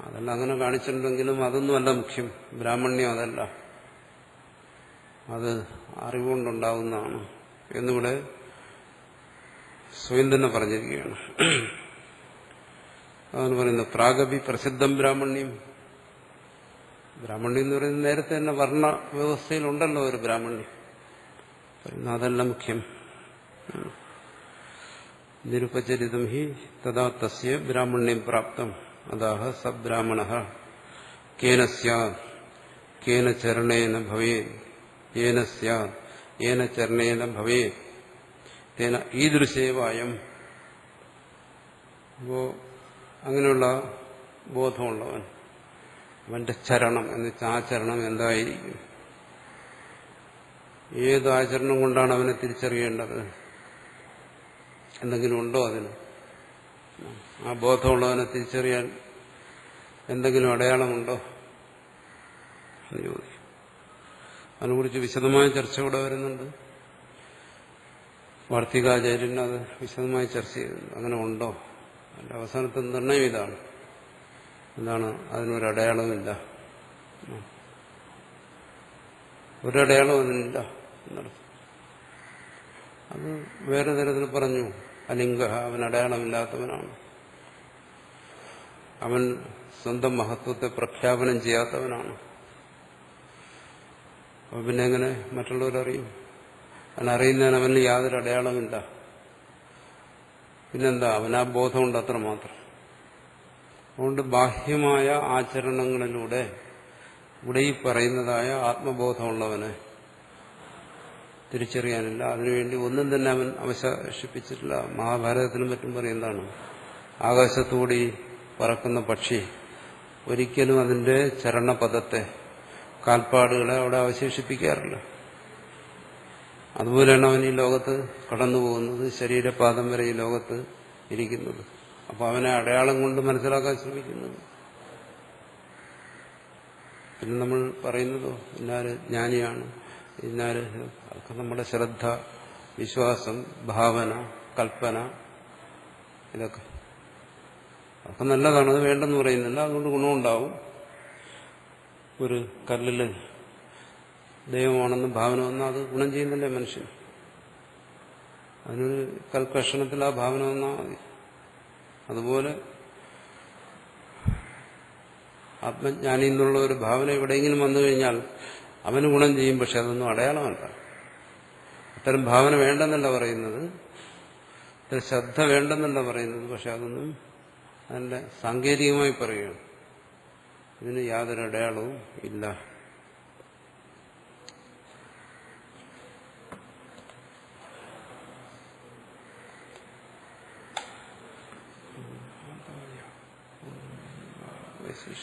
അതെല്ലാം അങ്ങനെ കാണിച്ചിട്ടുണ്ടെങ്കിലും അതൊന്നുമല്ല മുഖ്യം. ബ്രാഹ്മണ്യം അതല്ല, അത് അറിവുകൊണ്ടുണ്ടാകുന്നതാണ് എന്നിവിടെ സ്വയം തന്നെ പറഞ്ഞിരിക്കുകയാണ്. അതാണ് പറയുന്നത് പ്രാഗപി പ്രസിദ്ധം ബ്രാഹ്മണ്യം. ബ്രാഹ്മണ്യം എന്ന് പറയുന്നത് നേരത്തെ തന്നെ വർണ്ണ വ്യവസ്ഥയിലുണ്ടല്ലോ ഒരു ബ്രാഹ്മണ്യം. പറയുന്നത് അതല്ല മുഖ്യം. നിരുപചരിതം ഹി തഥാ തസ്യ ബ്രാഹ്മണ്യം പ്രാപ്തം അതാഹ സബ്രാഹ്മണഃ കേന സ്യാത് കേന ചരണേന ഭവേത് യേന സ്യാത് യേന ചരണേന ഭവേത് തേന ഈദൃശേവായം. അപ്പോ അങ്ങനെയുള്ള ബോധമുള്ളവൻ, അവന്റെ ചരണം എന്ന് വെച്ചാൽ ആചരണം എന്തായിരിക്കും, ഏത് ആചരണം കൊണ്ടാണ് അവനെ തിരിച്ചറിയേണ്ടത്, എന്തെങ്കിലും ഉണ്ടോ അതിന്? ആ ബോധമുള്ളവനെ തിരിച്ചറിയാൻ എന്തെങ്കിലും അടയാളമുണ്ടോ എന്ന് ചോദിക്കും. അതിനെക്കുറിച്ച് വിശദമായ ചർച്ച ഇവിടെ വരുന്നുണ്ട്. വാർത്തികാചാര്യൻ അത് വിശദമായി ചർച്ച ചെയ്തിട്ടുണ്ട്. അങ്ങനെ ഉണ്ടോ? അതിന്റെ അവസാനത്തെ നിർണയം ഇതാണ്. എന്താണ്? അതിനൊരടയാളമില്ല, ഒരടയാളവും അതിനില്ല എന്നർത്ഥം. അത് വേറെ തരത്തിൽ പറഞ്ഞു. അലിംഗ, അവൻ അടയാളമില്ലാത്തവനാണ്, അവൻ സ്വന്തം മഹത്വത്തെ പ്രഖ്യാപനം ചെയ്യാത്തവനാണ്. അപ്പൊ പിന്നെ എങ്ങനെ മറ്റുള്ളവരറിയും? അവനറിയുന്നതിന് അവന് യാതൊരു അടയാളമില്ല. പിന്നെന്താ? അവനാ ബോധമുണ്ട്, അത്രമാത്രം. അതുകൊണ്ട് ബാഹ്യമായ ആചരണങ്ങളിലൂടെ ഇവിടെ ഈ പറയുന്നതായ ആത്മബോധമുള്ളവനെ തിരിച്ചറിയാനില്ല. അതിനുവേണ്ടി ഒന്നും തന്നെ അവൻ അവശേഷിപ്പിച്ചിട്ടില്ല. മഹാഭാരതത്തിലും മറ്റും പറയുന്നതാണ്, ആകാശത്തൂടി പറക്കുന്ന പക്ഷി ഒരിക്കലും അതിന്റെ ചരണപദത്തെ, കാൽപ്പാടുകളെ അവിടെ അവശേഷിപ്പിക്കാറില്ല. അതുപോലെയാണ് അവൻ ഈ ലോകത്ത് കടന്നു പോകുന്നത്, ശരീരപാദം വരെ ഈ ലോകത്ത് ഇരിക്കുന്നത്. അപ്പൊ അവനെ അടയാളം കൊണ്ട് മനസ്സിലാക്കാൻ ശ്രമിക്കുന്നത്. പിന്നെ നമ്മൾ പറയുന്നതോ ഇന്നാര് ജ്ഞാനിയാണ്, ഇന്നാര്, അതൊക്കെ നമ്മുടെ ശ്രദ്ധ, വിശ്വാസം, ഭാവന, കൽപ്പന, ഇതൊക്കെ അതൊക്കെ നല്ലതാണ്, അത് വേണ്ടെന്ന് പറയുന്നില്ല. അതുകൊണ്ട് ഗുണമുണ്ടാവും. ഒരു കല്ലില് ദൈവമാണെന്ന് ഭാവന വന്നാൽ അത് ഗുണം ചെയ്യുന്നില്ലേ മനുഷ്യൻ? അതിനൊരു കൽക്കഷണത്തിൽ ആ ഭാവന വന്നാൽ മതി. അതുപോലെ ആത്മജ്ഞാനി എന്നുള്ള ഒരു ഭാവന എവിടെയെങ്കിലും വന്നു കഴിഞ്ഞാൽ അവന് ഗുണം ചെയ്യും. പക്ഷെ അതൊന്നും അടയാളമല്ല. അത്തരം ഭാവന വേണ്ടെന്നല്ല പറയുന്നത്, അത്തരം ശ്രദ്ധ വേണ്ടെന്നല്ല പറയുന്നത്. പക്ഷെ അതൊന്നും അതിന്റെ സാങ്കേതികമായി പറയുകയാണ്, ഇതിന് യാതൊരു അടയാളവും ഇല്ല. ശരി.